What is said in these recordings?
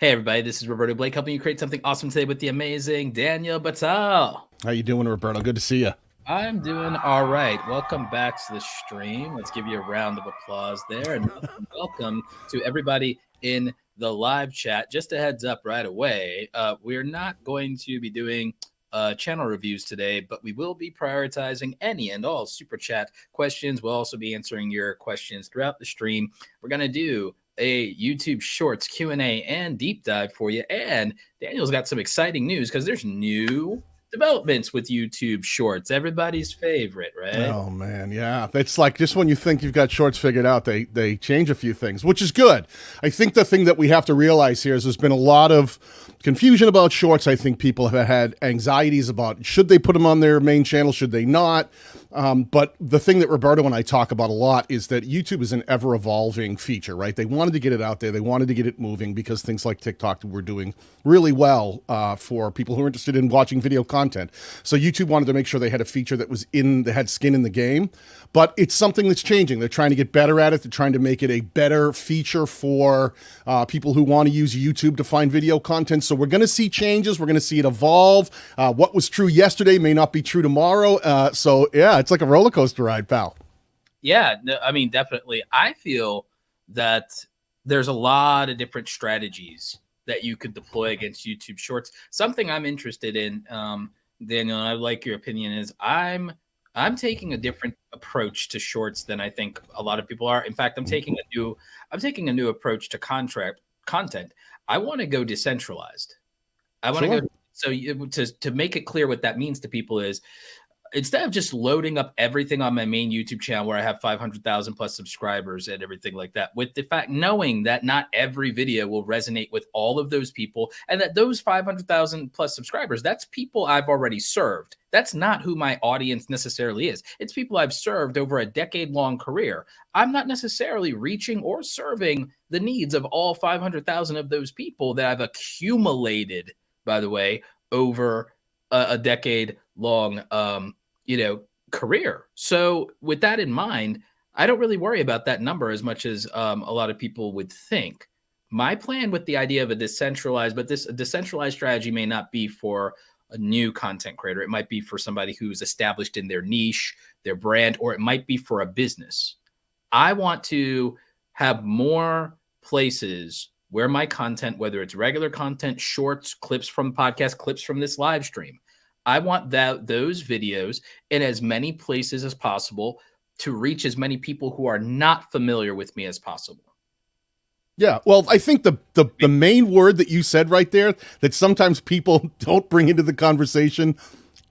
Hey everybody, this is Roberto Blake helping you create something awesome today with the amazing Daniel Batal. How you doing, Roberto? Good to see you. I'm doing all right. Welcome back to the stream. Let's give you a round of applause there, and welcome to everybody in the live chat. Just a heads up right away, we're not going to be doing channel reviews today, but we will be prioritizing any and all super chat questions. We'll also be answering your questions throughout the stream. We're going to do a YouTube Shorts Q&A and deep dive for you. And Daniel's got some exciting news because there's new developments with YouTube Shorts. Everybody's favorite, right? Oh man, yeah. It's like just when you think you've got Shorts figured out, they change a few things, which is good. I think the thing that we have to realize here is there's been a lot of confusion about Shorts. I think people have had anxieties about should they put them on their main channel, should they not? But the thing that Roberto and I talk about a lot is that YouTube is an ever-evolving feature, right? They wanted to get it out there. They wanted to get it moving because things like TikTok were doing really well for people who are interested in watching video content. So YouTube wanted to make sure they had a feature that had skin in the game. But it's something that's changing. They're trying to get better at it. They're trying to make it a better feature for people who want to use YouTube to find video content. So we're going to see changes. We're going to see it evolve. What was true yesterday may not be true tomorrow. So yeah, it's like a roller coaster ride, pal. Yeah, no, I mean, definitely. I feel that there's a lot of different strategies that you could deploy against YouTube Shorts. Something I'm interested in, Daniel, and I like your opinion, is I'm taking a different approach to Shorts than I think a lot of people are. In fact, I'm taking a new approach to content. I want to go decentralized. I want to go. So to make it clear what that means to people is, instead of just loading up everything on my main YouTube channel where I have 500,000 plus subscribers and everything like that, with the fact knowing that not every video will resonate with all of those people, and that those 500,000 plus subscribers, that's people I've already served. That's not who my audience necessarily is. It's people I've served over a decade-long career. I'm not necessarily reaching or serving the needs of all 500,000 of those people that I've accumulated, by the way, over a decade-long career. So with that in mind, I don't really worry about that number as much as a lot of people would think. My plan with the idea of a decentralized, but this decentralized strategy may not be for a new content creator. It might be for somebody who's established in their niche, their brand, or it might be for a business. I want to have more places where my content, whether it's regular content, shorts, clips from podcast, clips from this live stream, I want those videos in as many places as possible to reach as many people who are not familiar with me as possible. Yeah, well, I think the main word that you said right there that sometimes people don't bring into the conversation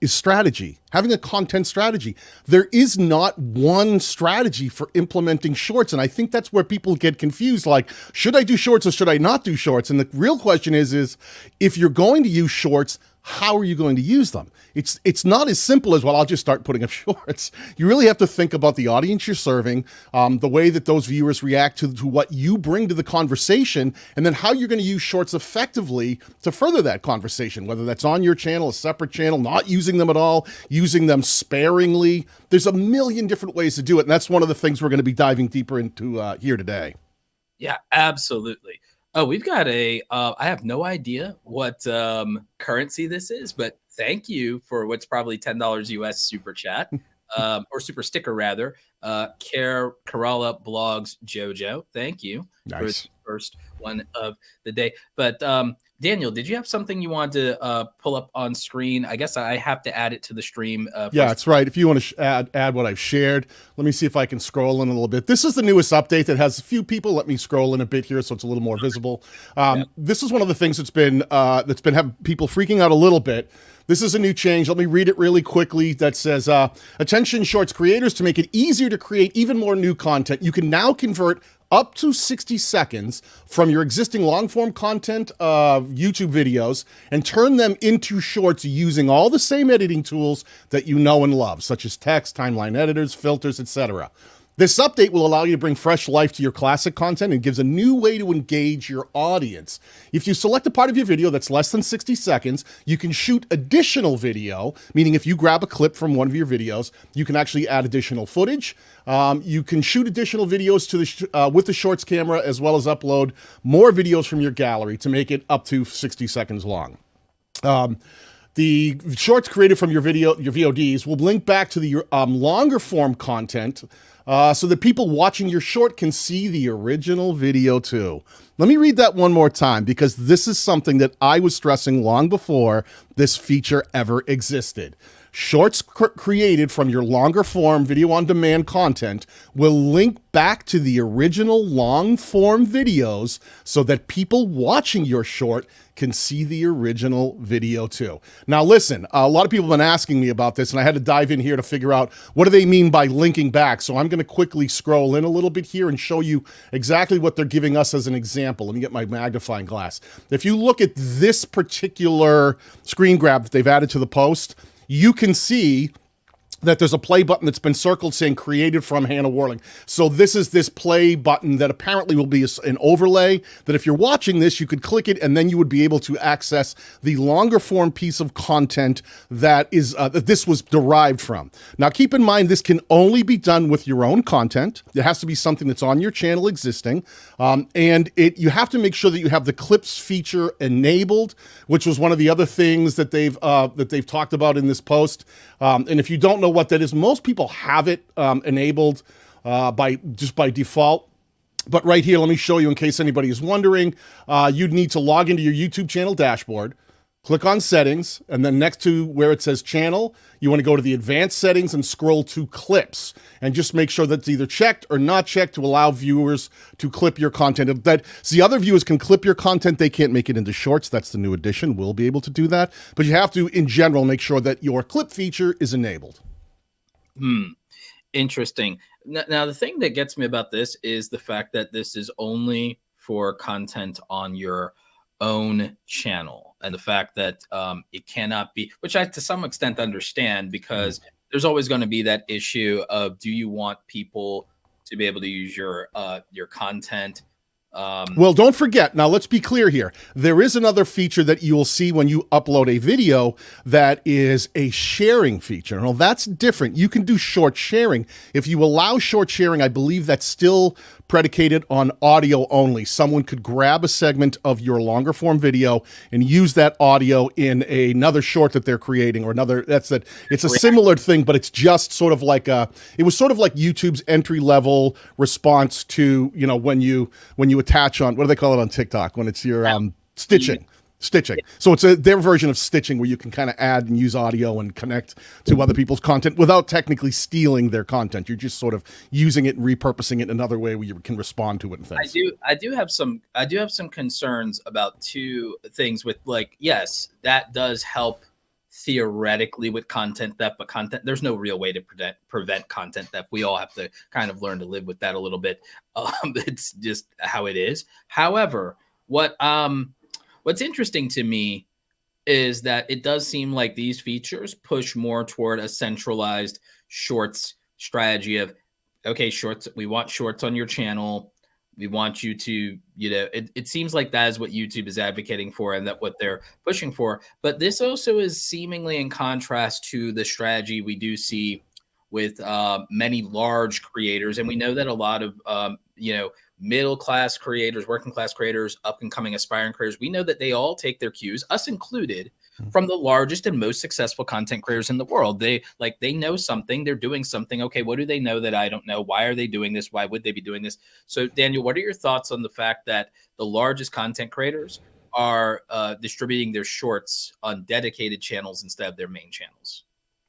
is strategy, having a content strategy. There is not one strategy for implementing Shorts. And I think that's where people get confused. Like, should I do Shorts or should I not do Shorts? And the real question is if you're going to use Shorts, how are you going to use them? It's not as simple as, well, I'll just start putting up Shorts. You really have to think about the audience you're serving, the way that those viewers react to what you bring to the conversation, and then how you're going to use Shorts effectively to further that conversation, whether that's on your channel, a separate channel, not using them at all, using them sparingly. There's a million different ways to do it, and that's one of the things we're going to be diving deeper into here today. Yeah, absolutely. Oh, we've got I have no idea what currency this is, but thank you for what's probably $10 US super chat, or super sticker rather. Kerala Blogs Jojo, thank you. Nice. For the first one of the day. But Daniel, did you have something you wanted to pull up on screen? I guess I have to add it to the stream. Yeah, that's right. If you want to add what I've shared, let me see if I can scroll in a little bit. This is the newest update that has a few people. Let me scroll in a bit here so it's a little more visible. This is one of the things that's been having people freaking out a little bit. This is a new change. Let me read it really quickly. That says, attention Shorts creators, to make it easier to create even more new content, you can now convert up to 60 seconds from your existing long-form content YouTube videos and turn them into Shorts using all the same editing tools that you know and love, such as text, timeline editors, filters, etc. This update will allow you to bring fresh life to your classic content and gives a new way to engage your audience. If you select a part of your video that's less than 60 seconds, you can shoot additional video, meaning if you grab a clip from one of your videos, you can actually add additional footage. You can shoot additional videos to with the Shorts camera, as well as upload more videos from your gallery to make it up to 60 seconds long. The shorts created from your VODs will link back to the longer form content so that people watching your short can see the original video too. Let me read that one more time, because this is something that I was stressing long before this feature ever existed. Shorts created from your longer form video on demand content will link back to the original long form videos so that people watching your short can see the original video too. Now listen, a lot of people have been asking me about this, and I had to dive in here to figure out what do they mean by linking back. So I'm going to quickly scroll in a little bit here and show you exactly what they're giving us as an example. Let me get my magnifying glass. If you look at this particular screen grab that they've added to the post, you can see that there's a play button that's been circled saying created from Hannah Warling. So this is this play button that apparently will be an overlay that if you're watching this, you could click it and then you would be able to access the longer form piece of content that is that this was derived from. Now, keep in mind, this can only be done with your own content. It has to be something that's on your channel existing. And you have to make sure that you have the clips feature enabled, which was one of the other things that they've talked about in this post. And if you don't know what that is, most people have it enabled by default. But right here, let me show you in case anybody is wondering. You'd need to log into your YouTube channel dashboard, click on settings, and then next to where it says channel, you want to go to the advanced settings and scroll to clips, and just make sure that's either checked or not checked to allow viewers to clip your content. The other viewers can clip your content. They can't make it into shorts. That's the new addition. We'll be able to do that. But you have to, in general, make sure that your clip feature is enabled. Interesting. Now, the thing that gets me about this is the fact that this is only for content on your own channel, and the fact that it cannot be, which I to some extent understand, because there's always going to be that issue of, do you want people to be able to use your content? Well, don't forget, now let's be clear here. There is another feature that you will see when you upload a video that is a sharing feature. Now, that's different. You can do short sharing. If you allow short sharing, I believe that's still predicated on audio only. Someone could grab a segment of your longer form video and use that audio in another short that they're creating, or another. It's a similar thing, but it's just sort of like it was sort of like YouTube's entry level response to, when you attach on, what do they call it on TikTok, when it's your stitching. So it's their version of stitching, where you can kind of add and use audio and connect to other people's content without technically stealing their content. You're just sort of using it and repurposing it in another way where you can respond to it and things. I do have some concerns about two things with, like, yes, that does help theoretically with content theft, but there's no real way to prevent content theft. We all have to kind of learn to live with that a little bit. It's just how it is. However, what's interesting to me is that it does seem like these features push more toward a centralized shorts strategy of, okay, shorts, we want shorts on your channel. We want you to, it seems like that is what YouTube is advocating for, and that what they're pushing for. But this also is seemingly in contrast to the strategy we do see with many large creators. And we know that a lot of, middle-class creators, working-class creators, up-and-coming aspiring creators, we know that they all take their cues, us included, from the largest and most successful content creators in the world. They know something, they're doing something. Okay, what do they know that I don't know? Why are they doing this? Why would they be doing this? So, Daniel, what are your thoughts on the fact that the largest content creators are distributing their shorts on dedicated channels instead of their main channels?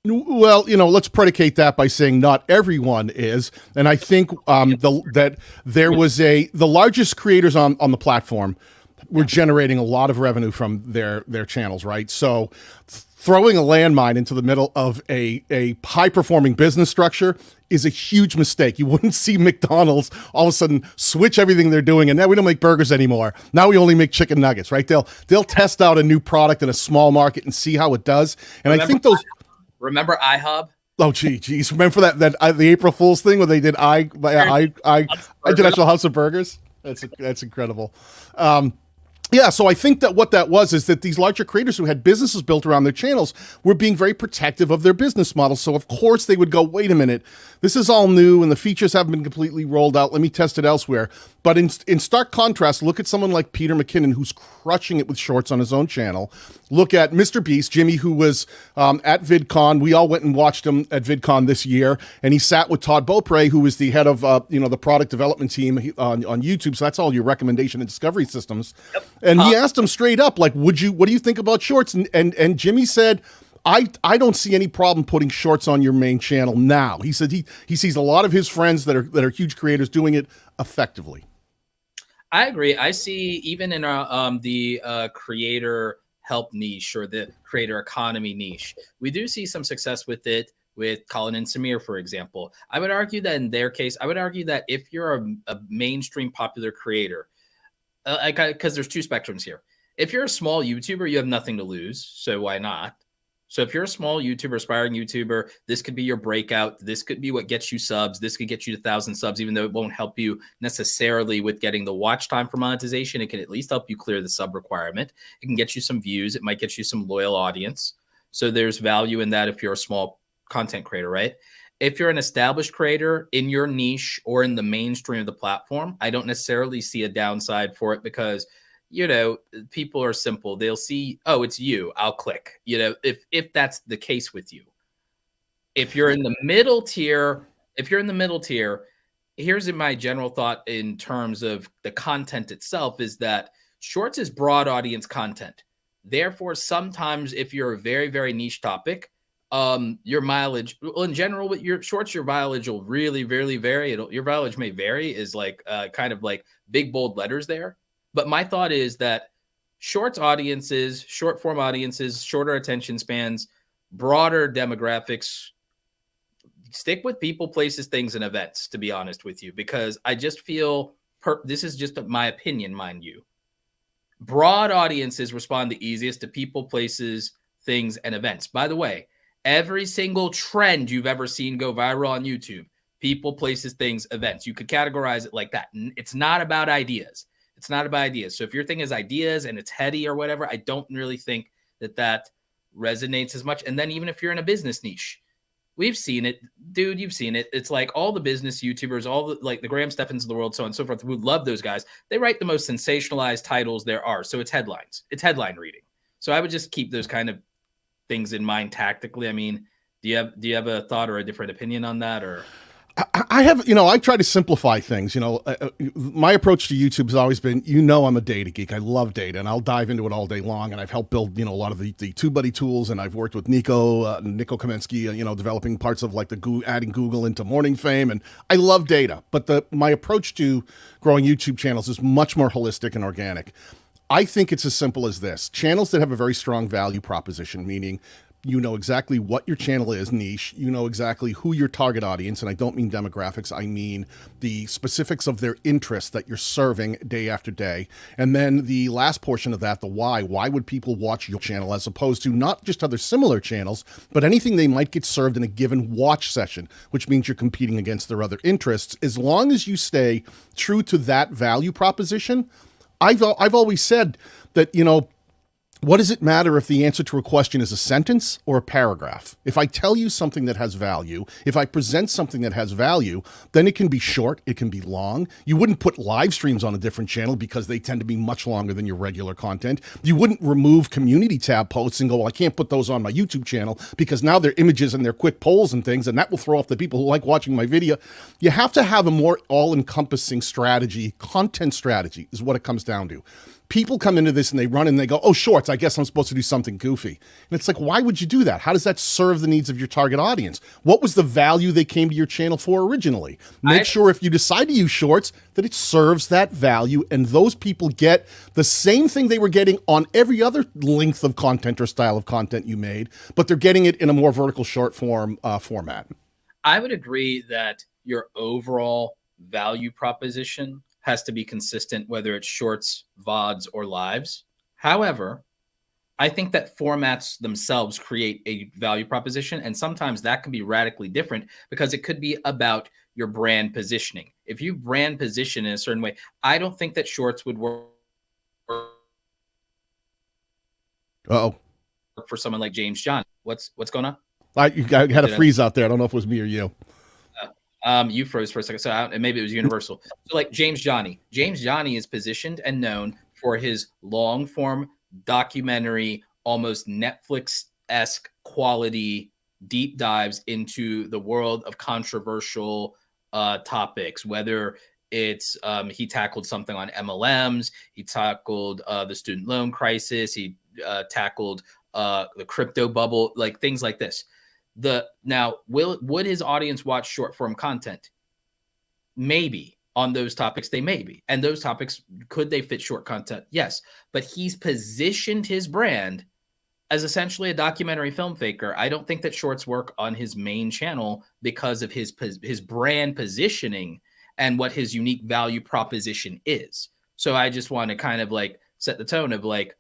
Well, let's predicate that by saying not everyone is. And I think that there was the largest creators on the platform were generating a lot of revenue from their channels, right? So throwing a landmine into the middle of a high-performing business structure is a huge mistake. You wouldn't see McDonald's all of a sudden switch everything they're doing, and now we don't make burgers anymore. Now we only make chicken nuggets, right? They'll test out a new product in a small market and see how it does. And I think those... Remember IHOB? Oh, geez. Remember that the April Fool's thing where they did International House of Burgers? That's incredible. Yeah, so I think that what that was is that these larger creators who had businesses built around their channels were being very protective of their business model. So of course they would go, wait a minute, this is all new and the features haven't been completely rolled out. Let me test it elsewhere. But in stark contrast, look at someone like Peter McKinnon, who's crushing it with shorts on his own channel. Look at Mr. Beast, Jimmy, who was at VidCon. We all went and watched him at VidCon this year, and he sat with Todd Beaupre, who was the head of the product development team on YouTube. So that's all your recommendation and discovery systems. Yep. And he asked him straight up, like, what do you think about shorts? And Jimmy said, I don't see any problem putting shorts on your main channel now. He said he sees a lot of his friends that are huge creators doing it effectively. I agree. I see even in our the creator help niche or the creator economy niche, we do see some success with it with Colin and Samir, for example. I would argue that in their case, I would argue that if you're a mainstream popular creator, because there's two spectrums here. If you're a small YouTuber, you have nothing to lose. So why not? So if you're a small YouTuber, aspiring YouTuber, this could be your breakout. This could be what gets you subs. This could get you to 1,000 subs, even though it won't help you necessarily with getting the watch time for monetization. It can at least help you clear the sub requirement. It can get you some views. It might get you some loyal audience. So there's value in that if you're a small content creator, right? If you're an established creator in your niche or in the mainstream of the platform, I don't necessarily see a downside for it because people are simple. They'll see, oh, it's you, I'll click. If that's the case with you. If you're in the middle tier, here's my general thought in terms of the content itself is that shorts is broad audience content. Therefore, sometimes if you're a very, very niche topic, your mileage, well, in general, with your shorts, your mileage will really, really vary. Your mileage may vary is like kind of like big, bold letters there. But my thought is that short form audiences, shorter attention spans, broader demographics, stick with people, places, things, and events, to be honest with you, because I just feel, this is just my opinion, mind you, broad audiences respond the easiest to people, places, things, and events. By the way, every single trend you've ever seen go viral on YouTube, people, places, things, events, you could categorize it like that. It's not about ideas. It's not about ideas. So if your thing is ideas and it's heady or whatever, I don't really think that resonates as much. And then even if you're in a business niche, we've seen it, dude, you've seen it. It's like all the business YouTubers, all the, like the Graham Steffens of the world, so on and so forth, who love those guys. They write the most sensationalized titles there are. So it's headlines. It's headline reading. So I would just keep those kind of things in mind tactically. I mean, do you have a thought or a different opinion on that, or? I have, I try to simplify things. My approach to YouTube has always been, I'm a data geek. I love data, and I'll dive into it all day long. And I've helped build, a lot of the TubeBuddy tools, and I've worked with Nico Kaminsky, developing parts of like adding Google into morning fame. And I love data, but my approach to growing YouTube channels is much more holistic and organic. I think it's as simple as this: channels that have a very strong value proposition, meaning you know exactly what your channel is, niche, you know exactly who your target audience, and I don't mean demographics, I mean the specifics of their interests that you're serving day after day. And then the last portion of that, the why would people watch your channel, as opposed to not just other similar channels, but anything they might get served in a given watch session, which means you're competing against their other interests. As long as you stay true to that value proposition, I've always said that, what does it matter if the answer to a question is a sentence or a paragraph? If I tell you something that has value, if I present something that has value, then it can be short, it can be long. You wouldn't put live streams on a different channel because they tend to be much longer than your regular content. You wouldn't remove community tab posts and go, well, I can't put those on my YouTube channel because now they're images and they're quick polls and things, and that will throw off the people who like watching my video. You have to have a more all-encompassing strategy. Content strategy is what it comes down to. People come into this and they run and they go, oh, shorts, I guess I'm supposed to do something goofy. And it's like, why would you do that? How does that serve the needs of your target audience? What was the value they came to your channel for originally? Make sure if you decide to use shorts that it serves that value, and those people get the same thing they were getting on every other length of content or style of content you made, but they're getting it in a more vertical short form format. I would agree that your overall value proposition has to be consistent, whether it's shorts, VODs, or lives. However, I think that formats themselves create a value proposition, and sometimes that can be radically different because it could be about your brand positioning. If you brand position in a certain way, I don't think that shorts would work Uh-oh. for someone like James John. What's going on? I had a freeze out there. I don't know if it was me or you. You froze for a second, so and maybe it was Universal. So like James Johnny is positioned and known for his long form documentary, almost Netflix-esque quality deep dives into the world of controversial topics, whether it's he tackled something on MLMs, he tackled the student loan crisis, he tackled the crypto bubble, like things like this. Would his audience watch short form content? Maybe on those topics, they may be. And those topics, could they fit short content? Yes. But he's positioned his brand as essentially a documentary film faker. I don't think that shorts work on his main channel because of his brand positioning and what his unique value proposition is. So I just want to kind of like set the tone of like,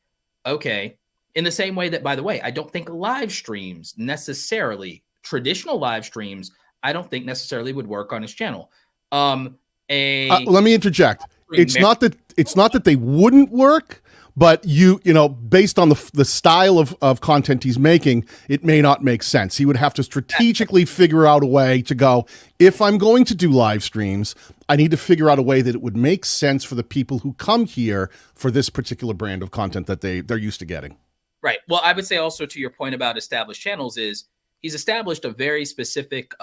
okay, in the same way that, by the way, I don't think live streams necessarily, traditional live streams, I don't think necessarily would work on his channel. Let me interject. It's not that they wouldn't work, but you know, based on the style of content he's making, it may not make sense. He would have to strategically figure out a way to go, if I'm going to do live streams, I need to figure out a way that it would make sense for the people who come here for this particular brand of content that they're used to getting. Right. Well, I would say also to your point about established channels is he's established a very specific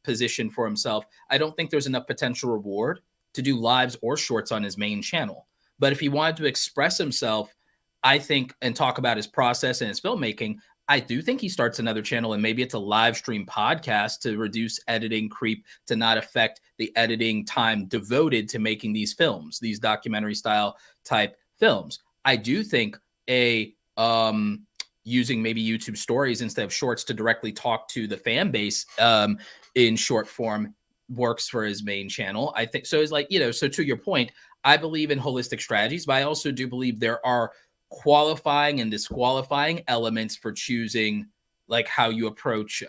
position for himself. I don't think there's enough potential reward to do lives or shorts on his main channel. But if he wanted to express himself, I think, and talk about his process and his filmmaking, I do think he starts another channel, and maybe it's a live stream podcast to reduce editing creep, to not affect the editing time devoted to making these films, these documentary style type films. I do think using maybe YouTube stories instead of shorts to directly talk to the fan base in short form works for his main channel. I think so. It's like, you know, so to your point, I believe in holistic strategies, but I also do believe there are qualifying and disqualifying elements for choosing like how you approach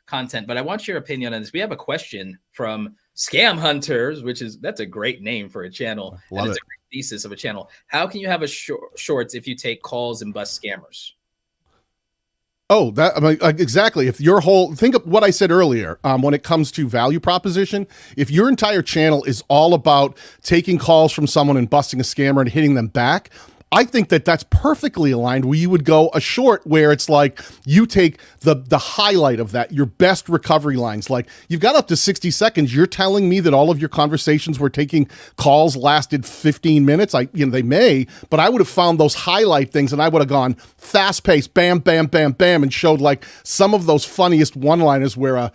content. But I want your opinion on this. We have a question from Scam Hunters, that's a great name for a channel. Love and it's it. a great thesis of a channel. How can you have a shorts if you take calls and bust scammers? Oh, exactly. If your think of what I said earlier, when it comes to value proposition, if your entire channel is all about taking calls from someone and busting a scammer and hitting them back, I think that that's perfectly aligned where you would go a short where it's like you take the highlight of that, your best recovery lines. Like you've got up to 60 seconds. You're telling me that all of your conversations were taking calls lasted 15 minutes. They may, but I would have found those highlight things and I would have gone fast paced, bam, bam, bam, bam, and showed like some of those funniest one-liners where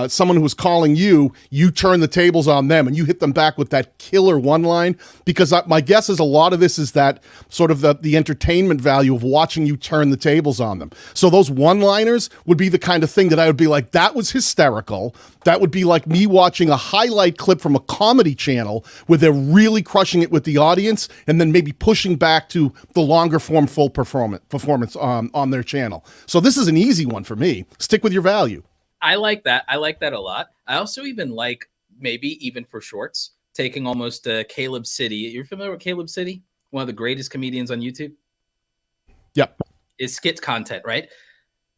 someone who was calling you turn the tables on them and you hit them back with that killer one line. Because my guess is a lot of this is that sort of the entertainment value of watching you turn the tables on them. So those one-liners would be the kind of thing that I would be like, that was hysterical. That would be like me watching a highlight clip from a comedy channel where they're really crushing it with the audience and then maybe pushing back to the longer form full performance on their channel. So this is an easy one for me. Stick with your value. I like that. I like that a lot. I also even like, maybe even for shorts, taking almost Caleb City. You're familiar with Caleb City? One of the greatest comedians on YouTube. Yep. Is skits content, right?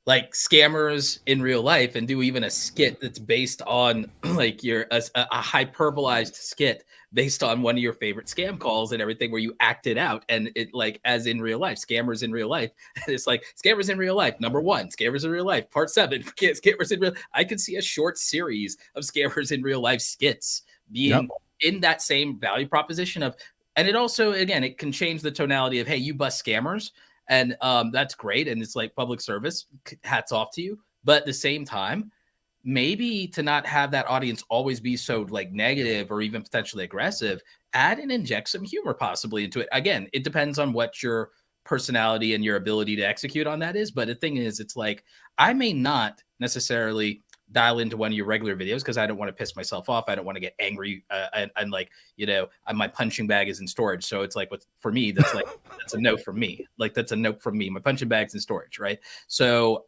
Like scammers in real life, and do even a skit that's based on like a hyperbolized skit based on one of your favorite scam calls and everything, where you act it out, and it like as in real life, scammers in real life. It's like scammers in real life, #1, scammers in real life, part 7, scammers in real. I could see a short series of scammers in real life skits being in that same value proposition of. And it also, again, it can change the tonality of, hey, you bust scammers, and that's great, and it's like public service, hats off to you. But at the same time, maybe to not have that audience always be so like negative or even potentially aggressive, add and inject some humor possibly into it. Again, it depends on what your personality and your ability to execute on that is. But the thing is, it's like, I may not necessarily dial into one of your regular videos because I don't want to piss myself off. I don't want to get angry. And like, you know, my punching bag is in storage. So it's like, for me, that's that's a no from me. Like that's a no from me. My punching bag's in storage, right? So,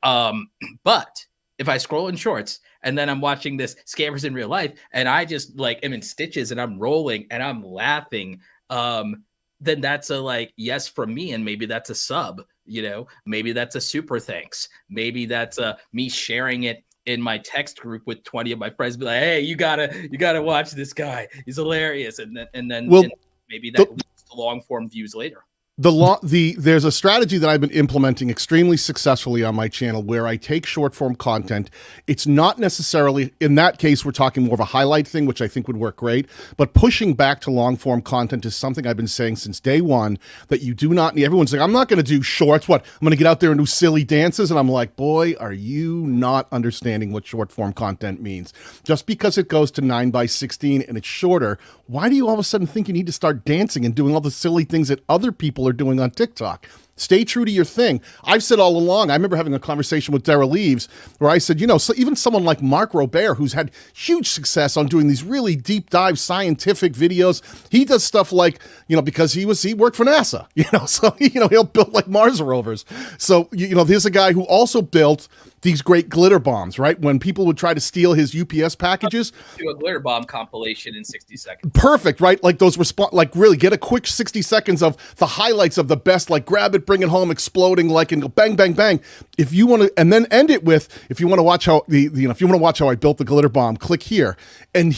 but if I scroll in shorts and then I'm watching this scammers in real life and I just like am in stitches and I'm rolling and I'm laughing, then that's a like yes from me, and maybe that's a sub. You know, maybe that's a super thanks. Maybe that's me sharing it in my text group with 20 of my friends, be like, hey, you gotta watch this guy. He's hilarious. And then Well, maybe that leads to long form views later. There's a strategy that I've been implementing extremely successfully on my channel where I take short form content. It's not necessarily, in that case, we're talking more of a highlight thing, which I think would work great, but pushing back to long form content is something I've been saying since day one, that you do not need. Everyone's like, I'm not going to do shorts. What? I'm going to get out there and do silly dances. And I'm like, boy, are you not understanding what short form content means? Just because it goes to 9:16 and it's shorter, why do you all of a sudden think you need to start dancing and doing all the silly things that other people are doing on TikTok? Stay true to your thing. I've said all along, I remember having a conversation with Dara Leaves where I said, you know, so even someone like Mark Roberto, who's had huge success on doing these really deep dive scientific videos, he does stuff like, you know, because he worked for NASA, you know, so, you know, he'll build like Mars rovers. So, you know, there's a guy who also built these great glitter bombs, right? When people would try to steal his UPS packages. Do a glitter bomb compilation in 60 seconds. Perfect, right? Like those like really get a quick 60 seconds of the highlights of the best, like grab it, bring it home, exploding, like, and go bang, bang, bang. If you want to, and then end it with, if you want to watch how you know, if you want to watch how I built the glitter bomb, click here. And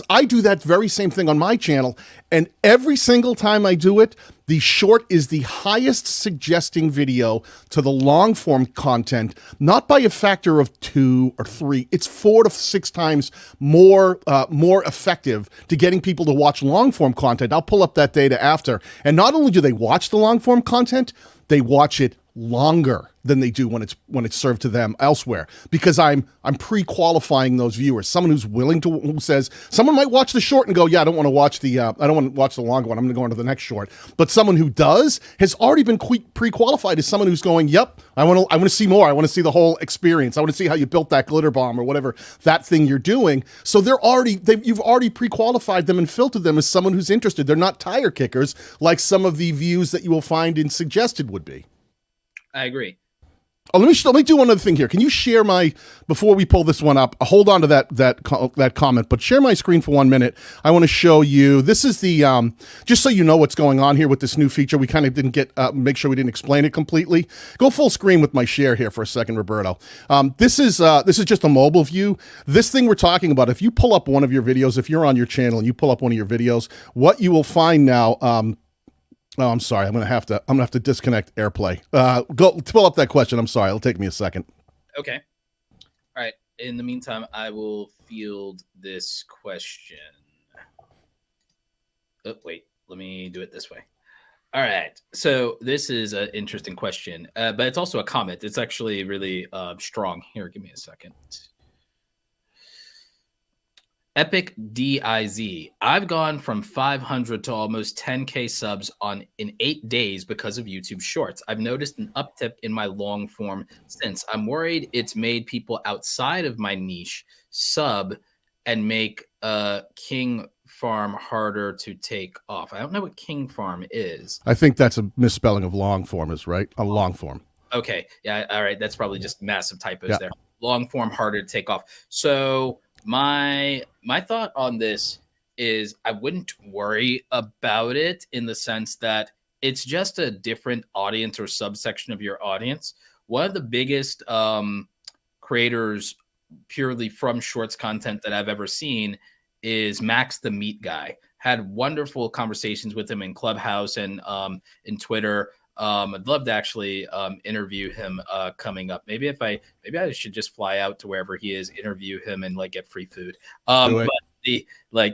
I do that very same thing on my channel. And every single time I do it, the short is the highest suggesting video to the long form content, not by a factor of 2 or 3. It's 4 to 6 times more effective to getting people to watch long form content. I'll pull up that data after. And not only do they watch the long form content, they watch it longer than they do when it's served to them elsewhere, because I'm pre-qualifying those viewers. Someone who's willing to, who says, someone might watch the short and go, yeah, I don't want to watch the longer one. I'm going to go on to the next short. But someone who does has already been pre-qualified as someone who's going, yep, I want to see more. I want to see the whole experience. I want to see how you built that glitter bomb or whatever that thing you're doing. So you've already pre-qualified them and filtered them as someone who's interested. They're not tire kickers like some of the views that you will find in suggested would be. I agree. Oh, let me do one other thing here. Can you share before we pull this one up, hold on to that comment, but share my screen for 1 minute. I want to show you, this is the, just so you know what's going on here with this new feature. We kind of didn't make sure we didn't explain it completely. Go full screen with my share here for a second, Roberto. This is just a mobile view. This thing we're talking about, if you pull up one of your videos, if you're on your channel and you pull up one of your videos, what you will find now, oh, I'm sorry. I'm gonna have to disconnect AirPlay. Go pull up that question. I'm sorry. It'll take me a second. Okay. All right. In the meantime, I will field this question. Oh, wait. Let me do it this way. All right. So this is an interesting question, but it's also a comment. It's actually really strong. Here, give me a second. Epic DIZ. I've gone from 500 to almost 10K subs in 8 days because of YouTube Shorts. I've noticed an uptick in my long form since. I'm worried it's made people outside of my niche sub and make King Farm harder to take off. I don't know what King Farm is. I think that's a misspelling of long form, is right? A long form. Okay. Yeah. All right. That's probably just massive typos there. Long form harder to take off. So my thought on this is I wouldn't worry about it in the sense that it's just a different audience or subsection of your audience. One of the biggest creators purely from shorts content that I've ever seen is Max the Meat Guy. Had wonderful conversations with him in Clubhouse and in Twitter. I'd love to actually interview him coming up. Maybe I should just fly out to wherever he is, interview him, and like get free food. But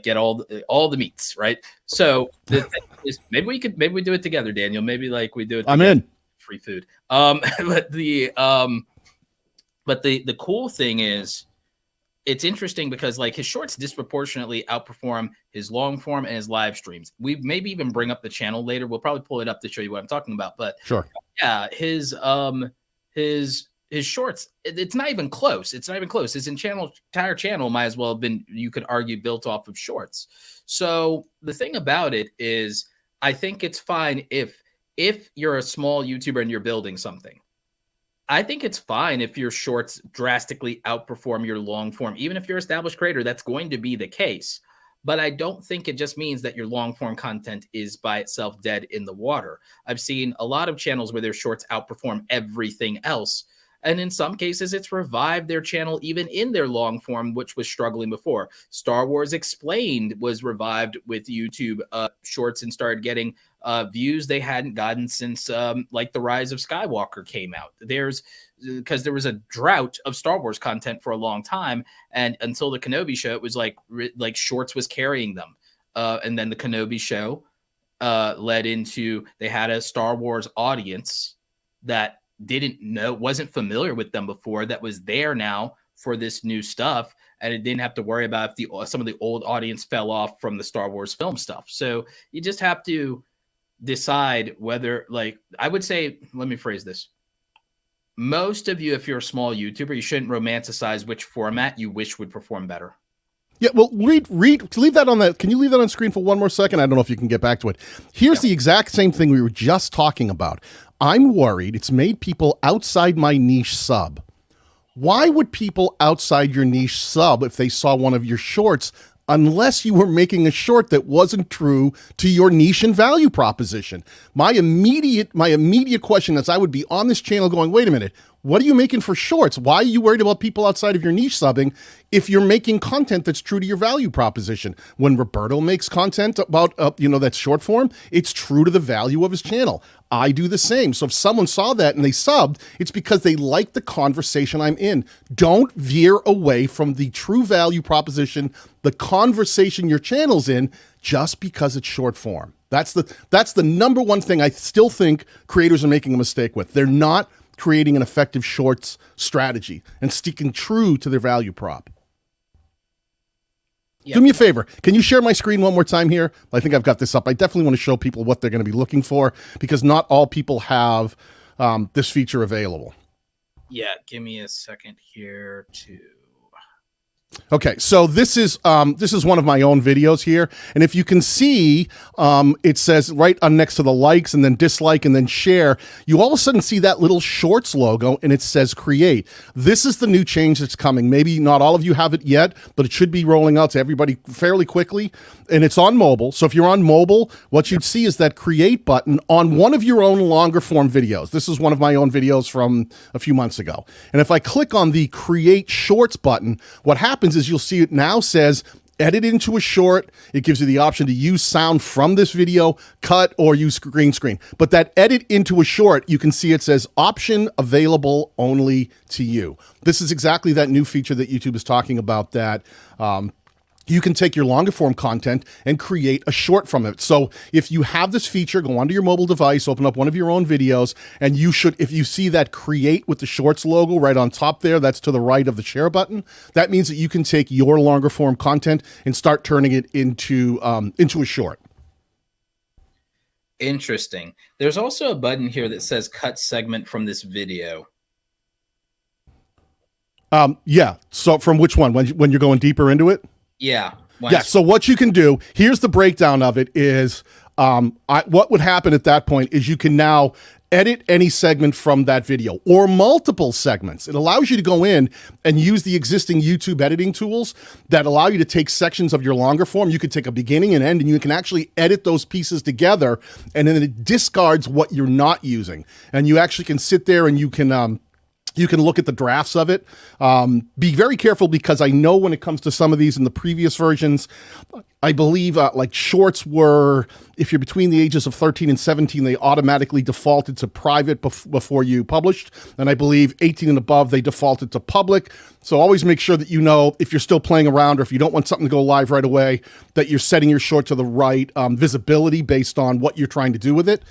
get all the meats, right? So the thing is, maybe we do it together, Daniel. Maybe like we do it together. I'm in. Free food. But the cool thing is, it's interesting because like his shorts disproportionately outperform his long form and his live streams. We maybe even bring up the channel later. We'll probably pull it up to show you what I'm talking about. But sure, yeah, his shorts, it's not even close. It's not even close. His entire channel might as well have been, you could argue, built off of shorts. So the thing about it is, I think it's fine if if you're a small YouTuber and you're building something, I think it's fine if your shorts drastically outperform your long form. Even if you're an established creator, that's going to be the case. But I don't think it just means that your long form content is by itself dead in the water. I've seen a lot of channels where their shorts outperform everything else. And in some cases, it's revived their channel even in their long form, which was struggling before. Star Wars Explained was revived with YouTube shorts and started getting views they hadn't gotten since like The Rise of Skywalker came out. Because there was a drought of Star Wars content for a long time, and until the Kenobi show, it was like shorts was carrying them. And then the Kenobi show led into, they had a Star Wars audience that wasn't familiar with them before, that was there now for this new stuff, and it didn't have to worry about if some of the old audience fell off from the Star Wars film stuff. So you just have to decide whether, like, I would say, let me phrase this. Most of you, if you're a small YouTuber, you shouldn't romanticize which format you wish would perform better. Yeah, well, leave that on that. Can you leave that on screen for one more second? I don't know if you can get back to it. Here's the exact same thing we were just talking about. I'm worried it's made people outside my niche sub. Why would people outside your niche sub if they saw one of your shorts, unless you were making a short that wasn't true to your niche and value proposition? My immediate question is, I would be on this channel going, wait a minute, what are you making for shorts? Why are you worried about people outside of your niche subbing if you're making content that's true to your value proposition? When Roberto makes content about, that's short form, it's true to the value of his channel. I do the same. So if someone saw that and they subbed, it's because they like the conversation I'm in. Don't veer away from the true value proposition, the conversation your channel's in, just because it's short form. That's the number one thing I still think creators are making a mistake with. They're not creating an effective shorts strategy and sticking true to their value prop. Yep. Do me a favor. Can you share my screen one more time here? I think I've got this up. I definitely want to show people what they're going to be looking for, because not all people have this feature available. Yeah, give me a second here to... Okay, so this is one of my own videos here, and if you can see, it says right on next to the likes and then dislike and then share, you all of a sudden see that little shorts logo and it says create. This is the new change that's coming. Maybe not all of you have it yet, but it should be rolling out to everybody fairly quickly, and it's on mobile. So if you're on mobile, what you'd see is that create button on one of your own longer form videos. This is one of my own videos from a few months ago. And if I click on the create shorts button, what happens is you'll see it now says edit into a short. It gives you the option to use sound from this video, cut, or use green screen. But that edit into a short, you can see it says option available only to you. This is exactly that new feature that YouTube is talking about, that you can take your longer form content and create a short from it. So if you have this feature, go onto your mobile device, open up one of your own videos, and you should, if you see that create with the shorts logo right on top there, that's to the right of the share button, that means that you can take your longer form content and start turning it into a short. Interesting. There's also a button here that says cut segment from this video. Yeah. So from which one? When you're going deeper into it? Yeah. Yeah. So what you can do, here's the breakdown of it, is what would happen at that point is you can now edit any segment from that video or multiple segments. It allows you to go in and use the existing YouTube editing tools that allow you to take sections of your longer form. You could take a beginning and end, and you can actually edit those pieces together, and then it discards what you're not using. And you actually can sit there and you can look at the drafts of it. Be very careful, because I know when it comes to some of these in the previous versions, I believe like shorts were, if you're between the ages of 13 and 17, they automatically defaulted to private before you published. And I believe 18 and above, they defaulted to public. So always make sure that you know, if you're still playing around or if you don't want something to go live right away, that you're setting your short to the right visibility based on what you're trying to do with it.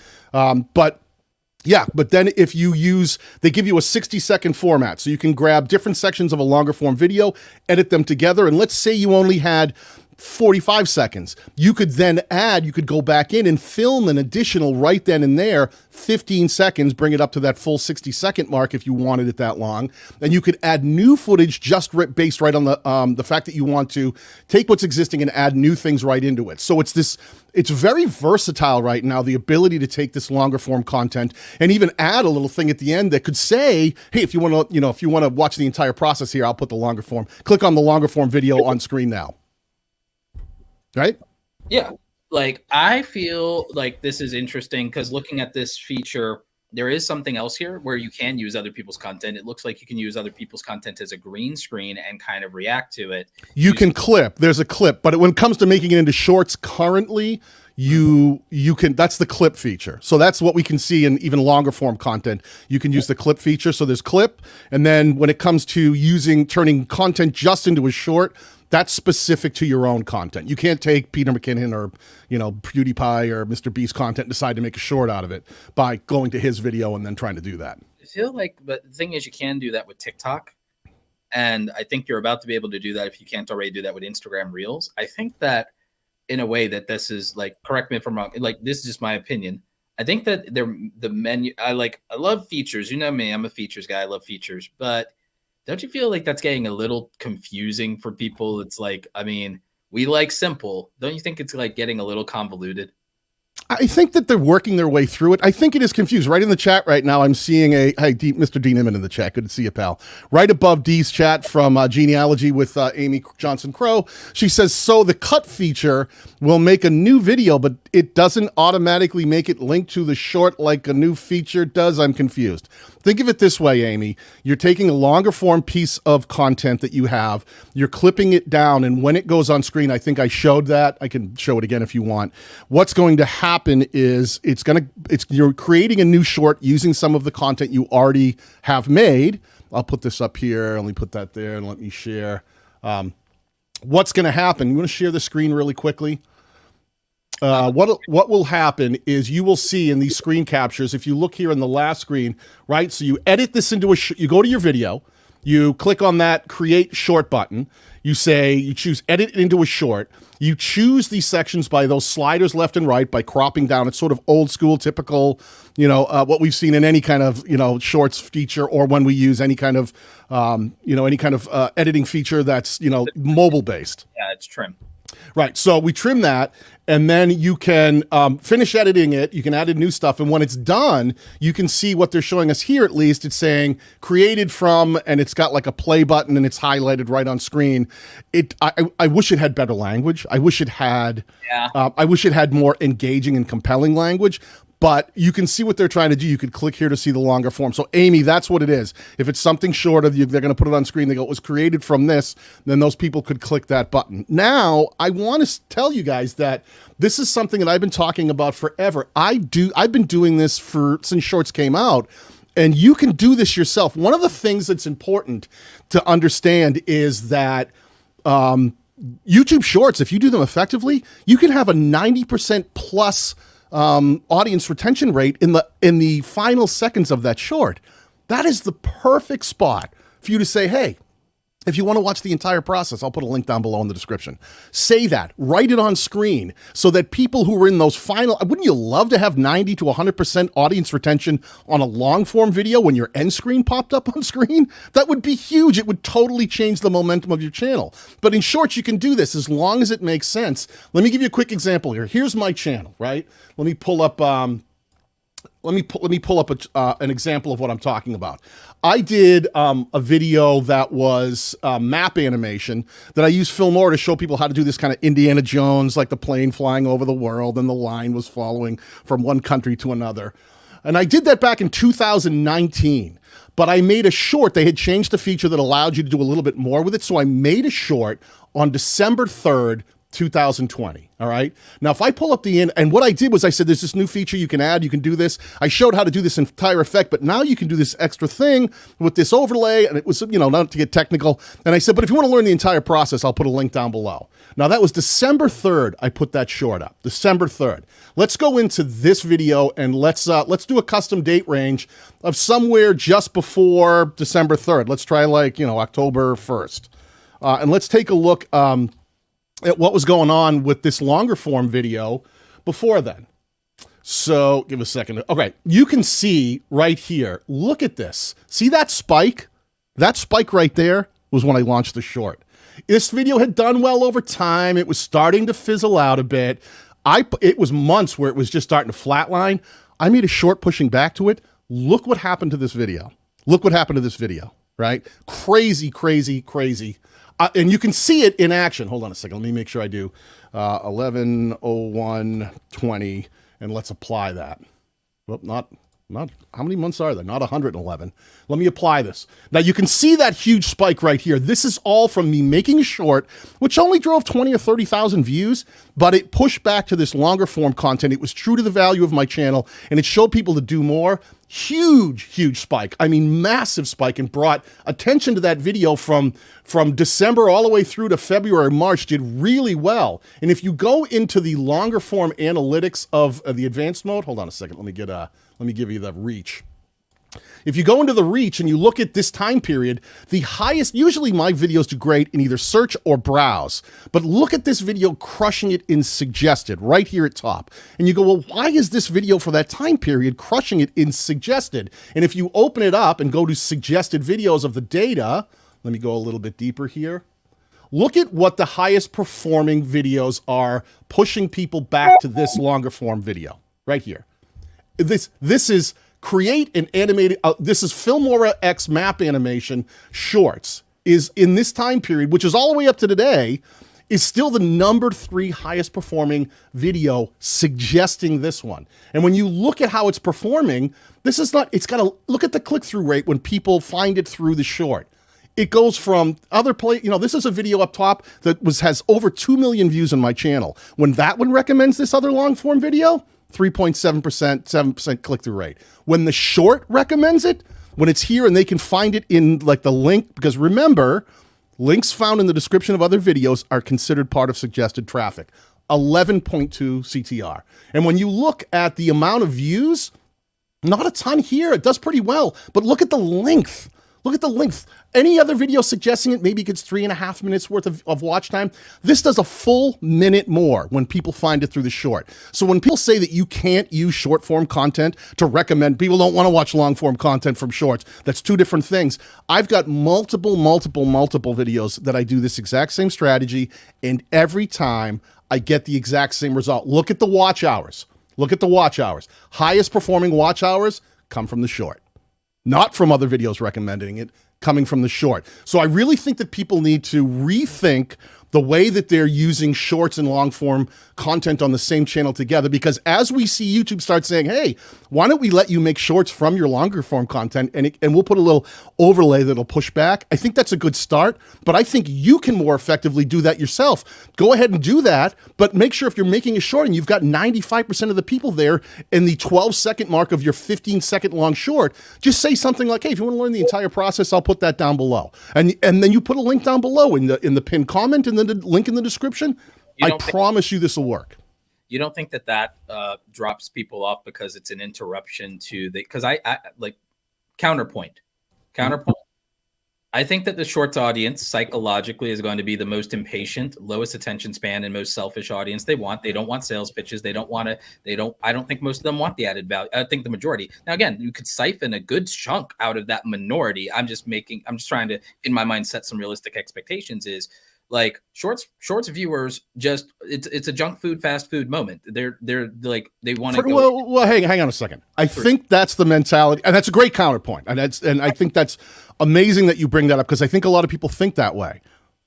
Yeah, but then if you use, they give you a 60-second format, so you can grab different sections of a longer form video, edit them together, and let's say you only had 45 seconds. You could then add, you could go back in and film an additional right then and there, 15 seconds, bring it up to that full 60-second mark if you wanted it that long. And you could add new footage just based right on the fact that you want to take what's existing and add new things right into it. So it's very versatile right now, the ability to take this longer form content and even add a little thing at the end that could say, hey, if you want to watch the entire process here, I'll put the longer form. Click on the longer form video on screen now. Right? Yeah. Like, I feel like this is interesting because looking at this feature, there is something else here where you can use other people's content. It looks like you can use other people's content as a green screen and kind of react to it. You can clip. There's a clip. But when it comes to making it into shorts currently, you can, that's the clip feature. So that's what we can see in even longer form content. You can use the clip feature. So there's clip. And then when it comes to turning content just into a short, that's specific to your own content. You can't take Peter McKinnon or, PewDiePie or Mr. Beast content and decide to make a short out of it by going to his video and then trying to do that. I feel like, but the thing is, you can do that with TikTok. And I think you're about to be able to do that if you can't already do that with Instagram Reels. I think that in a way that this is like, correct me if I'm wrong, like this is just my opinion. I think that the menu, I love features. You know me, I'm a features guy. I love features, but don't you feel like that's getting a little confusing for people? It's like, I mean, we like simple. Don't you think it's like getting a little convoluted? I think that they're working their way through it. I think it is confused. Right in the chat right now, I'm seeing Mr. Dean Inman in the chat. Good to see you, pal. Right above Dee's chat from Genealogy with Amy Johnson-Crow. She says, so the cut feature will make a new video, but it doesn't automatically make it link to the short like a new feature does. I'm confused. Think of it this way, Amy. You're taking a longer form piece of content that you have, you're clipping it down, and when it goes on screen, I think I showed that. I can show it again if you want. What's going to happen is you're creating a new short using some of the content you already have made. I'll put this up here. Let me put that there and let me share. What's going to happen? You want to share the screen really quickly? What will happen is you will see in these screen captures, if you look here in the last screen, right? So you edit this into you go to your video, you click on that create short button, you choose edit into a short, you choose these sections by those sliders left and right by cropping down. It's sort of old school, typical, what we've seen in any kind of, shorts feature, or when we use any kind of, editing feature that's, mobile based. Yeah, it's trim. Right. So we trim that, and then you can finish editing it. You can add in new stuff. And when it's done, you can see what they're showing us here, at least. It's saying created from, and it's got like a play button, and it's highlighted right on screen. I wish it had better language. I wish it had more engaging and compelling language. But you can see what they're trying to do. You could click here to see the longer form. So, Amy, that's what it is. If it's something short of you, they're going to put it on screen. They go, it was created from this. Then those people could click that button. Now, I want to tell you guys that this is something that I've been talking about forever. I've been doing this since shorts came out. And you can do this yourself. One of the things that's important to understand is that YouTube Shorts, if you do them effectively, you can have a 90% plus audience retention rate in the final seconds of that short. That is the perfect spot for you to say, hey, if you want to watch the entire process, I'll put a link down below in the description. Say that, write it on screen so that people who are in those wouldn't you love to have 90 to 100% audience retention on a long form video when your end screen popped up on screen? That would be huge. It would totally change the momentum of your channel. But in shorts, you can do this as long as it makes sense. Let me give you a quick example here. Here's my channel, right? Let me pull up an example of what I'm talking about. I did a video that was map animation that I used Filmora to show people how to do this kind of Indiana Jones, like the plane flying over the world and the line was following from one country to another. And I did that back in 2019. But I made a short. They had changed the feature that allowed you to do a little bit more with it. So I made a short on December 3rd, 2020. All right. Now, if I pull up and what I did was I said, there's this new feature you can add. You can do this. I showed how to do this entire effect, but now you can do this extra thing with this overlay. And it was, not to get technical. And I said, but if you want to learn the entire process, I'll put a link down below. Now, that was December 3rd. I put that short up. December 3rd. Let's go into this video and let's do a custom date range of somewhere just before December 3rd. Let's try October 1st. And let's take a look. at what was going on with this longer form video before then. So give a second. Okay, you can see right here. Look at this. See that spike? That spike right there was when I launched the short. This video had done well over time. It was starting to fizzle out a bit. It was months where it was just starting to flatline. I made a short pushing back to it. Look what happened to this video. Look what happened to this video, right? Crazy, crazy, crazy. And you can see it in action. Hold on a second. Let me make sure I do 11/01/20, and let's apply that. Well, not how many months are there? Not 111. Let me apply this. Now you can see that huge spike right here. This is all from me making a short, which only drove 20 or 30,000 views, but it pushed back to this longer form content. It was true to the value of my channel, and it showed people to do more. Huge, huge spike. I mean, massive spike, and brought attention to that video from December all the way through to February, March, did really well. And if you go into the longer form analytics of the advanced mode, hold on a second. Let me give you the reach. If you go into the reach and you look at this time period, the highest, usually my videos do great in either search or browse, but look at this video crushing it in suggested right here at top. And you go, well, why is this video for that time period crushing it in suggested? And if you open it up and go to suggested videos of the data, let me go a little bit deeper here. Look at what the highest performing videos are pushing people back to this longer form video right here. This is create an animated, this is Filmora X map animation shorts, is in this time period, which is all the way up to today, is still the #3 highest performing video, suggesting this one. And when you look at how it's performing, this is not, it's got to look at the click-through rate when people find it through the short. It goes from other this is a video up top that has over 2 million views on my channel. When that one recommends this other long form video, 3.7%, 7% click-through rate. When the short recommends it, when it's here and they can find it in like the link, because remember, links found in the description of other videos are considered part of suggested traffic. 11.2 CTR. And when you look at the amount of views, not a ton here. It does pretty well, but look at the length. Look at the length. Any other video suggesting it maybe gets 3.5 minutes worth of watch time. This does a full minute more when people find it through the short. So when people say that you can't use short form content to recommend, people don't want to watch long form content from shorts. That's two different things. I've got multiple videos that I do this exact same strategy, and every time I get the exact same result. Look at the watch hours. Look at the watch hours. Highest performing watch hours come from the short. Not from other videos recommending it, coming from the short. So I really think that people need to rethink the way that they're using shorts and long form content on the same channel together, because as we see YouTube start saying, hey, why don't we let you make shorts from your longer form content, and we'll put a little overlay that'll push back. I think that's a good start, but I think you can more effectively do that yourself. Go ahead and do that, but make sure if you're making a short and you've got 95% of the people there in the 12-second mark of your 15-second long short, just say something like, hey, if you want to learn the entire process, I'll put that down below. And then you put a link down below in the pinned comment and then the link in the description. I promise you this will work. You don't think that drops people off because it's an interruption to because I like counterpoint. I think that the shorts audience psychologically is going to be the most impatient, lowest attention span, and most selfish audience they don't want sales pitches. I don't think most of them want the added value. I think the majority. Now, again, you could siphon a good chunk out of that minority. I'm just trying to, in my mind, set some realistic expectations. Is like shorts viewers just it's a junk food, fast food moment. They're like, they want to go. Well, hang on a second. I think that's the mentality, and that's a great counterpoint. And I think that's amazing that you bring that up, because I think a lot of people think that way.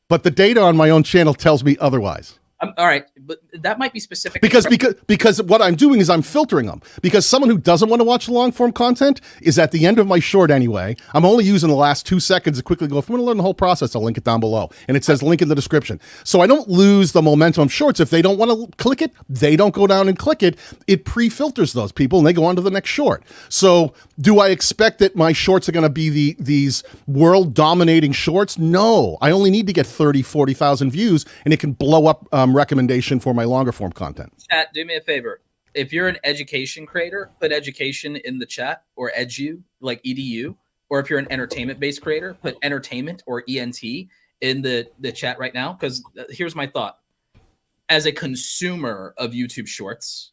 But the data on my own channel tells me otherwise. All right, but that might be specific. Because what I'm doing is I'm filtering them. Because someone who doesn't want to watch the long form content is at the end of my short anyway. I'm only using the last 2 seconds to quickly go, if you want to learn the whole process, I'll link it down below. And it says link in the description. So I don't lose the momentum of shorts. If they don't want to click it, they don't go down and click it. It pre-filters those people and they go on to the next short. So do I expect that my shorts are going to be these world dominating shorts? No, I only need to get 30, 40,000 views and it can blow up recommendation for my longer form content. Chat, do me a favor. If you're an education creator, put education in the chat, or edu, like edu. Or if you're an entertainment-based creator, put entertainment or ENT in the chat right now. Because here's my thought. as a consumer of YouTube Shorts,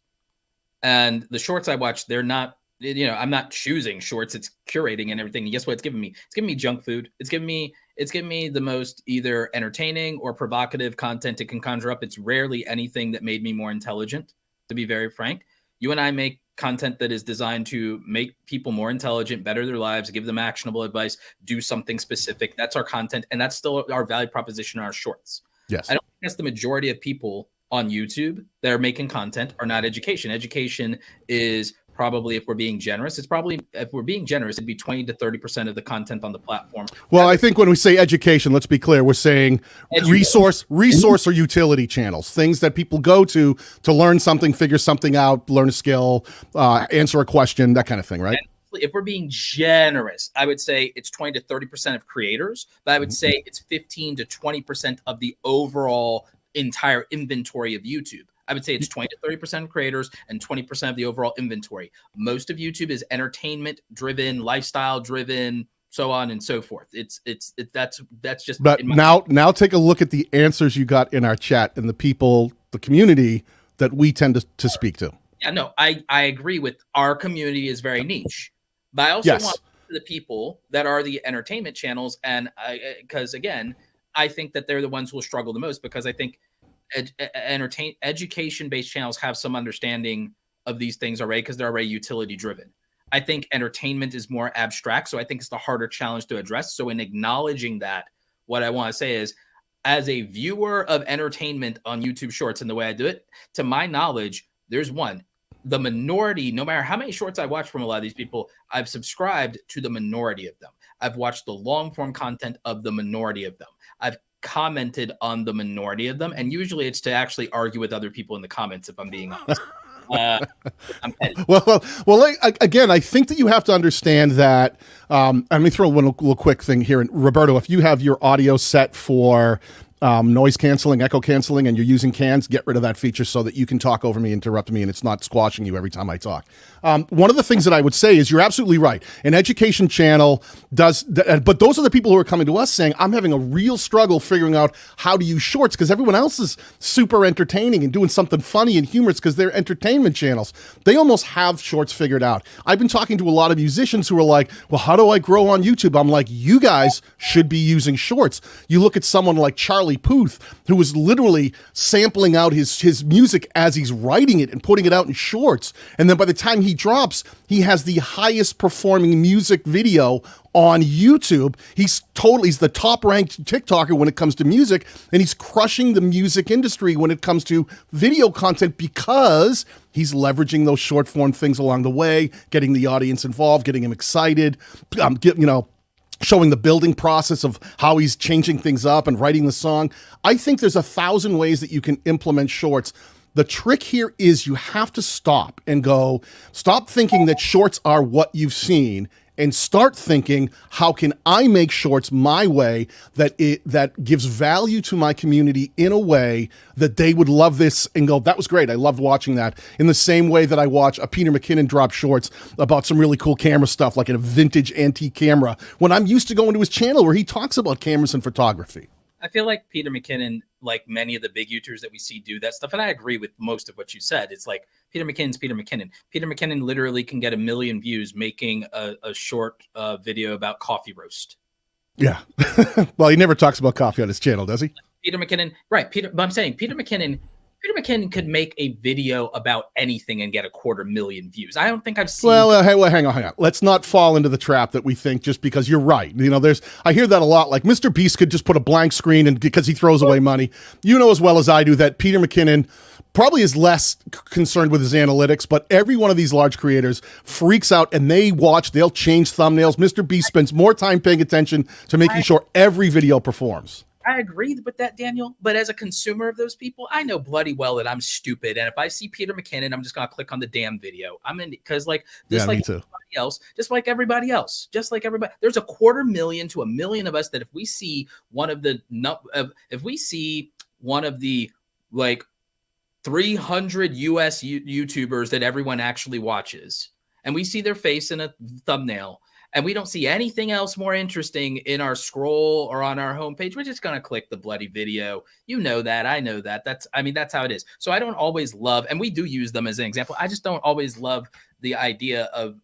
and the shorts I watch, they're not, I'm not choosing shorts. It's curating and everything. And guess what? It's giving me? It's giving me junk food. It's giving me the most either entertaining or provocative content it can conjure up. It's rarely anything that made me more intelligent, to be very frank. You and I make content that is designed to make people more intelligent, better their lives, give them actionable advice, do something specific. That's our content. And that's still our value proposition in our shorts. Yes. I don't think that's the majority of people on YouTube that are making content are not education. Education is probably, if we're being generous, it'd be 20 to 30% of the content on the platform. Well, I think when we say education, let's be clear, we're saying resource or utility channels, things that people go to learn something, figure something out, learn a skill, answer a question, that kind of thing, right? And if we're being generous, I would say it's 20 to 30% of creators, but I would say it's 15 to 20% of the overall entire inventory of YouTube. I would say it's 20 to 30% of creators and 20% of the overall inventory. Most of YouTube is entertainment driven, lifestyle driven, so on and so forth. That's just. But now take a look at the answers you got in our chat and the community that we tend to speak to. Yeah, no, I agree with our community is very niche, but I also want the people that are the entertainment channels, and because again, I think that they're the ones who will struggle the most, because I think education-based channels have some understanding of these things already because they're already utility-driven. I think entertainment is more abstract, so I think it's the harder challenge to address. So in acknowledging that, what I want to say is, as a viewer of entertainment on YouTube Shorts and the way I do it, to my knowledge, there's the minority, no matter how many shorts I watch from a lot of these people, I've subscribed to the minority of them. I've watched the long form content of the minority of them. I've commented on the minority of them, and usually it's to actually argue with other people in the comments, if I'm being honest. I'm petty. Well, again, I think that you have to understand that. Let me throw one little quick thing here. And Roberto, if you have your audio set for noise canceling, echo canceling, and you're using cans, get rid of that feature so that you can talk over me, interrupt me, and it's not squashing you every time I talk. One of the things that I would say is you're absolutely right. An education channel does, but those are the people who are coming to us saying, I'm having a real struggle figuring out how to use shorts because everyone else is super entertaining and doing something funny and humorous because they're entertainment channels. They almost have shorts figured out. I've been talking to a lot of musicians who are like, well, how do I grow on YouTube? I'm like, you guys should be using shorts. You look at someone like Charlie Puth, who was literally sampling out his music as he's writing it and putting it out in shorts. And then by the time he drops, he has the highest performing music video on YouTube. He's the top ranked TikToker when it comes to music, and he's crushing the music industry when it comes to video content because he's leveraging those short form things along the way, getting the audience involved, getting him excited, showing the building process of how he's changing things up and writing the song. I think there's 1,000 ways that you can implement shorts. The trick here is you have to stop thinking that shorts are what you've seen and start thinking, how can I make shorts my way that gives value to my community in a way that they would love this and go, that was great. I loved watching that. In the same way that I watch a Peter McKinnon drop shorts about some really cool camera stuff, like a vintage antique camera, when I'm used to going to his channel where he talks about cameras and photography. I feel like Peter McKinnon, like many of the big YouTubers that we see do that stuff, and I agree with most of what you said. It's like Peter McKinnon's Peter McKinnon. Peter McKinnon literally can get 1 million views making a short video about coffee roast. Yeah. Well, he never talks about coffee on his channel, does he? Peter McKinnon, right? But I'm saying Peter McKinnon could make a video about anything and get 250,000 views. I don't think I've seen. Well, hang on. Let's not fall into the trap that we think just because you're right. I hear that a lot. Like Mr. Beast could just put a blank screen and because he throws away money. You know as well as I do that Peter McKinnon probably is less concerned with his analytics, but every one of these large creators freaks out and they'll change thumbnails. Mr. Beast spends more time paying attention to making sure every video performs. I agree with that, Daniel. But as a consumer of those people, I know bloody well that I'm stupid. And if I see Peter McKinnon, I'm just going to click on the damn video. I'm in because everybody else, just like everybody, there's 250,000 to 1 million of us that if we see one of the like 300 US YouTubers that everyone actually watches, and we see their face in a thumbnail, and we don't see anything else more interesting in our scroll or on our homepage, we're just going to click the bloody video. You know that. I know that. That's how it is. So I don't always love, and we do use them as an example. I just don't always love the idea of,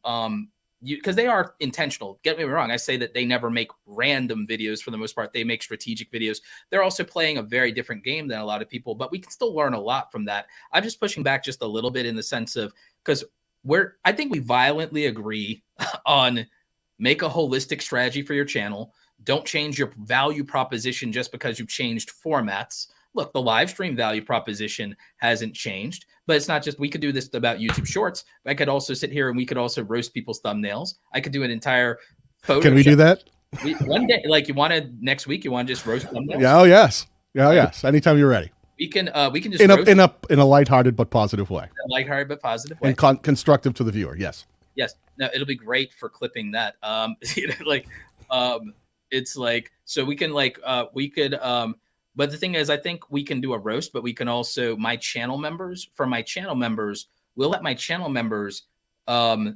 because they are intentional. Get me wrong. I say that they never make random videos for the most part. They make strategic videos. They're also playing a very different game than a lot of people, but we can still learn a lot from that. I'm just pushing back just a little bit in the sense of, because I think we violently agree on make a holistic strategy for your channel. Don't change your value proposition just because you've changed formats. Look, the live stream value proposition hasn't changed, but it's not just, we could do this about YouTube Shorts. I could also sit here and we could also roast people's thumbnails. I could do an entire photo. Can we do that? One day, like next week, you want to just roast thumbnails? Yeah, oh yes. Yeah, oh, yes. Anytime you're ready. We can just in a lighthearted but positive way. Lighthearted but positive way. And constructive to the viewer. Yes. Yes. No, it'll be great for clipping that. It's like, so we can but the thing is, I think we can do a roast, but we can also, we'll let my channel members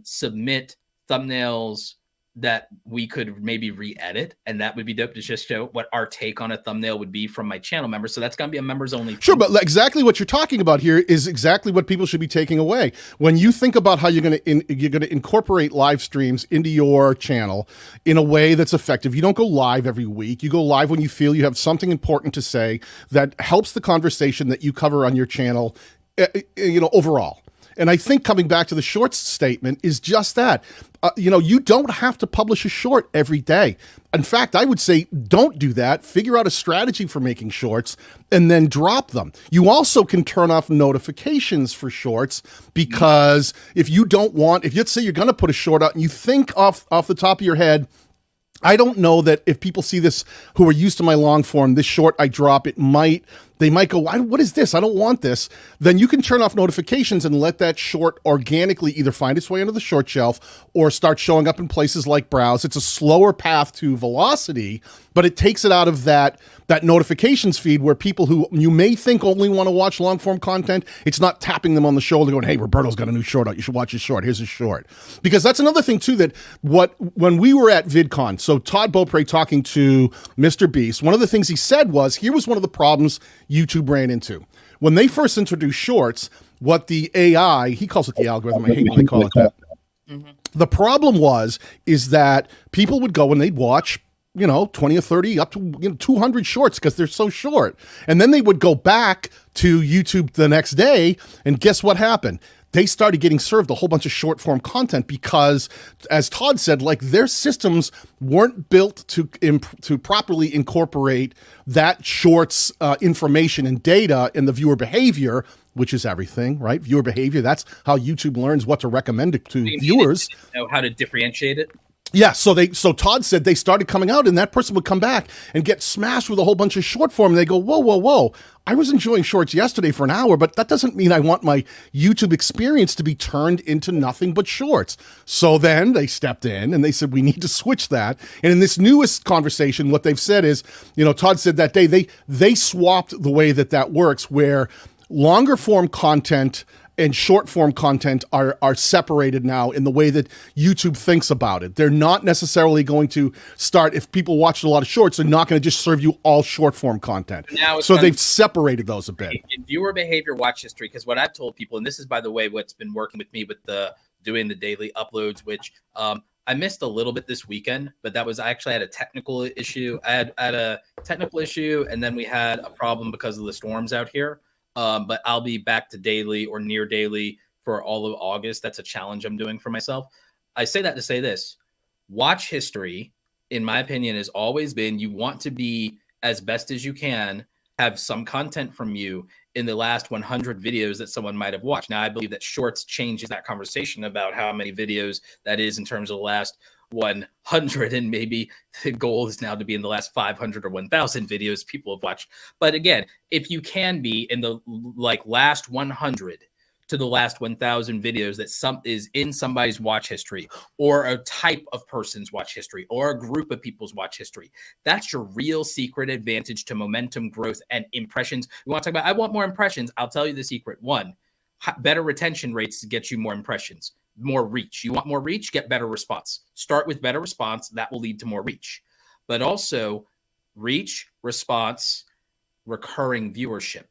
submit thumbnails that we could maybe re-edit, and that would be dope to just show what our take on a thumbnail would be from my channel members. So that's going to be a members only. Sure, but exactly what you're talking about here is exactly what people should be taking away. When you think about how you're going to incorporate live streams into your channel in a way that's effective, you don't go live every week. You go live when you feel you have something important to say that helps the conversation that you cover on your channel, overall. And I think coming back to the shorts statement is just that. You don't have to publish a short every day. In fact, I would say don't do that. Figure out a strategy for making shorts and then drop them. You also can turn off notifications for shorts, because if let's say you're going to put a short out and you think off the top of your head, I don't know that if people see this who are used to my long form, this short I drop, they might go, what is this? I don't want this. Then you can turn off notifications and let that short organically either find its way into the short shelf or start showing up in places like browse. It's a slower path to velocity, but it takes it out of that notifications feed where people who you may think only want to watch long form content, it's not tapping them on the shoulder going, hey, Roberto's got a new short out. You should watch his short. Here's his short. Because that's another thing too, that when we were at VidCon, so Todd Beaupre talking to Mr. Beast, one of the things he said was, here was one of the problems YouTube ran into. When they first introduced shorts, what the AI, he calls it the algorithm, I hate when they call it that. Mm-hmm. The problem is that people would go and they'd watch 20 or 30 up to 200 shorts because they're so short. And then they would go back to YouTube the next day, and guess what happened? They started getting served a whole bunch of short form content because, as Todd said, like their systems weren't built to properly incorporate that shorts information and data in the viewer behavior, which is everything, right? Viewer behavior. That's how YouTube learns what to recommend it to viewers. Know how to differentiate it. Yeah, so Todd said they started coming out, and that person would come back and get smashed with a whole bunch of short form, and they go, whoa, I was enjoying shorts yesterday for an hour, but that doesn't mean I want my YouTube experience to be turned into nothing but shorts. So then they stepped in and they said, we need to switch that. And in this newest conversation, what they've said is, Todd said that day they swapped the way that works, where longer form content and short form content are separated now in the way that YouTube thinks about it. They're not necessarily going to start, if people watch a lot of shorts, they're not going to just serve you all short form content. So they've separated those a bit. In viewer behavior, watch history, because what I've told people, and this is, by the way, what's been working with me with doing the daily uploads, which I missed a little bit this weekend, but I actually had a technical issue. I had a technical issue, and then we had a problem because of the storms out here. But I'll be back to daily or near daily for all of August. That's a challenge I'm doing for myself. I say that to say this. Watch history, in my opinion, has always been, you want to be, as best as you can, have some content from you in the last 100 videos that someone might have watched. Now, I believe that shorts changes that conversation about how many videos that is in terms of the last 100, and maybe the goal is now to be in the last 500 or 1,000 videos people have watched. But again, if you can be in the last 100 to the last 1,000 videos that is in somebody's watch history, or a type of person's watch history, or a group of people's watch history, that's your real secret advantage to momentum, growth, and impressions. You want to talk about, I want more impressions. I'll tell you the secret. One, better retention rates to get you more impressions. more reach. You want more reach, get better response. Start with better response. That will lead to more reach. But also reach, response, recurring viewership.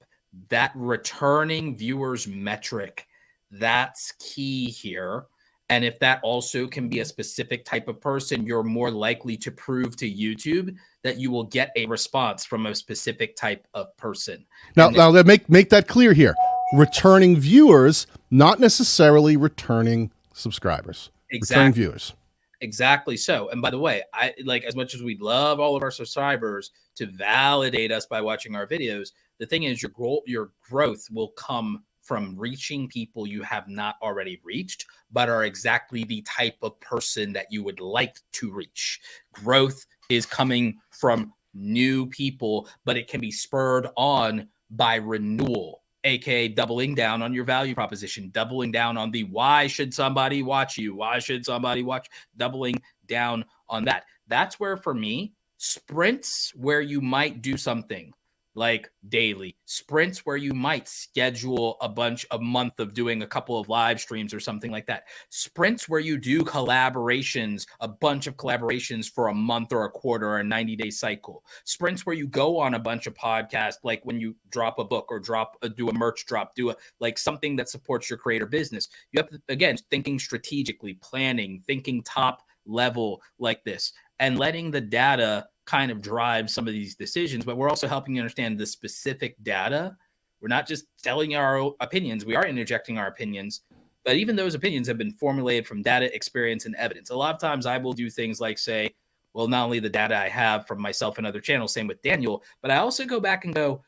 That returning viewers metric, that's key here. And if that also can be a specific type of person, you're more likely to prove to YouTube that you will get a response from a specific type of person. Now make that clear here. Returning viewers, not necessarily returning subscribers. Exactly. Returning viewers. Exactly so. And by the way, I like, as much as we love all of our subscribers to validate us by watching our videos, the thing is your growth will come from reaching people you have not already reached, but are exactly the type of person that you would like to reach. Growth is coming from new people, but it can be spurred on by renewal, aka doubling down on your value proposition, doubling down on the why should somebody watch you? Why should somebody watch? Doubling down on that. That's where, for me, sprints where you might do something like daily, sprints where you might schedule a month of doing a couple of live streams or something like that. Sprints where you do collaborations, a bunch of collaborations for a month or a quarter or a 90-day cycle. Sprints where you go on a bunch of podcasts, like when you drop a book or do a merch drop, like something that supports your creator business. You have to, again, thinking strategically, planning, thinking top level like this, and letting the data kind of drive some of these decisions, but we're also helping you understand the specific data. We're not just telling our opinions. We are interjecting our opinions, but even those opinions have been formulated from data, experience, and evidence. A lot of times I will do things like say, well, not only the data I have from myself and other channels, same with Daniel, but I also go back and go,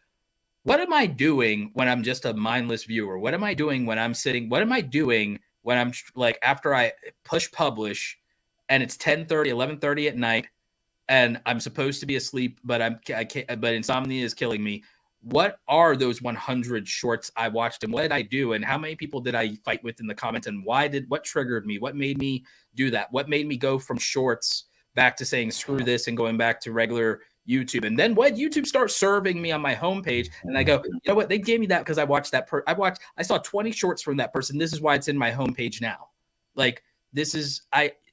what am I doing when I'm just a mindless viewer? What am I doing when I'm sitting? What am I doing when I'm like, after I push publish and it's 10:30, 11:30 at night, and I'm supposed to be asleep, but I can't, but insomnia is killing me. What are those 100 shorts I watched, and what did I do, and how many people did I fight with in the comments, and what triggered me? What made me do that? What made me go from shorts back to saying screw this and going back to regular YouTube? And then when YouTube starts serving me on my homepage, and I go, you know what? They gave me that because I watched that. I saw 20 shorts from that person. This is why it's in my homepage now. Like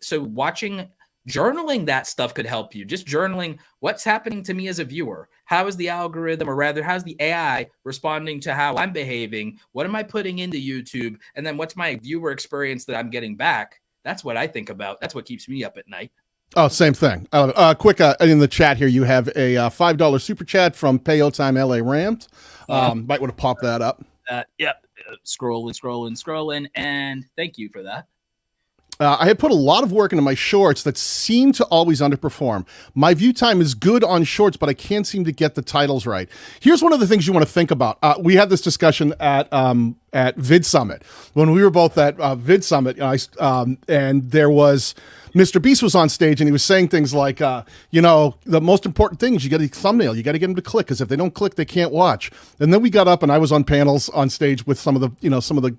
so watching. Journaling that stuff could help you. Just journaling what's happening to me as a viewer. How is the algorithm, or rather, how's the AI responding to how I'm behaving? What am I putting into YouTube? And then what's my viewer experience that I'm getting back? That's what I think about. That's what keeps me up at night. Oh, same thing. Quick, in the chat here, you have a $5 super chat from Payo Time LA Rams. Might want to pop that up. Yep. Scrolling. And thank you for that. I had put a lot of work into my shorts that seem to always underperform. My view time is good on shorts, but I can't seem to get the titles right. Here's one of the things you want to think about. We had this discussion at Vid Summit when we were both at Vid Summit, and there was Mr. Beast was on stage, and he was saying things like, the most important thing is you get a thumbnail. You got to get them to click, because if they don't click, they can't watch. And then we got up, and I was on panels on stage with some of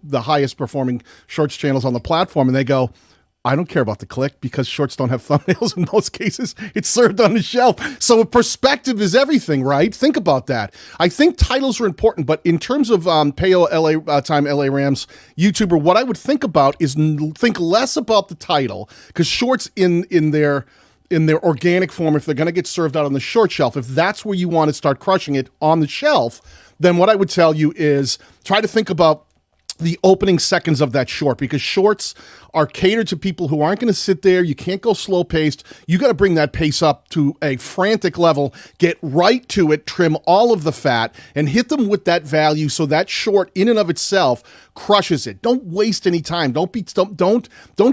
the highest performing shorts channels on the platform, and they go, I don't care about the click, because shorts don't have thumbnails in most cases. It's served on the shelf. So perspective is everything, right? Think about that. I think titles are important, but in terms of Payo Time LA Rams YouTuber, what I would think about is think less about the title, because shorts in their organic form, if they're going to get served out on the short shelf, if that's where you want to start crushing it on the shelf, then what I would tell you is try to think about the opening seconds of that short, because shorts are catered to people who aren't going to sit there. You can't go slow paced. You got to bring that pace up to a frantic level, get right to it, trim all of the fat, and hit them with that value so that short in and of itself crushes it. Don't waste any time. Don't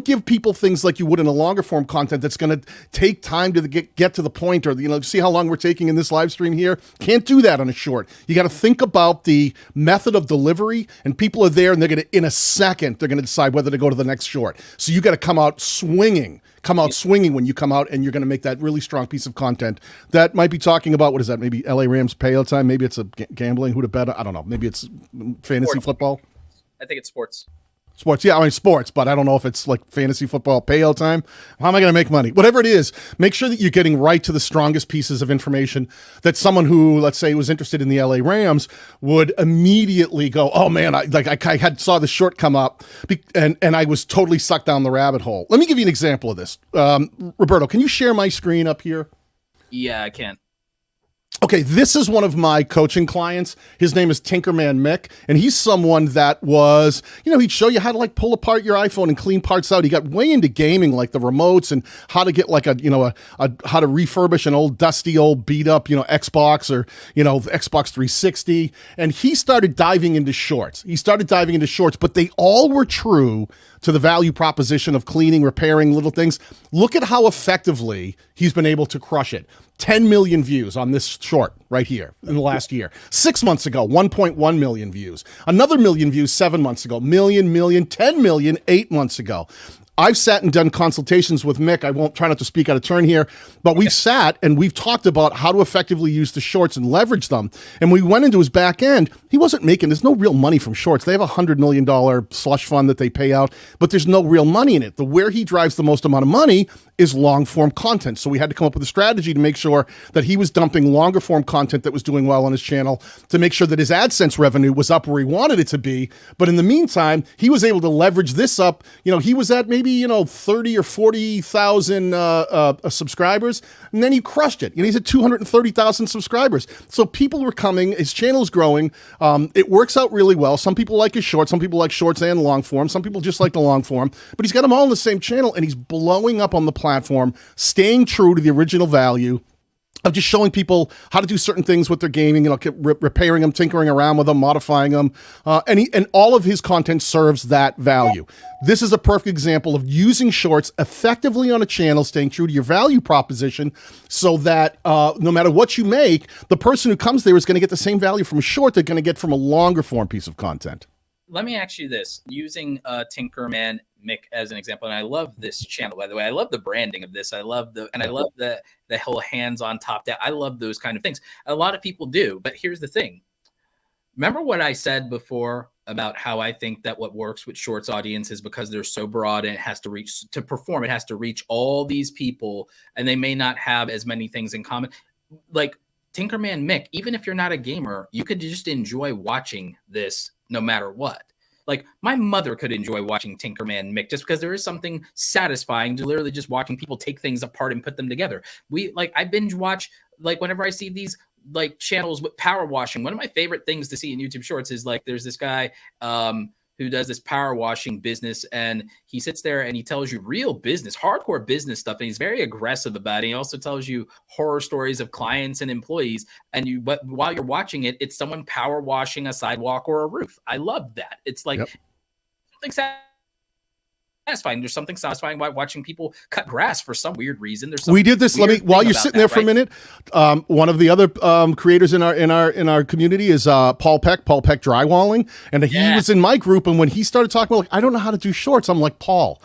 give people things like you would in a longer form content that's going to take time to get to the point, or see how long we're taking in this live stream here. Can't do that on a short. You got to think about the method of delivery, and people are there, and they're going to, in a second, they're going to decide whether to go to the next short. So you got to come out swinging when you come out, and you're going to make that really strong piece of content that might be talking about, what is that? Maybe LA Rams Payo Time. Maybe it's a gambling, who to bet. I don't know. Maybe it's fantasy football. I think it's sports. Sports, yeah, I mean sports, but I don't know if it's like fantasy football payout time. How am I going to make money? Whatever it is, make sure that you're getting right to the strongest pieces of information that someone who, let's say, was interested in the LA Rams would immediately go, "Oh man, I had saw the short come up, and I was totally sucked down the rabbit hole." Let me give you an example of this. Roberto, can you share my screen up here? Yeah, I can. Okay, this is one of my coaching clients. His name is Tinkerman Mick, and he's someone that was, he'd show you how to like pull apart your iPhone and clean parts out. He got way into gaming, like the remotes and how to get like how to refurbish an old dusty old beat up, Xbox or, Xbox 360. And he started diving into shorts. But they all were true to the value proposition of cleaning, repairing little things. Look at how effectively he's been able to crush it. 10 million views on this short right here in the last year. 6 months ago, 1.1 million views. Another million views 7 months ago. 10 million 8 months ago. I've sat and done consultations with Mick. I won't try not to speak out of turn here, but we've sat and we've talked about how to effectively use the shorts and leverage them. And we went into his back end. He wasn't making, there's no real money from shorts. They have $100 million slush fund that they pay out, but there's no real money in it. Where he drives the most amount of money is long form content. So we had to come up with a strategy to make sure that he was dumping longer form content that was doing well on his channel to make sure that his AdSense revenue was up where he wanted it to be. But in the meantime, he was able to leverage this up. He was at maybe 30 or 40,000 subscribers, and then he crushed it. He's at 230,000 subscribers. So people were coming. His channel's growing. It works out really well. Some people like his short. Some people like shorts and long form. Some people just like the long form. But he's got them all on the same channel, and he's blowing up on the platform, staying true to the original value of just showing people how to do certain things with their gaming, repairing them, tinkering around with them, modifying them. And all of his content serves that value. This is a perfect example of using shorts effectively on a channel, staying true to your value proposition so that no matter what you make, the person who comes there is going to get the same value from a short they're going to get from a longer form piece of content. Let me ask you this, using Tinkerman Mick as an example, and I love this channel, by the way. I love the branding of this. I love the whole hands on top down. I love those kind of things. A lot of people do, but here's the thing. Remember what I said before about how I think that what works with shorts audience is because they're so broad and it has to reach to perform. It has to reach all these people, and they may not have as many things in common. Like Tinkerman Mick, even if you're not a gamer, you could just enjoy watching this no matter what. Like my mother could enjoy watching Tinkerman Mick just because there is something satisfying to literally just watching people take things apart and put them together. I binge watch, like whenever I see these like channels with power washing. One of my favorite things to see in YouTube Shorts is like there's this guy who does this power washing business, and he sits there and he tells you real business, hardcore business stuff, and he's very aggressive about it. He also tells you horror stories of clients and employees, but while you're watching it, it's someone power washing a sidewalk or a roof. I love that. It's like something satisfying. There's something satisfying about watching people cut grass for some weird reason. We did this. While you're sitting there for a minute, one of the other creators in our community is Paul Peck Drywalling, and he was in my group. And when he started talking about, like, I don't know how to do shorts, I'm like, Paul,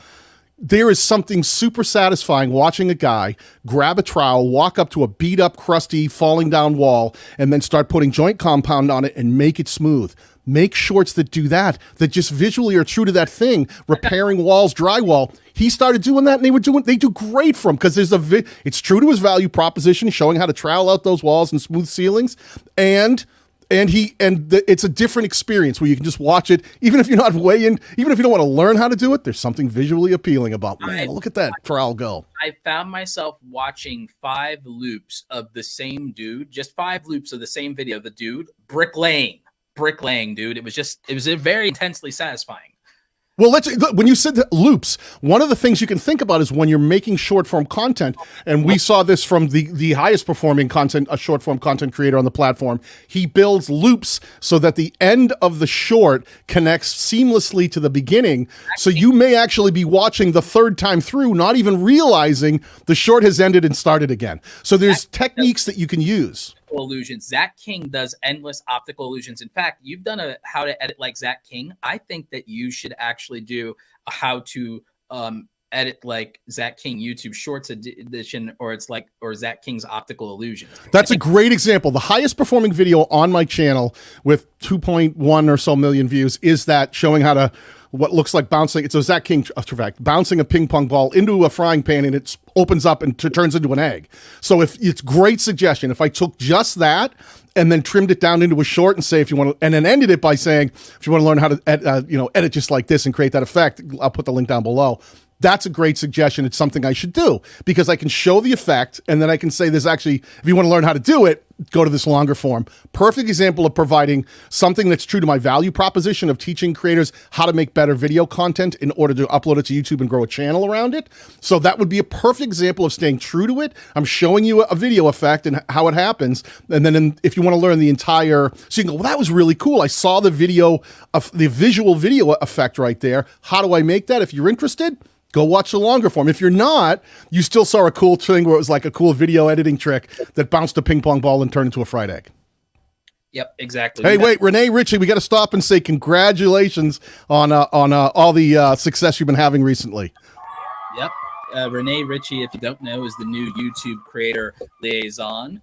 there is something super satisfying watching a guy grab a trowel, walk up to a beat up, crusty, falling down wall, and then start putting joint compound on it and make it smooth. Make shorts that do that just visually are true to that thing, repairing walls, drywall. He started doing that, and they do great for him because it's true to his value proposition, showing how to trowel out those walls and smooth ceilings, and it's a different experience where you can just watch it, even if you're not even if you don't want to learn how to do it. There's something visually appealing about, man, look at that trowel go. I found myself watching 5 loops of the same dude, just 5 loops of the same video. The dude bricklaying, dude. It was very intensely satisfying. Well, when you said loops, one of the things you can think about is when you're making short form content, and we saw this from the highest performing a short form content creator on the platform. He builds loops so that the end of the short connects seamlessly to the beginning. So you may actually be watching the third time through, not even realizing the short has ended and started again. So there's techniques that you can use. Illusions. Zach King does endless optical illusions. In fact, you've done a how to edit like Zach King. I think that you should actually do a how to edit like Zach King YouTube Shorts edition, or it's like, or Zach King's optical illusion. That's a great example. The highest performing video on my channel with 2.1 or so million views is that showing how to what looks like bouncing. It's a Zach King fact, bouncing a ping pong ball into a frying pan, and it opens up and turns into an egg. So if it's great suggestion, if I took just that and then trimmed it down into a short and say, if you want to, and then ended it by saying, if you want to learn how to edit just like this and create that effect, I'll put the link down below. That's a great suggestion. It's something I should do because I can show the effect, and then I can say there's actually, if you want to learn how to do it, go to this longer form. Perfect example of providing something that's true to my value proposition of teaching creators how to make better video content in order to upload it to YouTube and grow a channel around it. So that would be a perfect example of staying true to it. I'm showing you a video effect and how it happens. And then if you want to learn the entire, so you can go, well, that was really cool. I saw the video of the visual video effect right there. How do I make that? If you're interested, go watch the longer form. If you're not, you still saw a cool thing where it was like a cool video editing trick that bounced a ping pong ball and turned into a fried egg. Yep, exactly. Hey, wait, Renee Ritchie, we got to stop and say congratulations on all the success you've been having recently. Yep. Renee Ritchie, if you don't know, is the new YouTube creator liaison,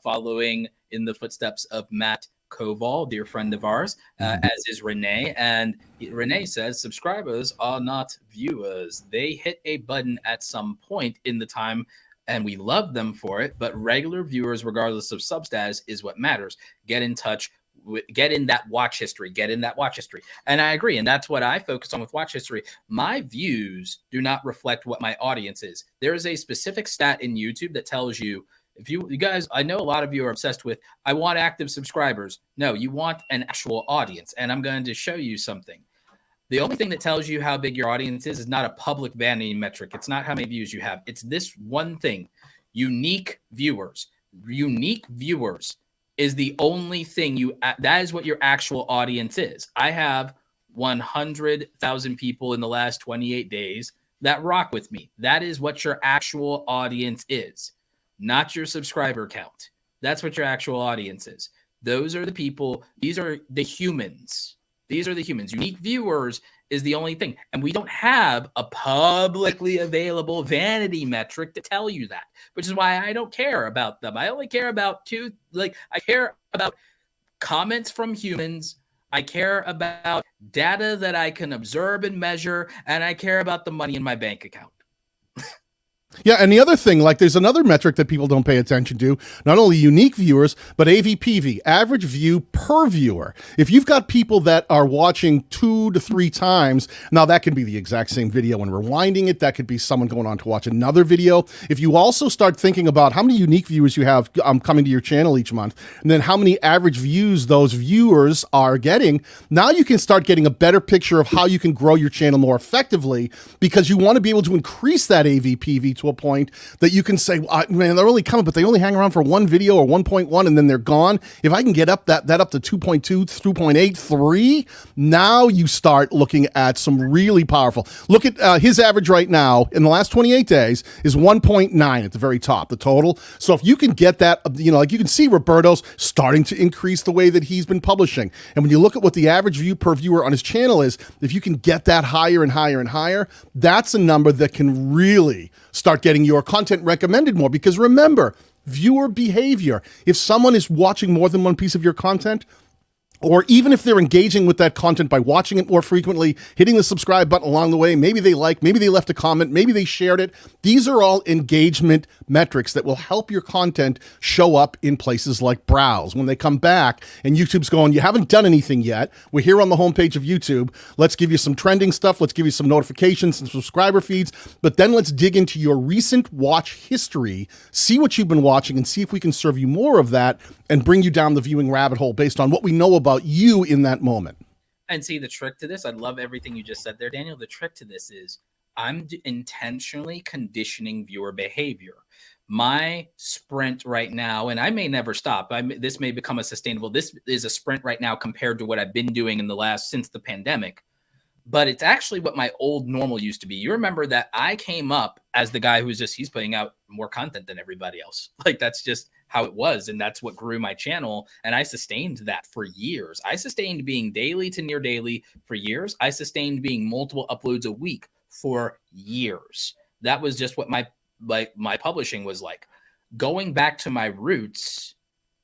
following in the footsteps of Matt Koval, dear friend of ours, as is Renee. And Renee says subscribers are not viewers. They hit a button at some point in the time, and we love them for it. But regular viewers, regardless of sub status, is what matters. Get in touch. Get in that watch history. Get in that watch history. And I agree. And that's what I focus on with watch history. My views do not reflect what my audience is. There is a specific stat in YouTube that tells you, if you guys, I know a lot of you are obsessed with, I want active subscribers. No, you want an actual audience. And I'm going to show you something. The only thing that tells you how big your audience is not a public vanity metric. It's not how many views you have. It's this one thing: unique viewers. Unique viewers is the only thing that is what your actual audience is. I have 100,000 people in the last 28 days that rock with me. That is what your actual audience is. Not your subscriber count. That's what your actual audience is. Those are the people. These are the humans. These are the humans. Unique viewers is the only thing. And we don't have a publicly available vanity metric to tell you that, which is why I don't care about them. I only care about I care about comments from humans. I care about data that I can observe and measure, and I care about the money in my bank account. Yeah, and the other thing, like there's another metric that people don't pay attention to, not only unique viewers, but AVPV, average view per viewer. If you've got people that are watching 2 to 3 times, now that can be the exact same video and rewinding it. That could be someone going on to watch another video. If you also start thinking about how many unique viewers you have coming to your channel each month, and then how many average views those viewers are getting, now you can start getting a better picture of how you can grow your channel more effectively, because you want to be able to increase that AVPV to a point that you can say, man, they're only coming, but they only hang around for one video or 1.1 and then they're gone. If I can get up that up to 2.2, 2.8, 3, now you start looking at some really powerful. Look at his average right now in the last 28 days is 1.9 at the very top, the total. So if you can get that, like you can see Roberto's starting to increase the way that he's been publishing. And when you look at what the average view per viewer on his channel is, if you can get that higher and higher and higher, that's a number that can really start getting your content recommended more. Because remember, viewer behavior. If someone is watching more than one piece of your content, or even if they're engaging with that content by watching it more frequently, hitting the subscribe button along the way, maybe they maybe they left a comment, maybe they shared it. These are all engagement metrics that will help your content show up in places like browse. When they come back and YouTube's going, you haven't done anything yet. We're here on the homepage of YouTube. Let's give you some trending stuff. Let's give you some notifications and subscriber feeds. But then let's dig into your recent watch history, see what you've been watching, and see if we can serve you more of that and bring you down the viewing rabbit hole based on what we know about you in that moment. And see, the trick to this, I love everything you just said there, Daniel. The trick to this is I'm intentionally conditioning viewer behavior. My sprint right now, and I may never stop. This may become a sustainable. This is a sprint right now compared to what I've been doing in the last, since the pandemic. But it's actually what my old normal used to be. You remember that I came up as the guy who's he's putting out more content than everybody else. Like, that's just how it was. And that's what grew my channel. And I sustained that for years. I sustained being daily to near daily for years. I sustained being multiple uploads a week for years. That was just what my publishing was like. Going back to my roots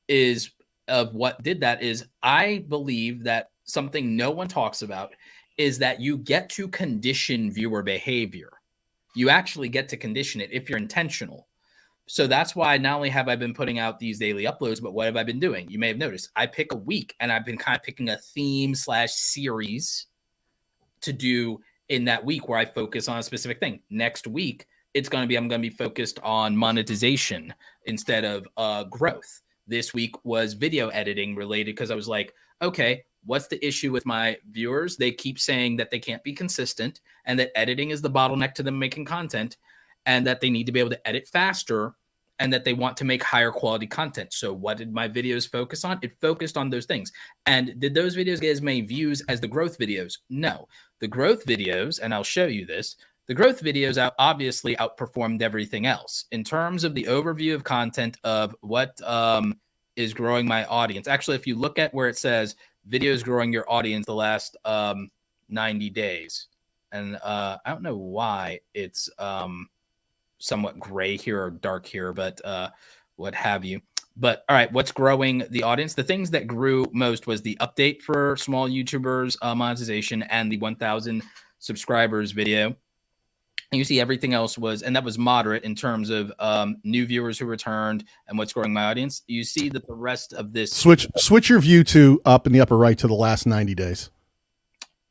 is of what did that is I believe that something no one talks about is that you get to condition viewer behavior. You actually get to condition it if you're intentional. So that's why not only have I been putting out these daily uploads, but what have I been doing? You may have noticed I pick a week and I've been kind of picking a theme / series to do in that week where I focus on a specific thing. Next week, I'm going to be focused on monetization instead of growth. This week was video editing related because I was like, okay, what's the issue with my viewers? They keep saying that they can't be consistent and that editing is the bottleneck to them making content and that they need to be able to edit faster and that they want to make higher quality content. So what did my videos focus on? It focused on those things. And did those videos get as many views as the growth videos? No. The growth videos, and I'll show you this, the growth videos obviously outperformed everything else. In terms of the overview of content of what is growing my audience. Actually, if you look at where it says videos growing your audience the last 90 days, and I don't know why it's somewhat gray here or dark here, but what have you. But all right, what's growing the audience? The things that grew most was the update for small YouTubers monetization and the 1,000 subscribers video. And you see everything else was, and that was moderate in terms of new viewers who returned and what's growing my audience. You see that the rest of this switch your view to up in the upper right to the last 90 days.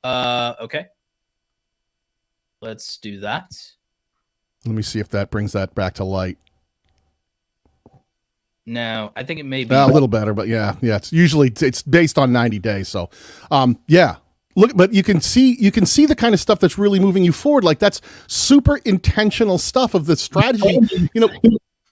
Okay. Let's do that. Let me see if that brings that back to light. No, I think it may be a little better, but yeah. It's based on 90 days. So, yeah. Look, but you can see the kind of stuff that's really moving you forward. Like that's super intentional stuff of the strategy. You know,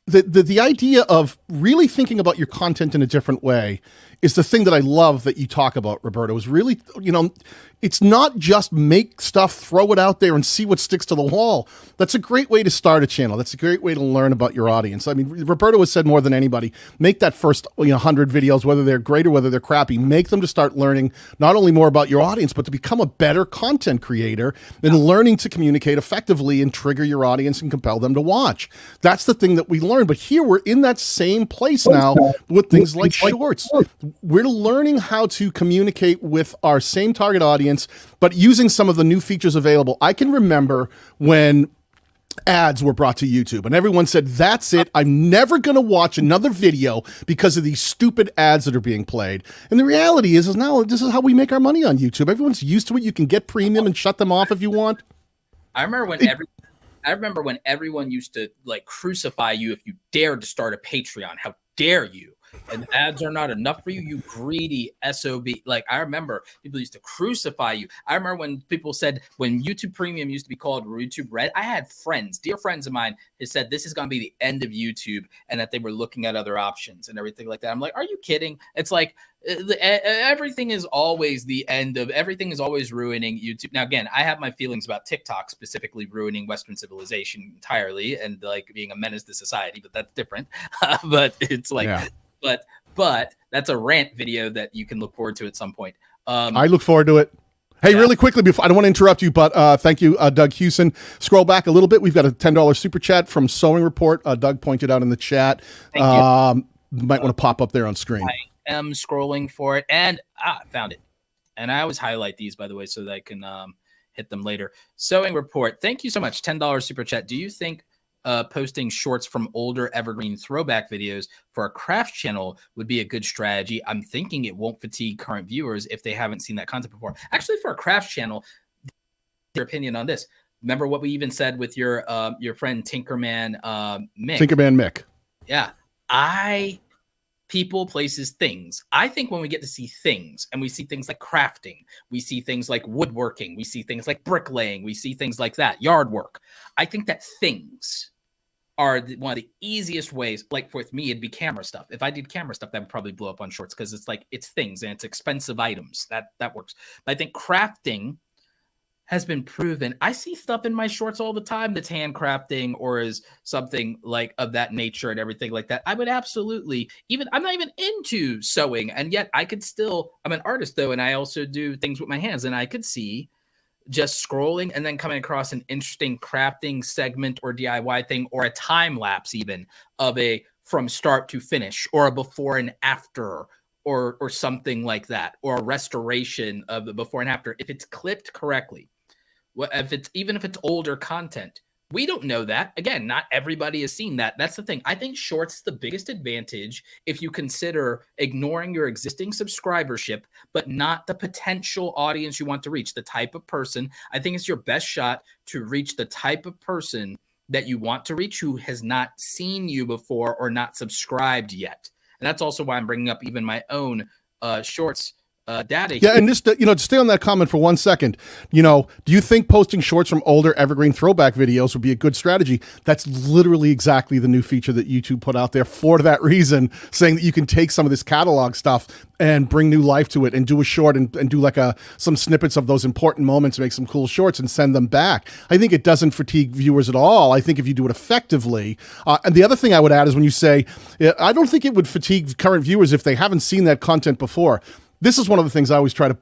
the idea of really thinking about your content in a different way is the thing that I love that you talk about, Roberto, is really, you know, it's not just make stuff, throw it out there and see what sticks to the wall. That's a great way to start a channel. That's a great way to learn about your audience. I mean, Roberto has said more than anybody, make that first 100 videos, whether they're great or whether they're crappy, make them to start learning not only more about your audience, but to become a better content creator and learning to communicate effectively and trigger your audience and compel them to watch. That's the thing that we learn. But here we're in that same place now with things like shorts. We're learning how to communicate with our same target audience, but using some of the new features available. I can remember when ads were brought to YouTube and everyone said, that's it. I'm never going to watch another video because of these stupid ads that are being played. And the reality is now this is how we make our money on YouTube. Everyone's used to it. You can get premium and shut them off if you want. I remember when everyone used to like crucify you if you dared to start a Patreon. How dare you? And ads are not enough for you, you greedy SOB. Like, I remember people used to crucify you. I remember when people said, when YouTube Premium used to be called YouTube Red, I had friends, dear friends of mine, who said this is going to be the end of YouTube and that they were looking at other options and everything like that. I'm like, are you kidding? It's like everything is always the end of, everything is always ruining YouTube. Now, again, I have my feelings about TikTok specifically ruining Western civilization entirely and like being a menace to society, but that's different. But it's like, yeah. But that's a rant video that you can look forward to at some point. I look forward to it. Hey, really quickly, before I don't want to interrupt you, but thank you, Doug Hewson. Scroll back a little bit. We've got a $10 super chat from Sewing Report. Doug pointed out in the chat. Thank you. Might want to pop up there on screen. I am scrolling for it, and found it. And I always highlight these, by the way, so that I can hit them later. Sewing Report. Thank you so much. $10 super chat. Do you think posting shorts from older evergreen throwback videos for a craft channel would be a good strategy? I'm thinking it won't fatigue current viewers if they haven't seen that content before. Actually, for a craft channel, your opinion on this. Remember what we even said with your friend Tinkerman Mick. Tinkerman Mick. Yeah. People, places, things. I think when we get to see things and we see things like crafting, we see things like woodworking, we see things like bricklaying, we see things like that, yard work. I think that things are one of the easiest ways. Like with me, it'd be camera stuff. If I did camera stuff, that would probably blow up on shorts because it's like, it's things and it's expensive items. That works. But I think crafting has been proven. I see stuff in my shorts all the time that's handcrafting or is something like of that nature and everything like that. I would absolutely, I'm not even into sewing, and yet I could still, I'm an artist though, and I also do things with my hands, and I could see just scrolling and then coming across an interesting crafting segment or DIY thing, or a time lapse even of a from start to finish, or a before and after, or something like that, or a restoration of the before and after, if it's clipped correctly, if it's older content. We don't know that. Again, not everybody has seen that. That's the thing. I think shorts is the biggest advantage if you consider ignoring your existing subscribership, but not the potential audience you want to reach, the type of person. I think it's your best shot to reach the type of person that you want to reach who has not seen you before or not subscribed yet. And that's also why I'm bringing up even my own shorts data. Yeah, and just, to stay on that comment for 1 second, do you think posting shorts from older evergreen throwback videos would be a good strategy? That's literally exactly the new feature that YouTube put out there for that reason, saying that you can take some of this catalog stuff and bring new life to it and do a short and do like some snippets of those important moments, make some cool shorts and send them back. I think it doesn't fatigue viewers at all. I think if you do it effectively, and the other thing I would add is when you say, I don't think it would fatigue current viewers if they haven't seen that content before. This is one of the things I always try to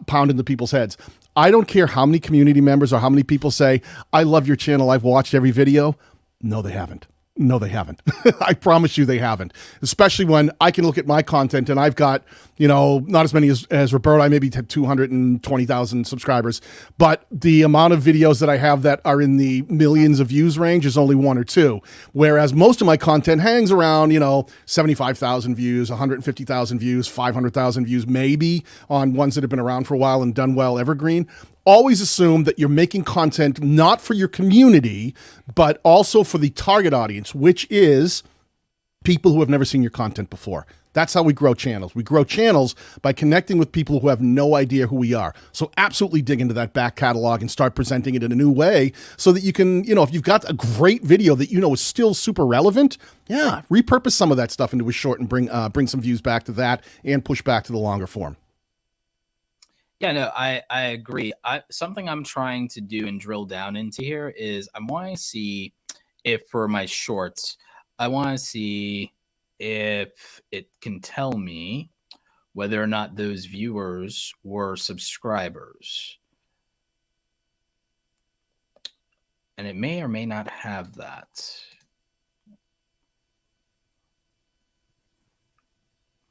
pound into people's heads. I don't care how many community members or how many people say, I love your channel, I've watched every video. No, they haven't. No, they haven't. I promise you they haven't. Especially when I can look at my content and I've got, not as many as Roberto. I maybe have 220,000 subscribers, but the amount of videos that I have that are in the millions of views range is only 1 or 2. Whereas most of my content hangs around, 75,000 views, 150,000 views, 500,000 views, maybe on ones that have been around for a while and done well evergreen. Always assume that you're making content not for your community, but also for the target audience, which is people who have never seen your content before. That's how we grow channels. We grow channels by connecting with people who have no idea who we are. So absolutely dig into that back catalog and start presenting it in a new way so that you can, if you've got a great video that is still super relevant, repurpose some of that stuff into a short and bring some views back to that and push back to the longer form. Yeah, no, I agree. Something I'm trying to do and drill down into here is I want to see if for my shorts, I want to see if it can tell me whether or not those viewers were subscribers. And it may or may not have that.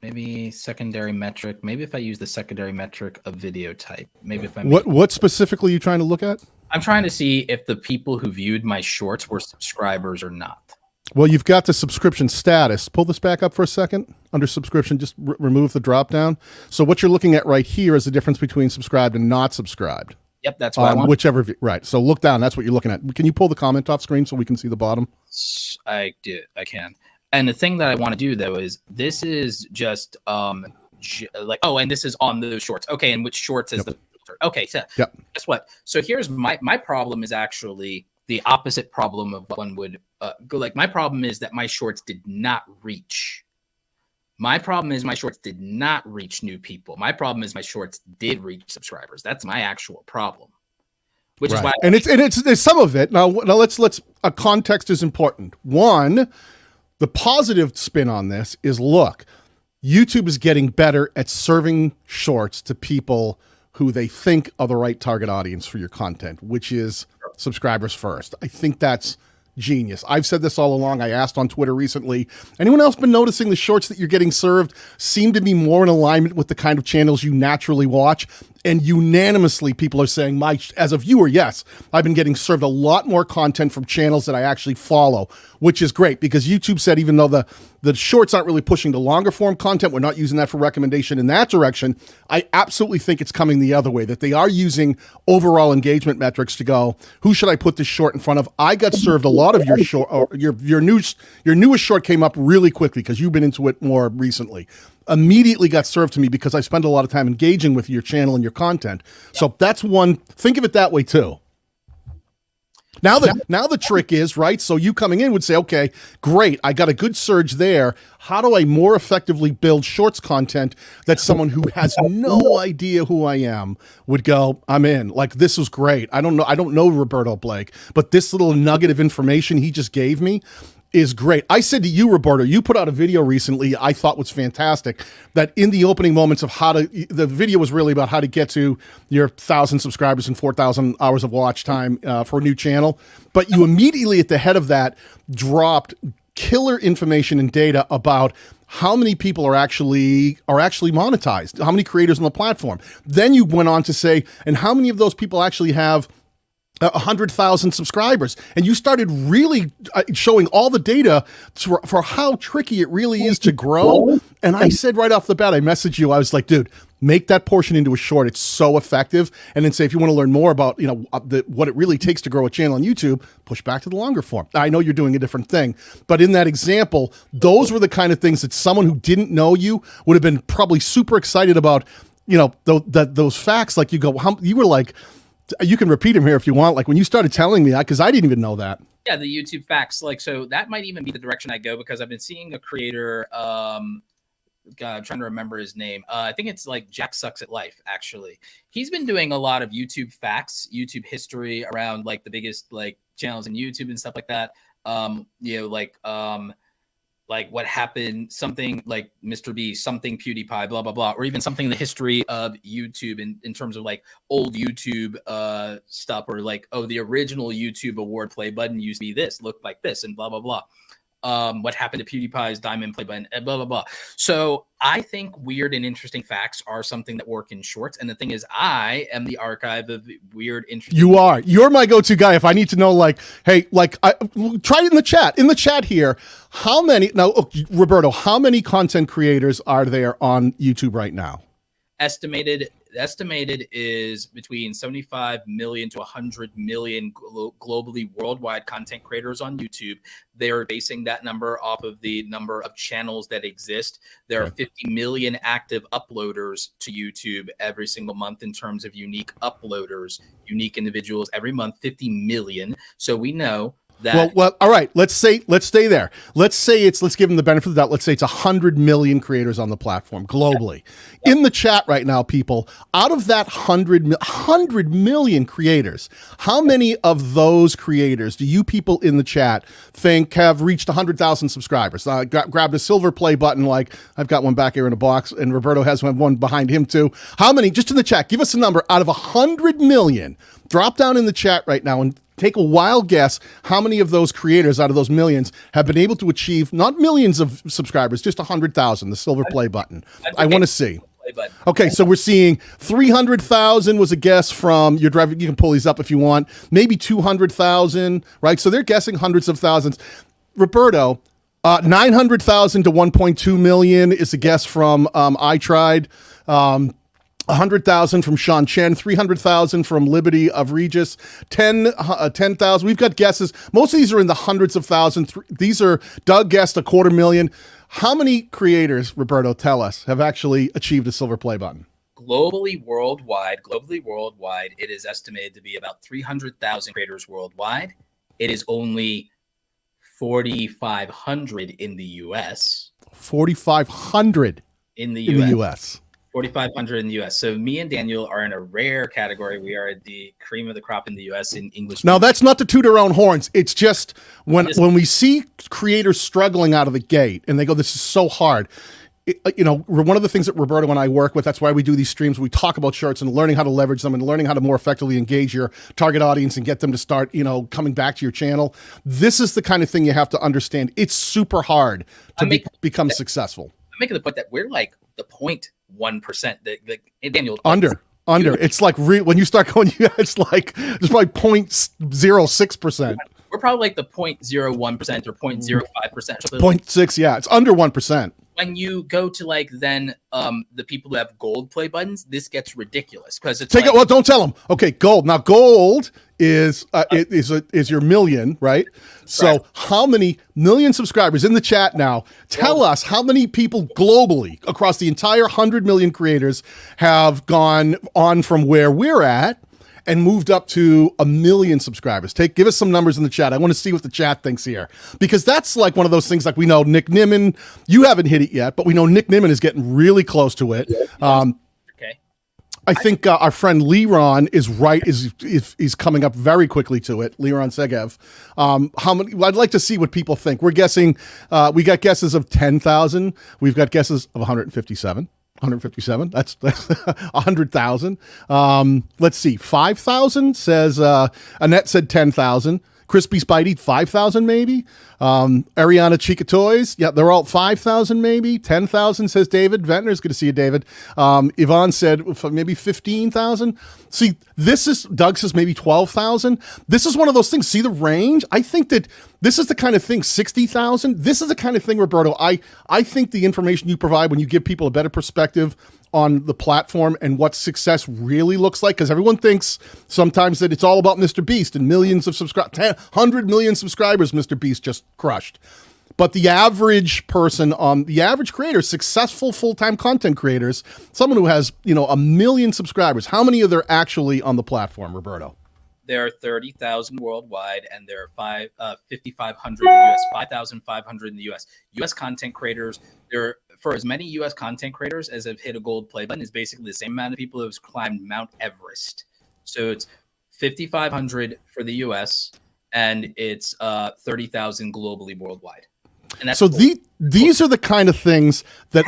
Maybe secondary metric. Maybe if I use the secondary metric of video type. Maybe if I what specifically are you trying to look at? I'm trying to see if the people who viewed my shorts were subscribers or not. Well, you've got the subscription status. Pull this back up for a second. Under subscription, just remove the drop down. So what you're looking at right here is the difference between subscribed and not subscribed. Yep, that's what I want. Whichever, right. So look down. That's what you're looking at. Can you pull the comment off screen so we can see the bottom? I can. And the thing that I want to do, though, is this is just and this is on those shorts. Okay, and which shorts is the filter? Okay, so guess what? So here's my problem is actually the opposite problem of what one would go. Like, my problem is that my shorts did not reach. My problem is my shorts did not reach new people. My problem is my shorts did reach subscribers. That's my actual problem. Which is why it's some of it. Now let's a context is important. One, the positive spin on this is, look, YouTube is getting better at serving shorts to people who they think are the right target audience for your content, which is subscribers first. I think that's genius. I've said this all along. I asked on Twitter recently, anyone else been noticing the shorts that you're getting served seem to be more in alignment with the kind of channels you naturally watch? And unanimously, people are saying, as a viewer, yes, I've been getting served a lot more content from channels that I actually follow, which is great because YouTube said even though the shorts aren't really pushing the longer form content, we're not using that for recommendation in that direction, I absolutely think it's coming the other way, that they are using overall engagement metrics to go, who should I put this short in front of? I got served a lot of your short, or your newest short came up really quickly because you've been into it more recently. Immediately got served to me because I spend a lot of time engaging with your channel and your content. So that's one, think of it that way too. Now the trick is, right, so you coming in would say, okay, great, I got a good surge there. How do I more effectively build shorts content that someone who has no idea who I am would go, I'm in. Like, this was great. I don't know Roberto Blake, but this little nugget of information he just gave me, is great. I said to you, Roberto, you put out a video recently I thought was fantastic, that in the opening moments of the video was really about how to get to your 1,000 subscribers and 4,000 hours of watch time for a new channel. But you immediately at the head of that dropped killer information and data about how many people are actually monetized, how many creators on the platform. Then you went on to say, and how many of those people actually have 100,000 subscribers, and you started really showing all the data for how tricky it really is to grow. And I said right off the bat, I messaged you, I was like, dude, make that portion into a short. It's so effective. And then say, if you want to learn more about, what it really takes to grow a channel on YouTube, push back to the longer form. I know you're doing a different thing, but in that example, those were the kind of things that someone who didn't know you would have been probably super excited about. Those facts, like you were like, you can repeat them here if you want. Like when you started telling me, because I didn't even know that. Yeah, the YouTube facts. Like, so that might even be the direction I go, because I've been seeing a creator. God, I'm trying to remember his name. I think it's like Jack Sucks at Life. Actually, he's been doing a lot of YouTube facts, YouTube history around like the biggest like channels in YouTube and stuff like that. Like what happened, something like Mr. Beast, something PewDiePie, blah, blah, blah, or even something in the history of YouTube in terms of like old YouTube stuff, or like, oh, the original YouTube award play button used to be this, looked like this, and blah, blah, blah. What happened to PewDiePie's diamond play button, and blah, blah, blah. So I think weird and interesting facts are something that work in shorts. And the thing is, I am the archive of weird, interesting. You're my go-to guy. If I need to know, like, hey, try it in the chat. In the chat here, Roberto, how many content creators are there on YouTube right now? Estimated is between 75 million to 100 million globally worldwide content creators on YouTube. They are basing that number off of the number of channels that exist. There are 50 million active uploaders to YouTube every single month in terms of unique uploaders, unique individuals every month, 50 million. So we know that. Well, all right. Let's stay there. Let's give them the benefit of the doubt. Let's say it's 100 million creators on the platform globally. Yeah. In the chat right now, people, out of that 100 million creators, how many of those creators do you people in the chat think have reached 100,000 subscribers? Grabbed a silver play button, like I've got one back here in a box, and Roberto has one behind him too. How many, just in the chat, give us a number out of 100 million. Drop down in the chat right now and take a wild guess how many of those creators out of those millions have been able to achieve not millions of subscribers, just 100,000, the silver play button. I want to see. Okay, so we're seeing 300,000 was a guess from your driver. You can pull these up if you want. Maybe 200,000, right? So they're guessing hundreds of thousands. Roberto, 900,000 to 1.2 million is a guess from I Tried. 100,000 from Sean Chen, 300,000 from Liberty of Regis, 10,000. We've got guesses. Most of these are in the hundreds of thousands. These are, Doug guessed 250,000. How many creators, Roberto, tell us, have actually achieved a silver play button? Globally, worldwide, it is estimated to be about 300,000 creators worldwide. It is only 4,500 in the U.S. 4,500 in the U.S. 4,500 in the U.S. So me and Daniel are in a rare category. We are the cream of the crop in the U.S. in English. Now, that's not to toot our own horns. It's just when we see creators struggling out of the gate and they go, this is so hard. One of the things that Roberto and I work with, that's why we do these streams. We talk about shorts and learning how to leverage them and learning how to more effectively engage your target audience and get them to start, coming back to your channel. This is the kind of thing you have to understand. It's super hard to become successcul. I'm making the point that we're like the 0.1%. Daniel, under. It's like when you start going, it's like it's probably 0.06%. We're probably like the 0.01% or 0.05%. 0.6, yeah, it's under 1%. When you go to the people who have gold play buttons, this gets ridiculous because it's well, don't tell them. Okay, gold. Now gold is your million, right? So how many million subscribers in the chat now? Tell us how many people globally across the entire 100 million creators have gone on from where we're at and moved up to 1 million subscribers. Give us some numbers in the chat. I want to see what the chat thinks here, because that's like one of those things. Like we know Nick Nimmin, you haven't hit it yet, but we know Nick Nimmin is getting really close to it. Okay. I think our friend Liron is right. Is coming up very quickly to it. Liron Segev. How many? I'd like to see what people think. We're guessing. We got guesses of 10,000. We've got guesses of 157. 157. That's 100,000. Let's see. 5,000 says Annette said 10,000. Crispy Spidey, 5,000 maybe. Ariana Chica Toys, yeah, they're all 5,000 maybe. 10,000 says David. Ventnor's good to see you, David. Yvonne said maybe 15,000. See, Doug says maybe 12,000. This is one of those things. See the range? I think that this is the kind of thing, 60,000. This is the kind of thing, Roberto, I think the information you provide when you give people a better perspective on the platform and what success really looks like, because everyone thinks sometimes that it's all about Mr. Beast and millions of 100 million subscribers Mr. Beast just crushed. But the average person, the average creator, successful full-time content creators, someone who has, 1 million subscribers, how many are there actually on the platform, Roberto? There are 30,000 worldwide, and there are 5,500 in the US, 5,500 in the US. US content creators, for as many US content creators as have hit a gold play button, is basically the same amount of people who have climbed Mount Everest. So it's 5,500 for the US, and it's 30,000 globally worldwide. And that's so these are the kind of things that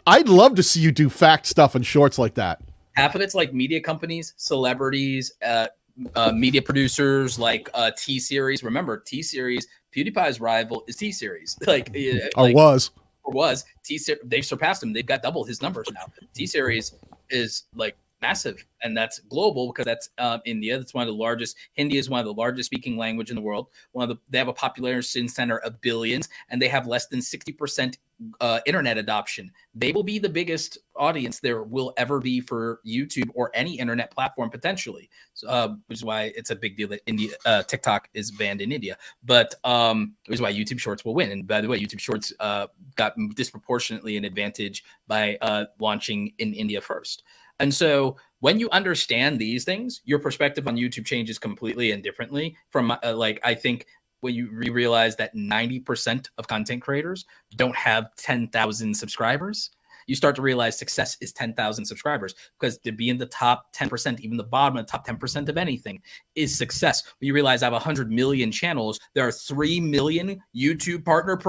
I'd love to see you do fact stuff and shorts like that. Half of it's like media companies, celebrities, media producers, like T-Series. Remember, T-Series, PewDiePie's rival is T-Series. Was T-Series, they've surpassed him. They've got double his numbers now. T-Series is like massive, and that's global because that's India. That's one of the largest. Hindi is one of the largest speaking language in the world. They have a population center of billions, and they have less than 60% internet adoption. They will be the biggest audience there will ever be for YouTube or any internet platform potentially, which is why it's a big deal that TikTok is banned in India. But which is why YouTube Shorts will win. And by the way, YouTube Shorts got disproportionately an advantage by launching in India first. And so when you understand these things, your perspective on YouTube changes completely and differently from I think when you realize that 90% of content creators don't have 10,000 subscribers, you start to realize success is 10,000 subscribers, because to be in the top 10%, even the bottom of the top 10% of anything is success. When you realize I have 100 million channels, there are 3 million YouTube partners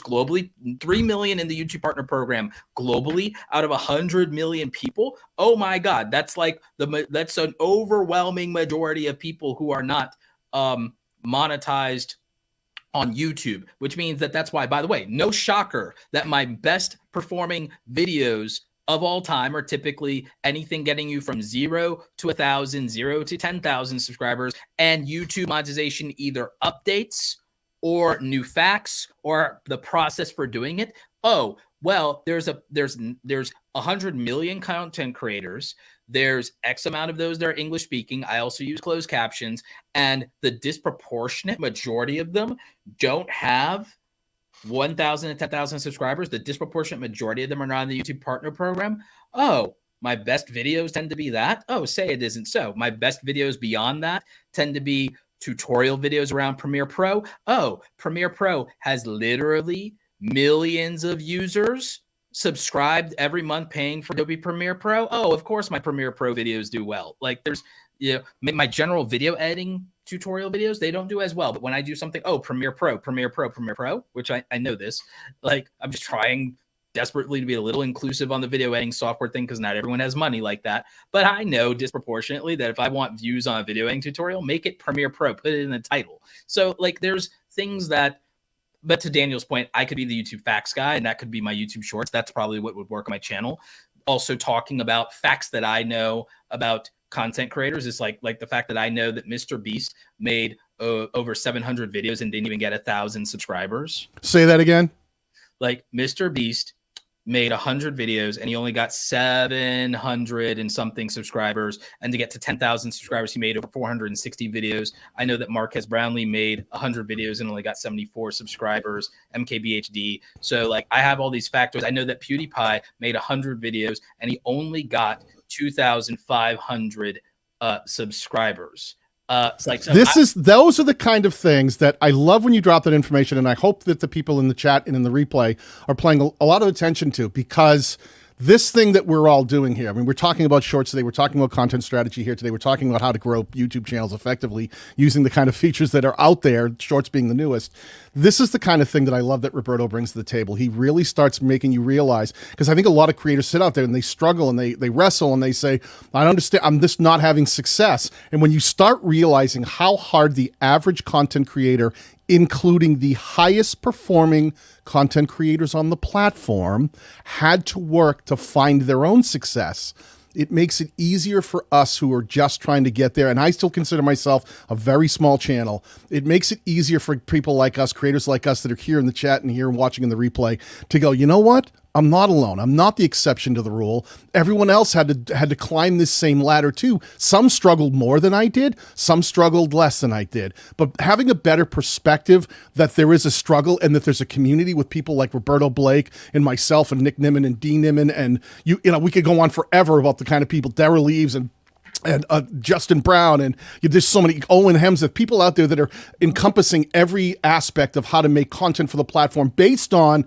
globally, 3 million in the YouTube partner program globally out of 100 million people. Oh my God, that's like that's an overwhelming majority of people who are not monetized on YouTube, which means that's why, by the way, no shocker that my best performing videos of all time are typically anything getting you from 0 to 1,000, 0 to 10,000 subscribers, and YouTube monetization either updates or new facts or the process for doing it. Oh, well, there's 100 million content creators. There's X amount of those that are English speaking. I also use closed captions, and the disproportionate majority of them don't have 1,000 to 10,000 subscribers. The disproportionate majority of them are not in the YouTube partner program. Oh, my best videos tend to be that. Oh, say it isn't so. My best videos beyond that tend to be tutorial videos around Premiere Pro. Oh, Premiere Pro has literally millions of users subscribed every month paying for Adobe Premiere Pro. Oh, of course my Premiere Pro videos do well. Like there's, my general video editing tutorial videos, they don't do as well. But when I do something, Premiere Pro, which I know this, like I'm just trying desperately to be a little inclusive on the video editing software thing, because not everyone has money like that. But I know disproportionately that if I want views on a video editing tutorial, make it Premiere Pro, put it in the title. So like there's things that, but to Daniel's point, I could be the YouTube facts guy, and that could be my YouTube shorts. That's probably what would work on my channel. Also talking about facts that I know about content creators is like the fact that I know that Mr. Beast made over 700 videos and didn't even get 1,000 subscribers. Say that again. Like Mr. Beast made 100 videos and he only got 700 and something subscribers, and to get to 10,000 subscribers he made over 460 videos. I know that Marquez Brownlee made 100 videos and only got 74 subscribers, MKBHD. So like I have all these factors. I know that PewDiePie made 100 videos and he only got 2,500 subscribers. Those are the kind of things that I love when you drop that information, and I hope that the people in the chat and in the replay are paying a lot of attention to, because this thing that we're all doing here, I mean, we're talking about shorts today. We're talking about content strategy here today. We're talking about how to grow YouTube channels effectively using the kind of features that are out there, shorts being the newest. This is the kind of thing that I love that Roberto brings to the table. He really starts making you realize, because I think a lot of creators sit out there and they struggle and they wrestle and they say, I understand, I'm just not having success. And when you start realizing how hard the average content creator, including the highest performing content creators on the platform, had to work to find their own success, it makes it easier for us who are just trying to get there. And I still consider myself a very small channel. It makes it easier for people like us, creators like us that are here in the chat and here watching in the replay, to go, you know what? I'm not alone. I'm not the exception to the rule. Everyone else had to climb this same ladder too. Some struggled more than I did. Some struggled less than I did. But having a better perspective that there is a struggle and that there's a community with people like Roberto Blake and myself and Nick Nimmin and Dean Nimmin, and you know, we could go on forever about the kind of people, Dara Leaves and Justin Brown, and there's so many Owen Hemsworth, people out there that are encompassing every aspect of how to make content for the platform based on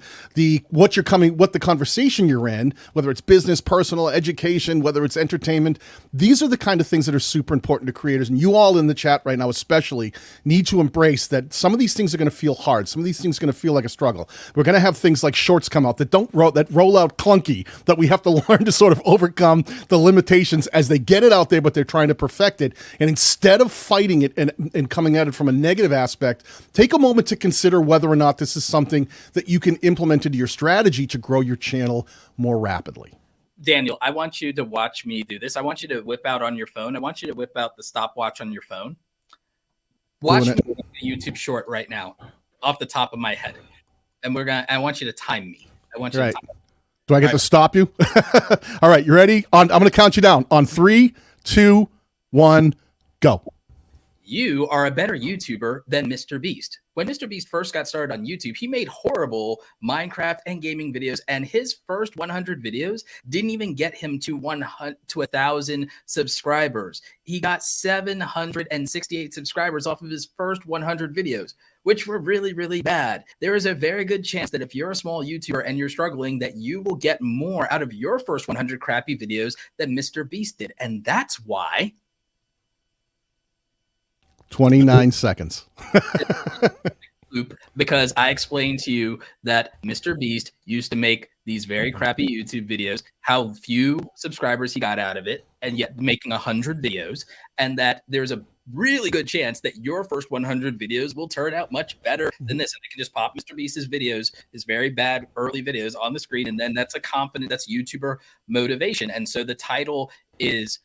what the conversation you're in, whether it's business, personal, education, whether it's entertainment. These are the kind of things that are super important to creators, and you all in the chat right now especially need to embrace that some of these things are going to feel hard. Some of these things are going to feel like a struggle. We're going to have things like shorts come out that roll out clunky, that we have to learn to sort of overcome the limitations as they get it out there, but they're trying to perfect it. And instead of fighting it and coming at it from a negative aspect, take a moment to consider whether or not this is something that you can implement into your strategy to grow your channel more rapidly. Daniel, I want you to watch me do this. I want you to whip out on your phone. I want you to whip out the stopwatch on your phone. Watch me make a YouTube short right now off the top of my head. And I want you to time me. I want you to time me. Do I get to stop you? All right, you ready? I'm going to count you down on 3, 2, 1, go. You are a better YouTuber than Mr. Beast. When Mr. Beast first got started on YouTube, he made horrible Minecraft and gaming videos, and his first 100 videos didn't even get him to 1,000 subscribers. He got 768 subscribers off of his first 100 videos, which were really, really bad. There is a very good chance that if you're a small YouTuber and you're struggling, that you will get more out of your first 100 crappy videos than Mr. Beast did. And that's why 29 seconds. Because I explained to you that Mr. Beast used to make these very crappy YouTube videos, how few subscribers he got out of it, and yet making 100 videos, and that there's a really good chance that your first 100 videos will turn out much better than this. And they can just pop Mr. Beast's videos, his very bad early videos on the screen, and then that's YouTuber motivation. And so the title is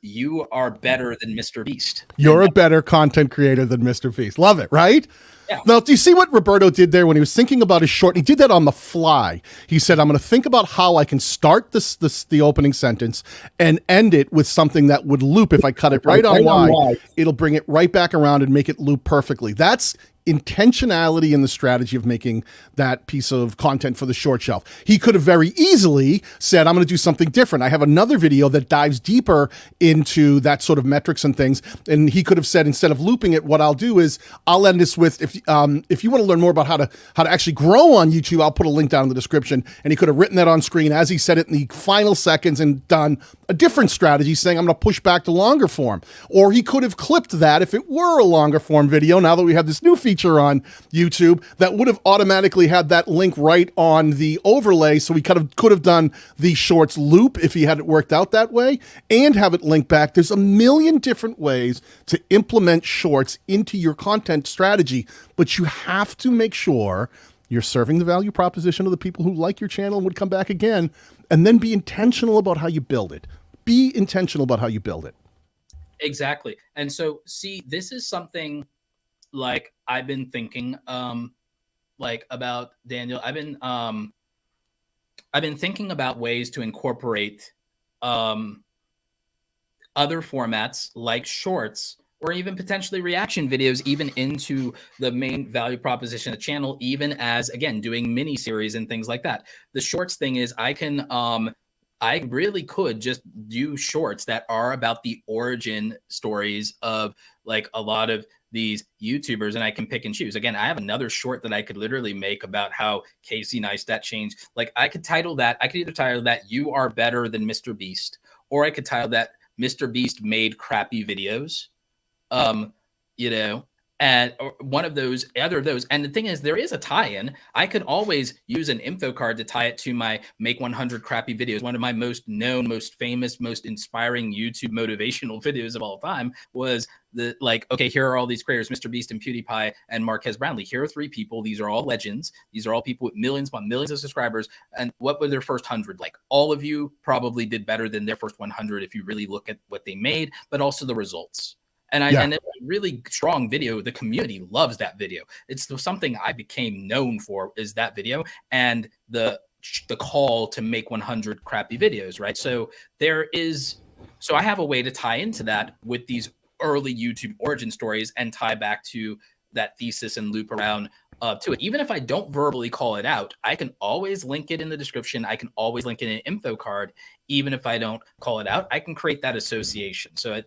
You Are Better Than Mr. Beast. You're a better content creator than Mr. Beast. Love it, right? Yeah. Now, do you see what Roberto did there when he was thinking about his short? He did that on the fly. He said, I'm going to think about how I can start the opening sentence and end it with something that would loop. If I cut it right on Y, it'll bring it right back around and make it loop perfectly. That's intentionality in the strategy of making that piece of content for the short shelf. He could have very easily said, I'm going to do something different. I have another video that dives deeper into that sort of metrics and things. And he could have said, instead of looping it, what I'll do is I'll end this with, if you want to learn more about how to actually grow on YouTube, I'll put a link down in the description. And he could have written that on screen as he said it in the final seconds and done a different strategy saying, I'm going to push back to longer form. Or he could have clipped that if it were a longer form video, now that we have this new feature on YouTube, that would have automatically had that link right on the overlay. So he could have done the shorts loop if he had it worked out that way and have it linked back. There's a million different ways to implement shorts into your content strategy, but you have to make sure you're serving the value proposition of the people who like your channel and would come back again, and then be intentional about how you build it. Be intentional about how you build it. Exactly. And so, see, this is something like I've been thinking about, Daniel. I've been thinking about ways to incorporate other formats like shorts or even potentially reaction videos even into the main value proposition of the channel, even as, again, doing mini series and things like that. The shorts thing is I really could just do shorts that are about the origin stories of like a lot of these YouTubers and I can pick and choose. Again, I have another short that I could literally make about how Casey Neistat changed. Like I could either title that "You Are Better Than Mr. Beast," or I could title that "Mr. Beast Made Crappy Videos." You know, and or one of those, either of those. And the thing is, there is a tie-in. I could always use an info card to tie it to my Make 100 Crappy Videos. One of my most known, most famous, most inspiring YouTube motivational videos of all time was the okay, here are all these creators, Mr. Beast and PewDiePie and Marquez Brownlee. Here are 3 people. These are all legends. These are all people with millions upon millions of subscribers. And what were their first 100 like? All of you probably did better than their first 100 if you really look at what they made, but also the results. And and it's a really strong video. The community loves that video. It's something I became known for, is that video and the call to make 100 crappy videos, right? So I have a way to tie into that with these early YouTube origin stories and tie back to that thesis and loop around to it. Even if I don't verbally call it out, I can always link it in the description. I can always link it in an info card. Even if I don't call it out, I can create that association. So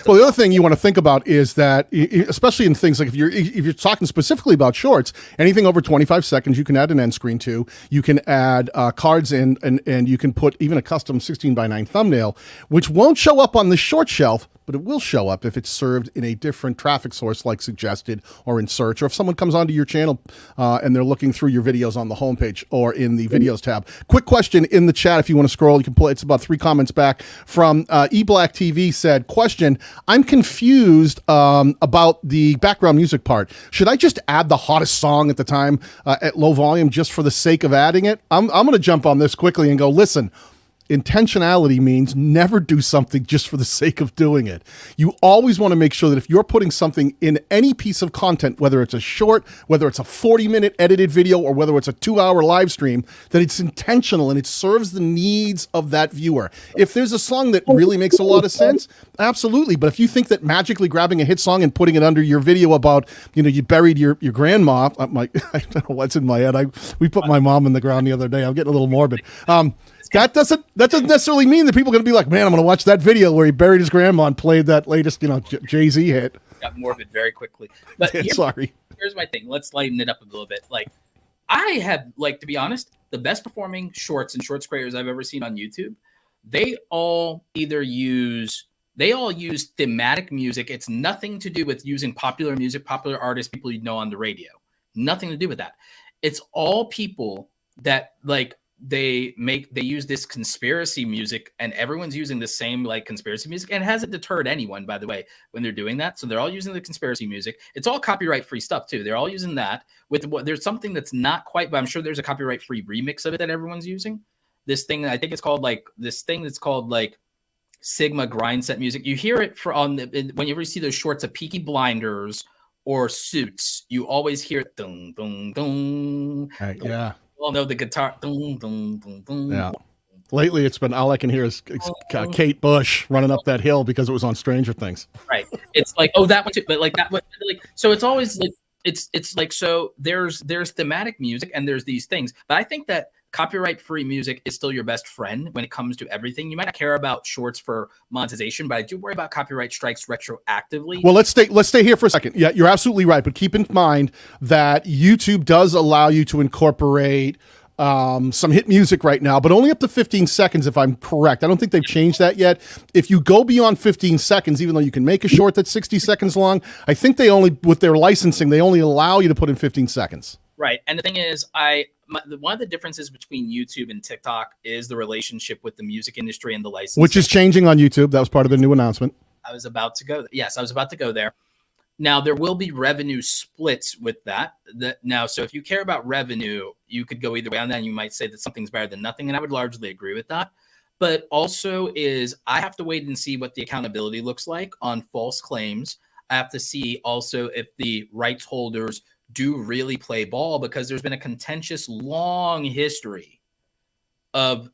well, the other thing you want to think about is that, especially in things like if you're talking specifically about shorts, anything over 25 seconds, you can add an end screen to. You can add cards in, and you can put even a custom 16:9 thumbnail, which won't show up on the short shelf, but it will show up if it's served in a different traffic source like suggested or in search, or if someone comes onto your channel and they're looking through your videos on the homepage or in the videos tab. Quick question in the chat, if you want to scroll, you can play. It's about 3 comments back from eBlack TV said, question, I'm confused about the background music part. Should I just add the hottest song at the time at low volume just for the sake of adding it? I'm going to jump on this quickly and go, listen, intentionality means never do something just for the sake of doing it. You always want to make sure that if you're putting something in any piece of content, whether it's a short, whether it's a 40-minute edited video, or whether it's a 2-hour live stream, that it's intentional and it serves the needs of that viewer. If there's a song that really makes a lot of sense, absolutely. But if you think that magically grabbing a hit song and putting it under your video about, you buried your grandma, I don't know what's in my head. We put my mom in the ground the other day. I'm getting a little morbid. That doesn't necessarily mean that people are going to be like, man, I'm going to watch that video where he buried his grandma and played that latest, Jay-Z hit. Got morbid very quickly. But sorry. Here's my thing. Let's lighten it up a little bit. I have, to be honest, the best performing shorts and shorts creators I've ever seen on YouTube, they all use thematic music. It's nothing to do with using popular music, popular artists, people you know on the radio. Nothing to do with that. It's all people that they use this conspiracy music, and everyone's using the same conspiracy music, and it hasn't deterred anyone, by the way, when they're doing that. So they're all using the conspiracy music. It's all copyright free stuff too. They're all using that there's something that's not quite, but I'm sure there's a copyright free remix of it that everyone's using. This thing, I think it's called that's called Sigma grind set music. You hear it whenever you see those shorts of Peaky Blinders or Suits, you always hear it, dun, dun, dun. Right, yeah. Well, no, the guitar. Dun, dun, dun, dun. Yeah. Lately, it's been all I can hear is Kate Bush running up that hill because it was on Stranger Things. Right. It's that one too, but that one, so it's always so there's thematic music and there's these things, but I think that copyright-free music is still your best friend when it comes to everything. You might not care about shorts for monetization, but I do worry about copyright strikes retroactively. Well, let's stay here for a second. Yeah, you're absolutely right, but keep in mind that YouTube does allow you to incorporate some hit music right now, but only up to 15 seconds, if I'm correct. I don't think they've changed that yet. If you go beyond 15 seconds, even though you can make a short that's 60 seconds long, I think with their licensing, they only allow you to put in 15 seconds. Right. And the thing is, one of the differences between YouTube and TikTok is the relationship with the music industry and the licensing. Which is changing on YouTube. That was part of the new announcement. I was about to go there. Now, there will be revenue splits with that. So if you care about revenue, you could go either way on that. And you might say that something's better than nothing, and I would largely agree with that. But also I have to wait and see what the accountability looks like on false claims. I have to see also if the rights holders do really play ball, because there's been a contentious long history of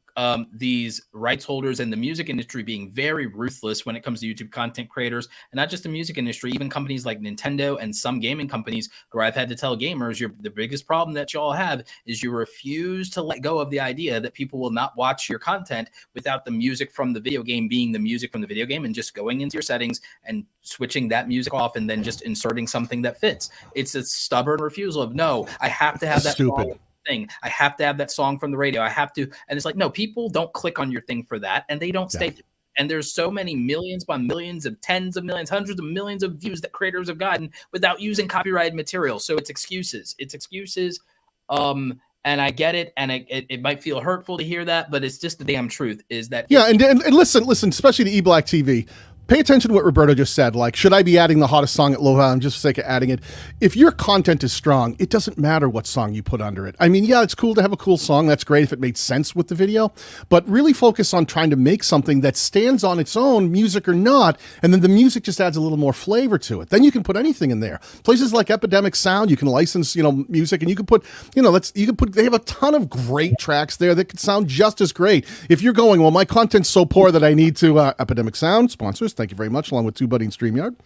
these rights holders and the music industry being very ruthless when it comes to YouTube content creators, and not just the music industry, even companies like Nintendo and some gaming companies, where I've had to tell gamers, the biggest problem that y'all have is you refuse to let go of the idea that people will not watch your content without the music from the video game being the music from the video game, and just going into your settings and switching that music off and then just inserting something that fits. It's a stubborn refusal of, no, I have to have that song thing. I have to have that song from the radio. I have to. And it's like, no, people don't click on your thing for that, and they don't stay. And there's so many millions upon millions of tens of millions, hundreds of millions of views that creators have gotten without using copyrighted material. So it's excuses. It's excuses. And I get it. And it might feel hurtful to hear that, but it's just the damn truth is that. Yeah. And listen, especially to eBlack TV. Pay attention to what Roberto just said. Like, should I be adding the hottest song at low volume just for the sake of adding it? If your content is strong, it doesn't matter what song you put under it. I mean, yeah, it's cool to have a cool song. That's great if it made sense with the video. But really focus on trying to make something that stands on its own, music or not, and then the music just adds a little more flavor to it. Then you can put anything in there. Places like Epidemic Sound, you can license, music, and you can put, they have a ton of great tracks there that could sound just as great. If you're going, well, my content's so poor that I need to, Epidemic Sound, sponsors, thank you very much, along with TubeBuddy and StreamYard.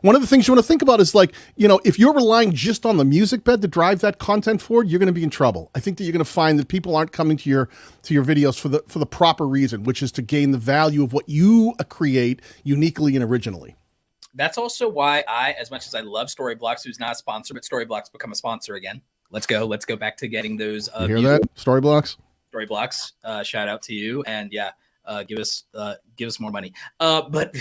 One of the things you want to think about is like, if you're relying just on the music bed to drive that content forward, you're going to be in trouble. I think that you're going to find that people aren't coming to your videos for the proper reason, which is to gain the value of what you create uniquely and originally. That's also why as much as I love Storyblocks, who's not a sponsor, but Storyblocks become a sponsor again. Let's go back to getting those. You hear that? Storyblocks, shout out to you. And yeah, give us more money. But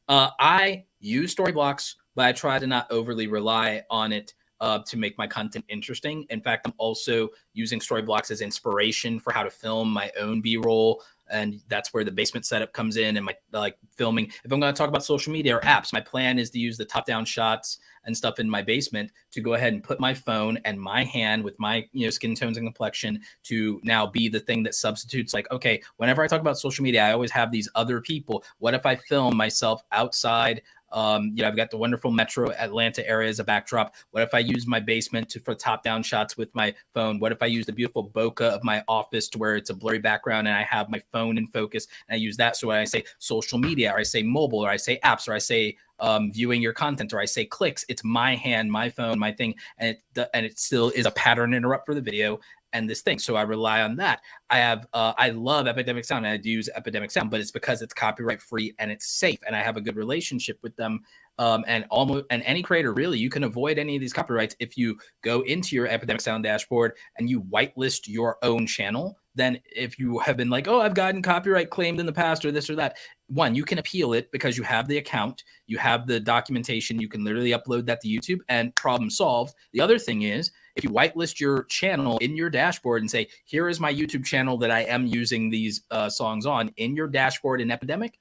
I use Storyblocks, but I try to not overly rely on it to make my content interesting. In fact, I'm also using Storyblocks as inspiration for how to film my own B-roll. And that's where the basement setup comes in, and my filming. If I'm going to talk about social media or apps, my plan is to use the top-down shots and stuff in my basement to go ahead and put my phone and my hand with my skin tones and complexion to now be the thing that substitutes. Like, okay, whenever I talk about social media, I always have these other people. What if I film myself outside? I've got the wonderful Metro Atlanta area as a backdrop. What if I use my basement for top-down shots with my phone? What if I use the beautiful bokeh of my office to where it's a blurry background and I have my phone in focus, and I use that? So when I say social media, or I say mobile, or I say apps, or I say viewing your content, or I say clicks, it's my hand, my phone, my thing, and it still is a pattern interrupt for the video and this thing. So I rely on that. I love Epidemic Sound, and I do use Epidemic Sound, but it's because it's copyright free and it's safe, and I have a good relationship with them. And any creator, really, you can avoid any of these copyrights if you go into your Epidemic Sound dashboard and you whitelist your own channel. Then if you have been like, oh, I've gotten copyright claimed in the past or this or that, one, you can appeal it because you have the account, you have the documentation, you can literally upload that to YouTube and problem solved. The other thing is, if you whitelist your channel in your dashboard and say, here is my YouTube channel that I am using these songs on in your dashboard in Epidemic,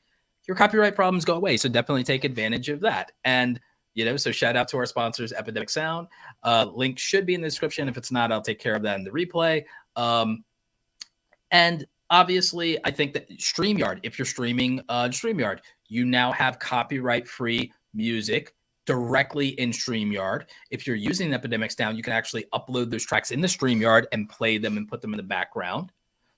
your copyright problems go away. So definitely take advantage of that. And, so shout out to our sponsors, Epidemic Sound. Link should be in the description. If it's not, I'll take care of that in the replay. And obviously, I think that StreamYard, if you're streaming StreamYard, you now have copyright-free music directly in StreamYard. If you're using Epidemic Sound, you can actually upload those tracks in the StreamYard and play them and put them in the background.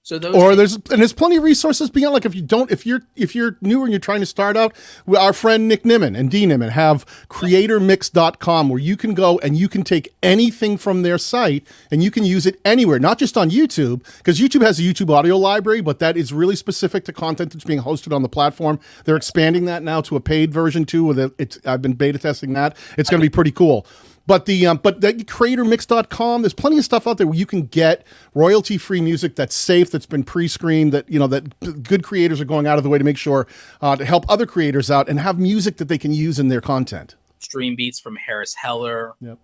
So those there's plenty of resources beyond. Like if you're newer and you're trying to start out, our friend Nick Nimmin and D Nimmin have creatormix.com, where you can go and you can take anything from their site and you can use it anywhere, not just on YouTube, because YouTube has a YouTube audio library, but that is really specific to content that's being hosted on the platform. They're expanding that now to a paid version too. I've been beta testing that. It's going to be pretty cool. But the creatormix.com, there's plenty of stuff out there where you can get royalty-free music that's safe, that's been pre-screened, that good creators are going out of the way to make sure to help other creators out and have music that they can use in their content. Stream beats from Harris Heller. Yep.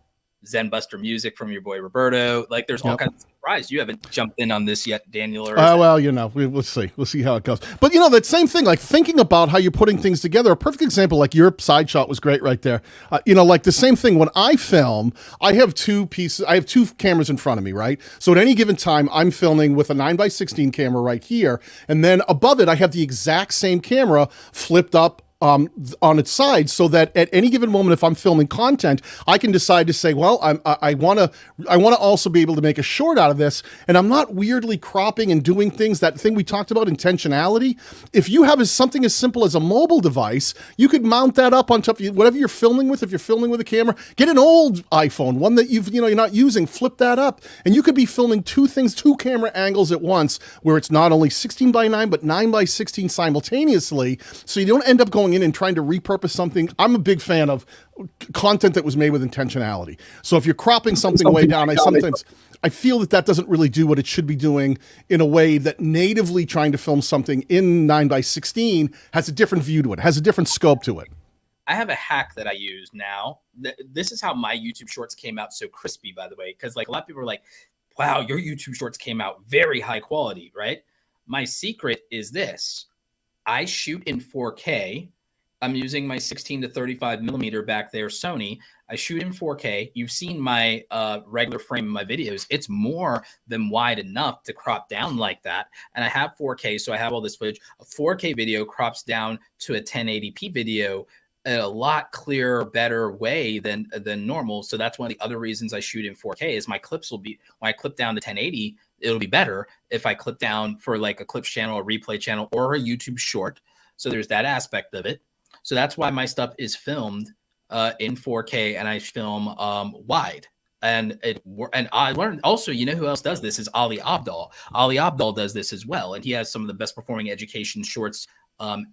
Zen Buster music from your boy Roberto. Like, there's all kinds of surprise. You haven't jumped in on this yet, Daniel. We'll see. We'll see how it goes. But that same thing, like thinking about how you're putting things together. A perfect example, like your side shot was great right there. Like the same thing when I film, I have two cameras in front of me, right? So at any given time, I'm filming with a 9x16 camera right here, and then above it, I have the exact same camera flipped up on its side, so that at any given moment, if I'm filming content, I can decide to say, well, I want to also be able to make a short out of this, and I'm not weirdly cropping and doing things. That thing we talked about, intentionality. If you have something as simple as a mobile device, you could mount that up on top of whatever you're filming with. If you're filming with a camera, get an old iPhone, one that you're not using, flip that up, and you could be filming two camera angles at once, where it's not only 16:9 but 9:16 simultaneously, so you don't end up going in and trying to repurpose something. I'm a big fan of content that was made with intentionality. So if you're cropping something way down, I feel that doesn't really do what it should be doing in a way that natively trying to film something in 9:16 has a different view to it, has a different scope to it. I have a hack that I use now. This is how my YouTube shorts came out so crispy, by the way, because like a lot of people are like, wow, your YouTube shorts came out very high quality, right? My secret is this. I shoot in 4K. I'm using my 16 to 35 millimeter back there, Sony. I shoot in 4K. You've seen my regular frame in my videos. It's more than wide enough to crop down like that. And I have 4K, so I have all this footage. A 4K video crops down to a 1080p video in a lot clearer, better way than normal. So that's one of the other reasons I shoot in 4K is my clips will be, when I clip down to 1080, it'll be better if I clip down for like a clips channel, a replay channel, or a YouTube short. So there's that aspect of it. So that's why my stuff is filmed in 4K and I film wide. And I learned also, you know who else does this is Ali Abdaal. Ali Abdaal does this as well. And he has some of the best performing education shorts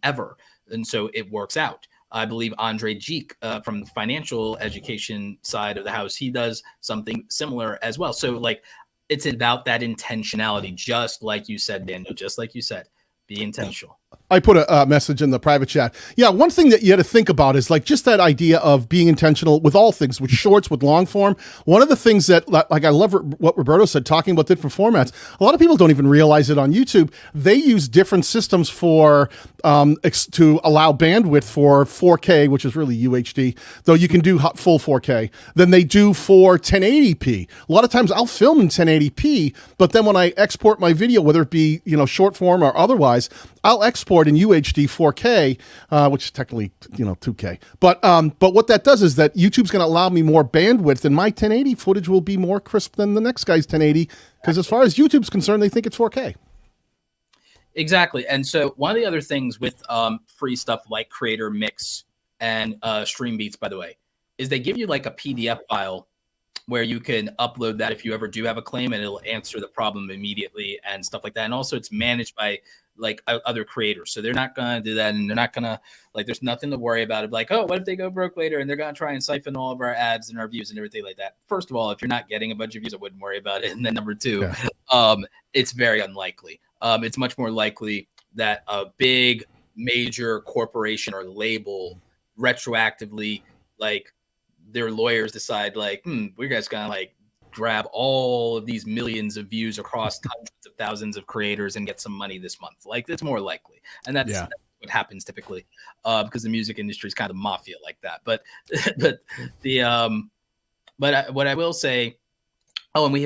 ever. And so it works out. I believe Andre Jeek from the financial education side of the house, he does something similar as well. So like it's about that intentionality, just like you said, Daniel, just like you said, be intentional. I put a message in the private chat. Yeah, one thing that you had to think about is like just that idea of being intentional with all things, with shorts, with long form. One of the things that, like, I love what Roberto said, talking about different formats. A lot of people don't even realize it on YouTube. They use different systems for to allow bandwidth for 4K, which is really UHD, though you can do full 4K, than they do for 1080p. A lot of times I'll film in 1080p, but then when I export my video, whether it be short form or otherwise, I'll export in UHD 4K, which is technically 2K. But what that does is that YouTube's going to allow me more bandwidth, and my 1080 footage will be more crisp than the next guy's 1080, because as far as YouTube's concerned, they think it's 4K. Exactly. And so one of the other things with free stuff like Creator Mix and Stream Beats, by the way, is they give you like a PDF file where you can upload that if you ever do have a claim, and it'll answer the problem immediately and stuff like that. And also it's managed by like other creators. So they're not going to do that. And they're not going to there's nothing to worry about it. Like, oh, what if they go broke later and they're going to try and siphon all of our ads and our views and everything like that. First of all, if you're not getting a bunch of views, I wouldn't worry about it. And then number two, it's very unlikely. It's much more likely that a big major corporation or label retroactively, like their lawyers decide like, we're just going to like grab all of these millions of views across hundreds of thousands of creators and get some money this month. Like it's more likely. And that's what happens typically because the music industry is kind of mafia like that. But what I will say, and we've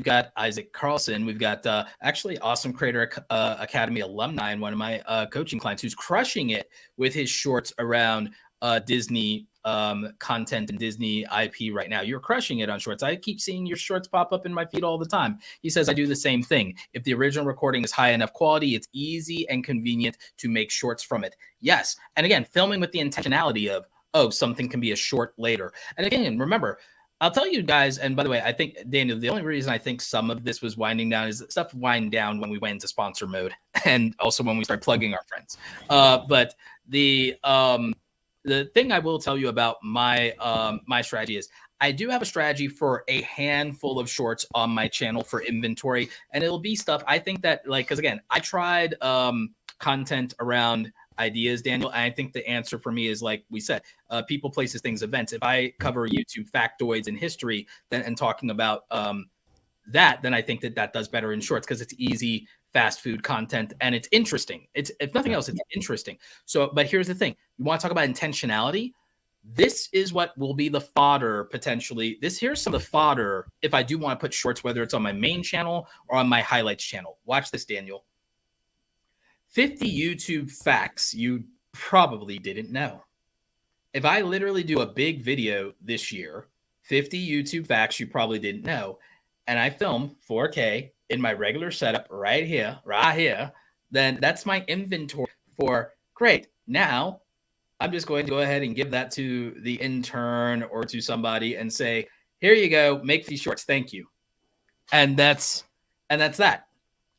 got Isaac Carlson. We've got actually Awesome Creator Academy alumni and one of my coaching clients who's crushing it with his shorts around Disney content and Disney IP right now. You're crushing it on shorts. I keep seeing your shorts pop up in my feed all the time. He says, I do the same thing. If the original recording is high enough quality, it's easy and convenient to make shorts from it. Yes. And again, filming with the intentionality of, oh, something can be a short later. And again, remember, I'll tell you guys, and by the way, I think, Daniel, the only reason I think some of this was winding down is that stuff wind down when we went into sponsor mode and also when we start plugging our friends. But the thing I will tell you about my my strategy is I do have a strategy for a handful of shorts on my channel for inventory, and it'll be stuff I think that because again, I tried content around ideas, Daniel. And I think the answer for me is like we said, people, places, things, events. If I cover YouTube factoids and history and talking about that, then I think that does better in shorts because it's easy, fast food content, and it's interesting. It's, if nothing else, it's interesting. So, but here's the thing. You want to talk about intentionality? This is what will be the fodder potentially. Here's some of the fodder if I do want to put shorts, whether it's on my main channel or on my highlights channel. Watch this, Daniel. 50 YouTube facts you probably didn't know. If I literally do a big video this year, 50 YouTube facts you probably didn't know, and I film 4K in my regular setup right here, then that's my inventory for great. Now I'm just going to go ahead and give that to the intern or to somebody and say, here you go, make these shorts. Thank you. And that's that.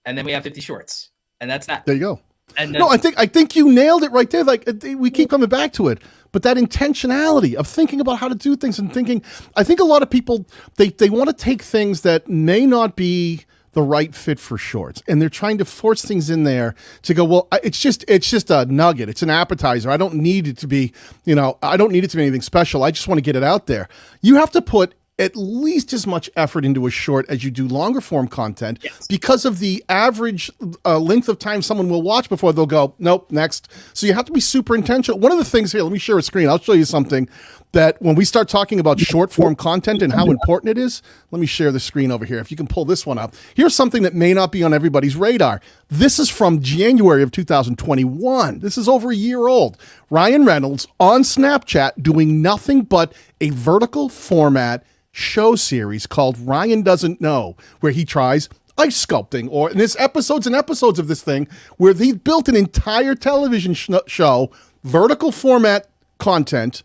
And then we have 50 shorts. And that's that. There you go. And no, I think you nailed it right there. Like, we keep coming back to it, but that intentionality of thinking about how to do things and thinking, I think a lot of people, they want to take things that may not be the right fit for shorts, and they're trying to force things in there to go, well, it's just a nugget. It's an appetizer. I don't need it to be, I don't need it to be anything special. I just want to get it out there. You have to put at least as much effort into a short as you do longer form content, yes, because of the average length of time someone will watch before they'll go, nope, next. So you have to be super intentional. One of the things here, let me share a screen. I'll show you something that when we start talking about short form content and how important it is, let me share the screen over here. If you can pull this one up. Here's something that may not be on everybody's radar. This is from January of 2021. This is over a year old. Ryan Reynolds on Snapchat doing nothing but a vertical format show series called Ryan Doesn't Know, where he tries ice sculpting, and there's episodes and episodes of this thing where they built an entire television show, vertical format content,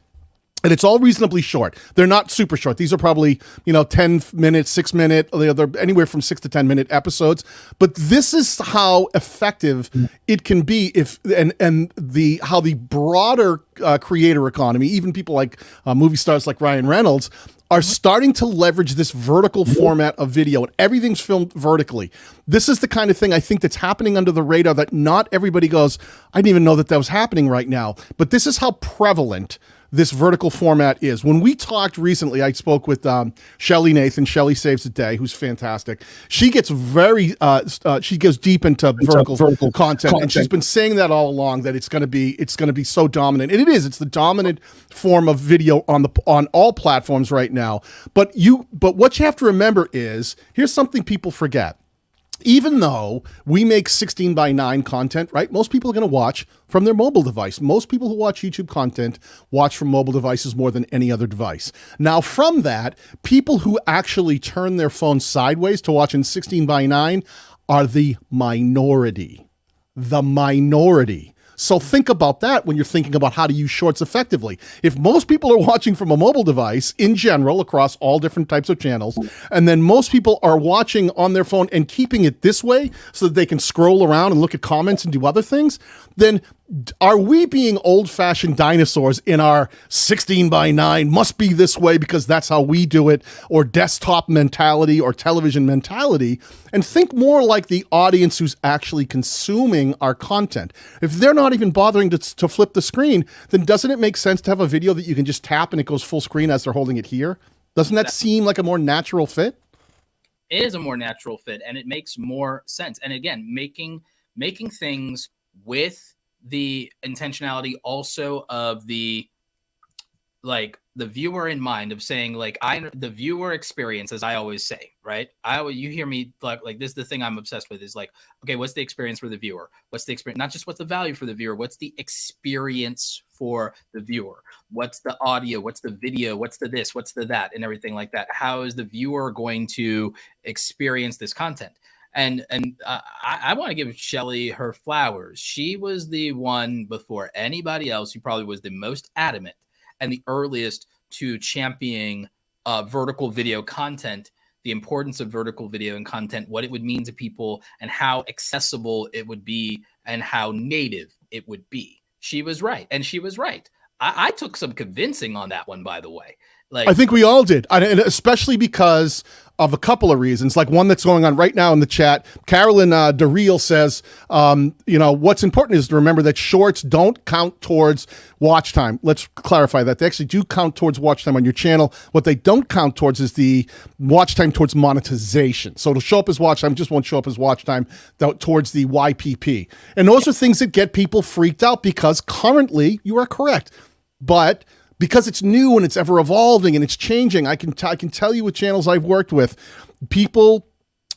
and it's all reasonably short. They're not super short. These are probably, 10 minutes, 6 minute, they're anywhere from 6 to 10 minute episodes. But this is how effective it can be how the broader creator economy, even people like movie stars like Ryan Reynolds, are starting to leverage this vertical format of video, and everything's filmed vertically. This is the kind of thing I think that's happening under the radar that not everybody goes, I didn't even know that was happening right now. But this is how prevalent this vertical format is. When we talked recently, I spoke with Shelly Nathan. Shelly Saves the Day, who's fantastic. She gets she goes deep into vertical content, and she's been saying that all along, that it's going to be so dominant, and it is. It's the dominant form of video on all platforms right now. But what you have to remember is, here's something people forget. Even though we make 16:9 content, right? Most people are going to watch from their mobile device. Most people who watch YouTube content watch from mobile devices more than any other device. Now, from that, people who actually turn their phone sideways to watch in 16:9 are the minority. The minority. So think about that when you're thinking about how to use shorts effectively. If most people are watching from a mobile device in general across all different types of channels, and then most people are watching on their phone and keeping it this way so that they can scroll around and look at comments and do other things, then are we being old-fashioned dinosaurs in our 16:9 must be this way because that's how we do it, or desktop mentality or television mentality, and think more like the audience who's actually consuming our content? If they're not even bothering to flip the screen, then doesn't it make sense to have a video that you can just tap and it goes full screen as they're holding it here? Doesn't that seem like a more natural fit? It is a more natural fit, and it makes more sense. And again, making things with the intentionality also of the viewer in mind, of saying, the viewer experience, as I always say, right? You hear me like this is the thing I'm obsessed with, is like, okay, what's the experience for the viewer? What's the experience? Not just what's the value for the viewer, what's the experience for the viewer? What's the audio? What's the video? What's the this? What's the that? And everything like that. How is the viewer going to experience this content? And I want to give Shelly her flowers. She was the one before anybody else who probably was the most adamant and the earliest to championing vertical video content, the importance of vertical video and content, what it would mean to people, and how accessible it would be, and how native it would be. She was right, and she was right. I took some convincing on that one, by the way. I think we all did, and especially because of a couple of reasons. Like one that's going on right now in the chat, Carolyn DeReal says, what's important is to remember that shorts don't count towards watch time. Let's clarify that. They actually do count towards watch time on your channel. What they don't count towards is the watch time towards monetization. So it'll show up as watch time, just won't show up as watch time towards the YPP. And those are things that get people freaked out, because currently, you are correct, but because it's new and it's ever evolving and it's changing, I can tell you with channels I've worked with, people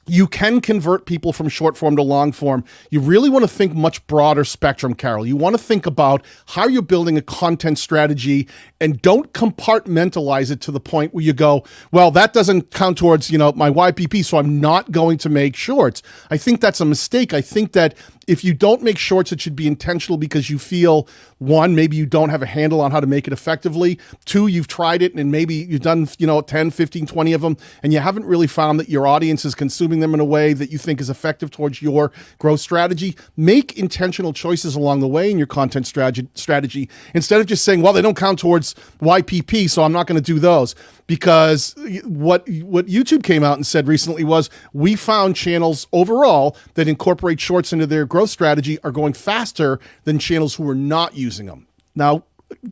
you can convert people from short form to long form. You really want to think much broader spectrum, Carol. You want to think about how you're building a content strategy and don't compartmentalize it to the point where you go, well, that doesn't count towards, my YPP, so I'm not going to make shorts. I think that's a mistake. I think that if you don't make shorts, it should be intentional because you feel, one, maybe you don't have a handle on how to make it effectively. Two, you've tried it and maybe you've done, 10, 15, 20 of them, and you haven't really found that your audience is consuming them in a way that you think is effective towards your growth strategy. Make intentional choices along the way in your content strategy instead of just saying, well, they don't count towards YPP, so I'm not going to do those. Because what YouTube came out and said recently was, we found channels overall that incorporate shorts into their growth strategy are going faster than channels who are not using them. Now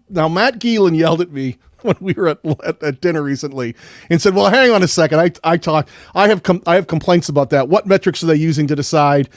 Matt Geelan yelled at me when we were at dinner recently and said, well, hang on a second. I have complaints about that. What metrics are they using to decide,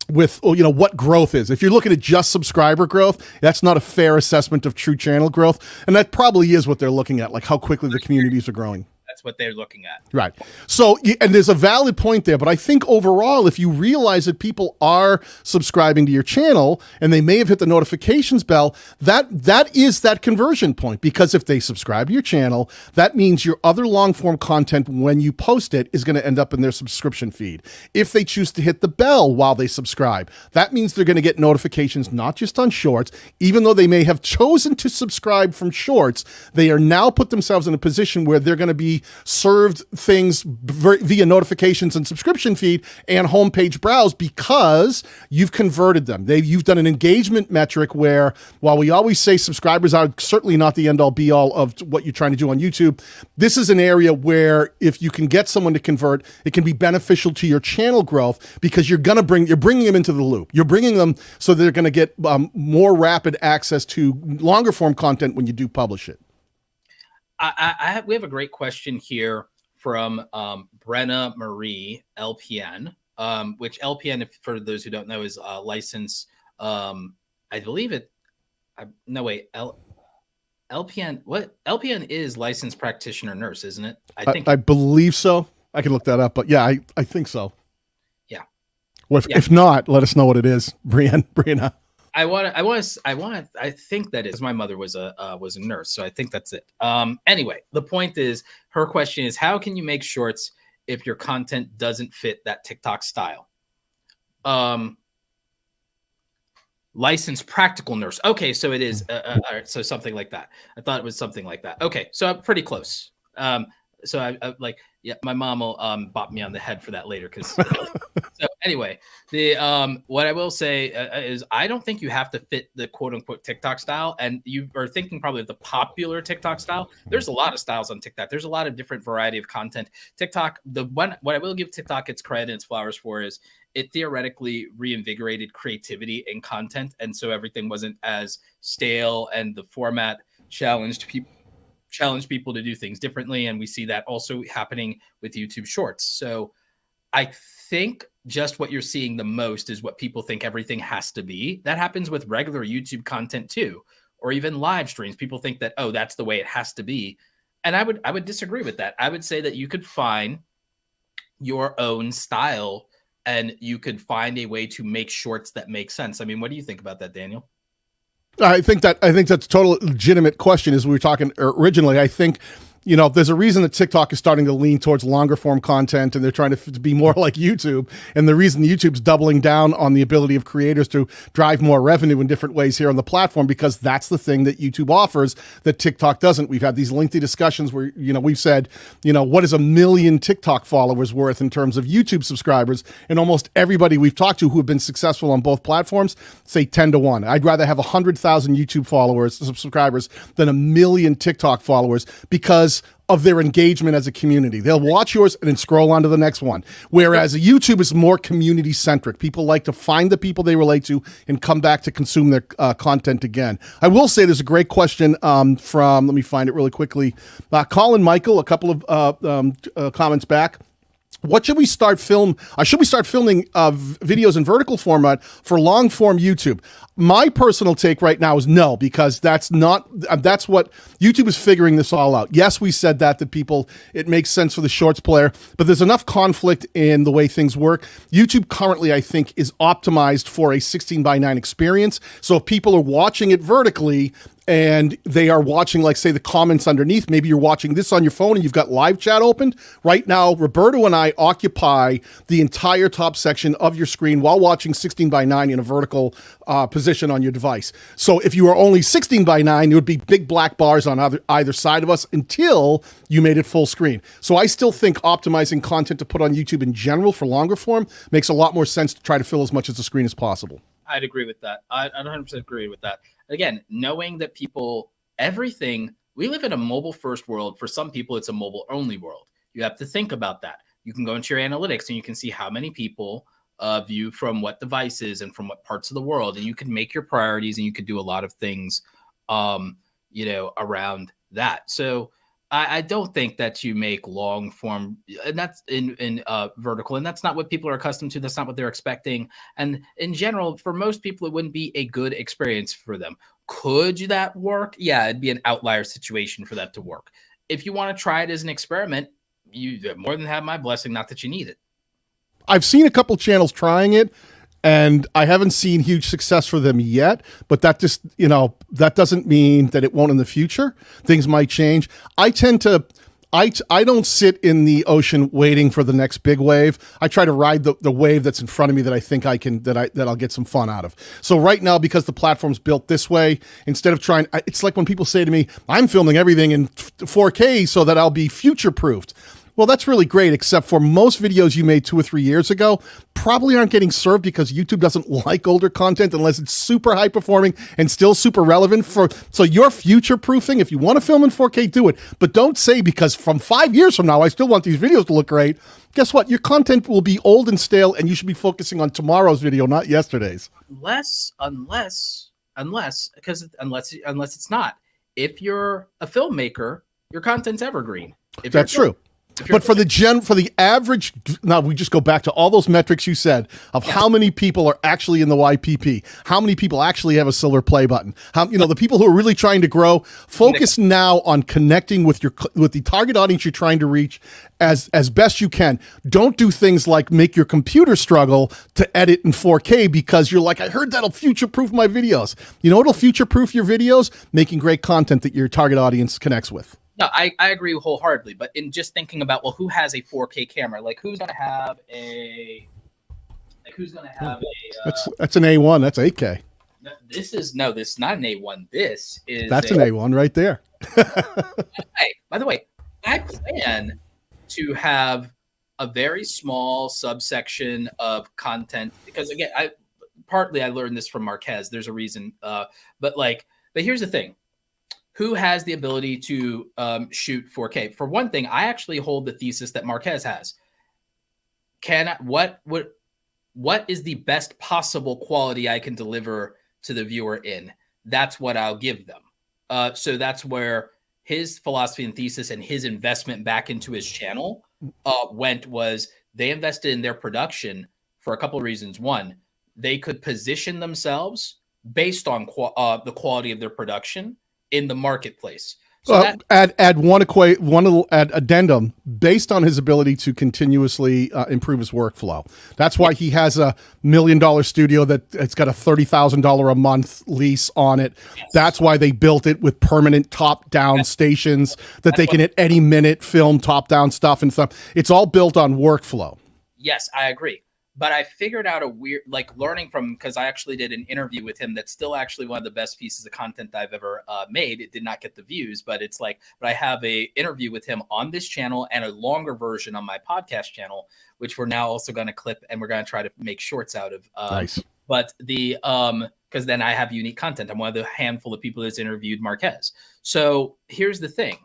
what growth is? If you're looking at just subscriber growth, that's not a fair assessment of true channel growth. And that probably is what they're looking at, like how quickly the communities are growing. That's what they're looking at. Right. So, and there's a valid point there, but I think overall, if you realize that people are subscribing to your channel and they may have hit the notifications bell, that is that conversion point. Because if they subscribe to your channel, that means your other long form content, when you post it, is going to end up in their subscription feed. If they choose to hit the bell while they subscribe, that means they're going to get notifications, not just on shorts. Even though they may have chosen to subscribe from shorts, they are now put themselves in a position where they're going to be served things via notifications and subscription feed and homepage browse because you've converted them. You've done an engagement metric where, while we always say subscribers are certainly not the end all be all of what you're trying to do on YouTube, this is an area where if you can get someone to convert, it can be beneficial to your channel growth because you're bringing them into the loop. You're bringing them so they're going to get more rapid access to longer form content when you do publish it. We have a great question here from Brenna Marie LPN, which LPN, for those who don't know, is license. I believe it. LPN. What LPN is licensed practitioner nurse, isn't it? I believe so. I can look that up, but yeah, I think so. Yeah. Well, if not, let us know what it is, Brianna. I think that is. My mother was a nurse, so I think that's it. Anyway, the point is, her question is, how can you make shorts if your content doesn't fit that TikTok style? Licensed practical nurse. Okay, so it is. All right, so something like that. I thought it was something like that. Okay, so I'm pretty close. So I like, yeah, my mom will bop me on the head for that later. Because so anyway, what I will say is I don't think you have to fit the quote unquote TikTok style. And you are thinking probably of the popular TikTok style. There's a lot of styles on TikTok. There's a lot of different variety of content. TikTok, what I will give TikTok its credit and its flowers for is it theoretically reinvigorated creativity in content. And so everything wasn't as stale and the format challenged people to do things differently. And we see that also happening with YouTube Shorts. So I think just what you're seeing the most is what people think everything has to be. That happens with regular YouTube content too, or even live streams. People think that, oh, that's the way it has to be. And I would disagree with that. I would say that you could find your own style and you could find a way to make shorts that make sense. I mean, what do you think about that, Daniel? I think that's a total legitimate question. As we were talking originally, I think, there's a reason that TikTok is starting to lean towards longer form content and they're trying to be more like YouTube. And the reason YouTube's doubling down on the ability of creators to drive more revenue in different ways here on the platform, because that's the thing that YouTube offers that TikTok doesn't. We've had these lengthy discussions where, we've said, what is 1 million TikTok followers worth in terms of YouTube subscribers? And almost everybody we've talked to who have been successful on both platforms say 10 to 1. I'd rather have 100,000 YouTube subscribers than 1 million TikTok followers because of their engagement as a community. They'll watch yours and then scroll on to the next one. Whereas YouTube is more community centric. People like to find the people they relate to and come back to consume their content again. I will say there's a great question from, let me find it really quickly, Colin Michael, a couple of comments back. What should we start film? Should we start filming videos in vertical format for long form YouTube? My personal take right now is no, because that's what YouTube is figuring this all out. Yes, we said that people, it makes sense for the shorts player, but there's enough conflict in the way things work. YouTube currently, I think, is optimized for a 16:9 experience. So if people are watching it vertically, and they are watching, like, say, the comments underneath. Maybe you're watching this on your phone and you've got live chat opened. Right now, Roberto and I occupy the entire top section of your screen while watching 16:9 in a vertical position on your device. So if you are only 16:9, it would be big black bars on either side of us until you made it full screen. So I still think optimizing content to put on YouTube in general for longer form makes a lot more sense to try to fill as much of the screen as possible. I'd agree with that. I'd 100% agree with that. Again, knowing that we live in a mobile first world. For some people, it's a mobile only world. You have to think about that. You can go into your analytics and you can see how many people view from what devices and from what parts of the world, and you can make your priorities and you could do a lot of things, around that. So I don't think that you make long form, and that's in vertical, and that's not what people are accustomed to. That's not what they're expecting. And in general, for most people, it wouldn't be a good experience for them. Could that work? Yeah, it'd be an outlier situation for that to work. If you want to try it as an experiment, you more than have my blessing. Not that you need it. I've seen a couple channels trying it, and I haven't seen huge success for them yet, but that just, that doesn't mean that it won't in the future. Things might change. I don't sit in the ocean waiting for the next big wave. I try to ride the wave that's in front of me that I think that I'll get some fun out of. So right now, because the platform's built this way, instead of it's like when people say to me, I'm filming everything in 4K so that I'll be future-proofed. Well, that's really great, except for most videos you made 2 or 3 years ago probably aren't getting served because YouTube doesn't like older content unless it's super high performing and still super relevant. So you're future proofing. If you want to film in 4K, do it. But don't say, because from 5 years from now, I still want these videos to look great. Guess what? Your content will be old and stale, and you should be focusing on tomorrow's video, not yesterday's. Unless it's not. If you're a filmmaker, your content's evergreen. That's true. But for the average, now we just go back to all those metrics you said of how many people are actually in the YPP, how many people actually have a silver play button, the people who are really trying to grow. Focus now on connecting with the target audience you're trying to reach as best you can. Don't do things like make your computer struggle to edit in 4K because you're like, I heard that'll future-proof my videos. You know what'll future-proof your videos? Making great content that your target audience connects with. No, I agree wholeheartedly. But in just thinking about, who has a 4K camera? Like, who's going to have a... That's an A1. That's 8K. This is not an A1. That's an A1 right there. By the way, I plan to have a very small subsection of content because, again, I learned this from Marquez. There's a reason. But here's the thing. Who has the ability to shoot 4K? For one thing, I actually hold the thesis that Marquez has. What is the best possible quality I can deliver to the viewer in? That's what I'll give them. So that's where his philosophy and thesis and his investment back into his channel was they invested in their production for a couple of reasons. One, they could position themselves based on the quality of their production in the marketplace. So add one little addendum based on his ability to continuously improve his workflow. That's why he has a $1 million studio it's got a $30,000 a month lease on it. Yes. That's why they built it with permanent top-down stations that they can at any minute film top-down stuff and stuff. It's all built on workflow. Yes, I agree. But I figured out a weird, learning from, because I actually did an interview with him that's still actually one of the best pieces of content I've ever made. It did not get the views, but but I have a interview with him on this channel and a longer version on my podcast channel, which we're now also going to clip and we're going to try to make shorts out of. Nice. But because then I have unique content. I'm one of the handful of people that's interviewed Marquez. So here's the thing.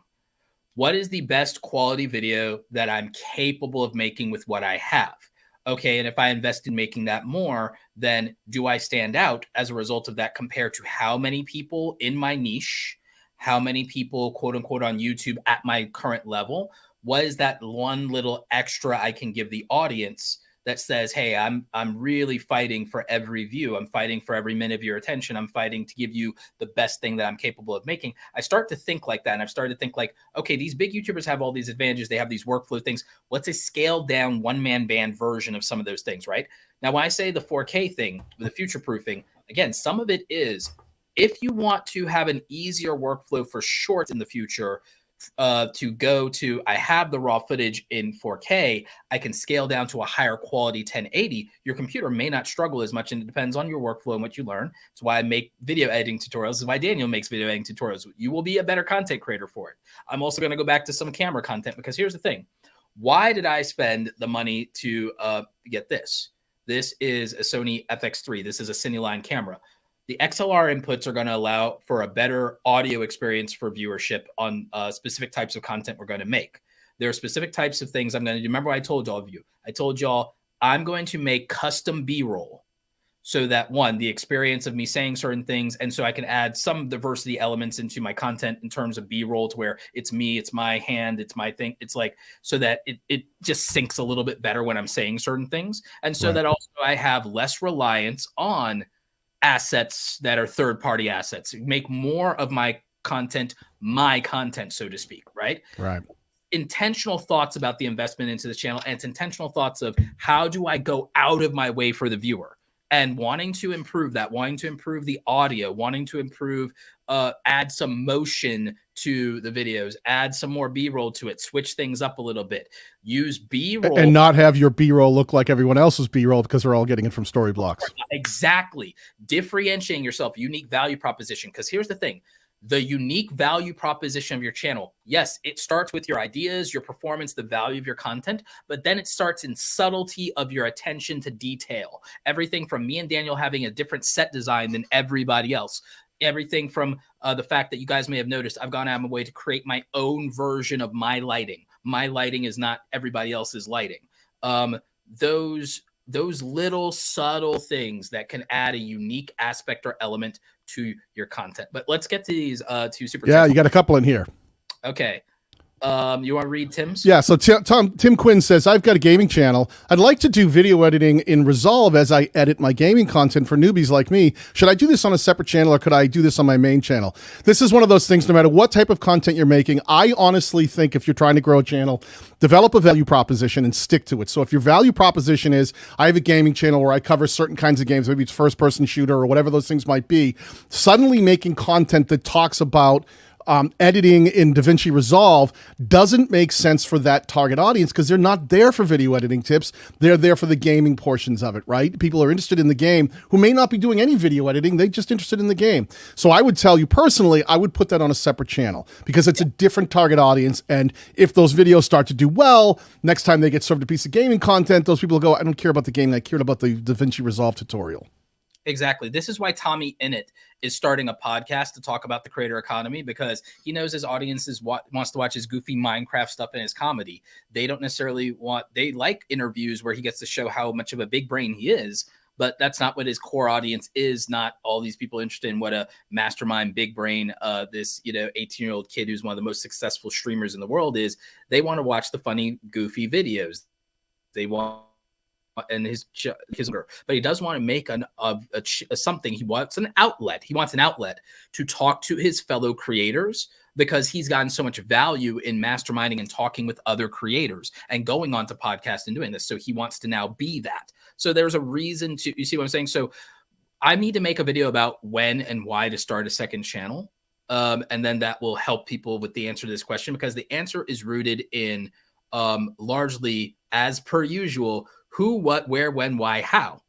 What is the best quality video that I'm capable of making with what I have? Okay, and if I invest in making that more, then do I stand out as a result of that compared to how many people in my niche how many people, quote unquote, on YouTube at my current level, what is that one little extra I can give the audience that says, hey, I'm really fighting for every view. I'm fighting for every minute of your attention. I'm fighting to give you the best thing that I'm capable of making. I start to think like that. And I've started to think like, okay, these big YouTubers have all these advantages. They have these workflow things. What's a scaled down one-man band version of some of those things, right? Now, when I say the 4K thing, the future proofing, again, some of it is if you want to have an easier workflow for shorts in the future, to go to, I have the raw footage in 4K, I can scale down to a higher quality 1080. Your computer may not struggle as much, and it depends on your workflow and what you learn. It's why I make video editing tutorials. It's why Daniel makes video editing tutorials. You will be a better content creator for it. I'm also going to go back to some camera content, because here's the thing. Why did I spend the money to get this? This is a Sony FX3. This is a Cineline camera. The XLR inputs are going to allow for a better audio experience for viewership on specific types of content we're going to make. There are specific types of things I'm going to do. Remember, I told all of you, I told y'all I'm going to make custom B-roll so that, one, the experience of me saying certain things, and so I can add some diversity elements into my content in terms of B-roll, to where it's me, it's my hand, it's my thing. It's like, so that it just syncs a little bit better when I'm saying certain things. And so that also I have less reliance on assets that are third-party assets. Make more of my content, so to speak, right? Right. Intentional thoughts about the investment into the channel, and it's intentional thoughts of how do I go out of my way for the viewer, and wanting to improve that, wanting to improve the audio, wanting to improve, add some motion to the videos, add some more B-roll to it, switch things up a little bit, use B-roll. And not have your B-roll look like everyone else's B-roll, because they're all getting it from story blocks. Exactly. Differentiating yourself, unique value proposition. Because here's the thing. The unique value proposition of your channel, yes, it starts with your ideas, your performance, the value of your content, but then it starts in subtlety of your attention to detail. Everything from me and Daniel having a different set design than everybody else. Everything from the fact that you guys may have noticed, I've gone out of my way to create my own version of my lighting. My lighting is not everybody else's lighting. Those little subtle things that can add a unique aspect or element to your content. But let's get to these two super chats. Yeah, you got a couple in here. Okay. You want to read Tim's? Yeah, so Tim Quinn says, I've got a gaming channel. I'd like to do video editing in Resolve as I edit my gaming content for newbies like me. Should I do this on a separate channel, or could I do this on my main channel? This is one of those things, no matter what type of content you're making, I honestly think if you're trying to grow a channel, develop a value proposition and stick to it. So if your value proposition is, I have a gaming channel where I cover certain kinds of games, maybe it's first-person shooter or whatever those things might be, suddenly making content that talks about editing in DaVinci Resolve doesn't make sense for that target audience, because they're not there for video editing tips. They're there for the gaming portions of it, right? People are interested in the game who may not be doing any video editing. They're just interested in the game. So I would tell you personally, I would put that on a separate channel, because it's a different target audience. And if those videos start to do well, next time they get served a piece of gaming content, those people will go, I don't care about the game. I care about the DaVinci Resolve tutorial. Exactly. This is why Tommy Innit is starting a podcast to talk about the creator economy, because he knows his audience wants to watch his goofy Minecraft stuff and his comedy. They don't necessarily they like interviews where he gets to show how much of a big brain he is, but that's not what his core audience is. Not all these people interested in what a mastermind big brain, this 18-year-old kid who's one of the most successful streamers in the world is. They want to watch the funny, goofy videos. They want and his but he does want to make something. He wants an outlet. He wants an outlet to talk to his fellow creators, because he's gotten so much value in masterminding and talking with other creators and going on to podcasts and doing this. So he wants to now be that. So there's a reason to, you see what I'm saying? So I need to make a video about when and why to start a second channel. And then that will help people with the answer to this question, because the answer is rooted in largely, as per usual, who, what, where, when, why, how.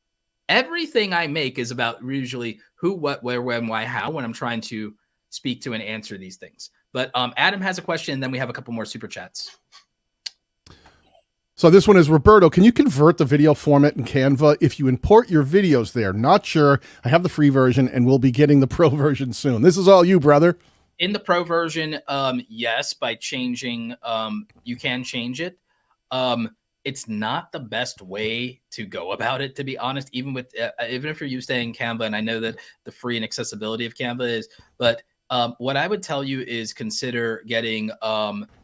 Everything I make is about usually who, what, where, when, why, how, when I'm trying to speak to and answer these things. But Adam has a question, and then we have a couple more super chats. So this one is, Roberto, can you convert the video format in Canva if you import your videos there? Not sure. I have the free version and we'll be getting the pro version soon. This is all you, brother. In the pro version, yes, by changing, you can change it. It's not the best way to go about it, to be honest, even if you're used to Canva, and I know that the free and accessibility of Canva is, but What I would tell you is consider getting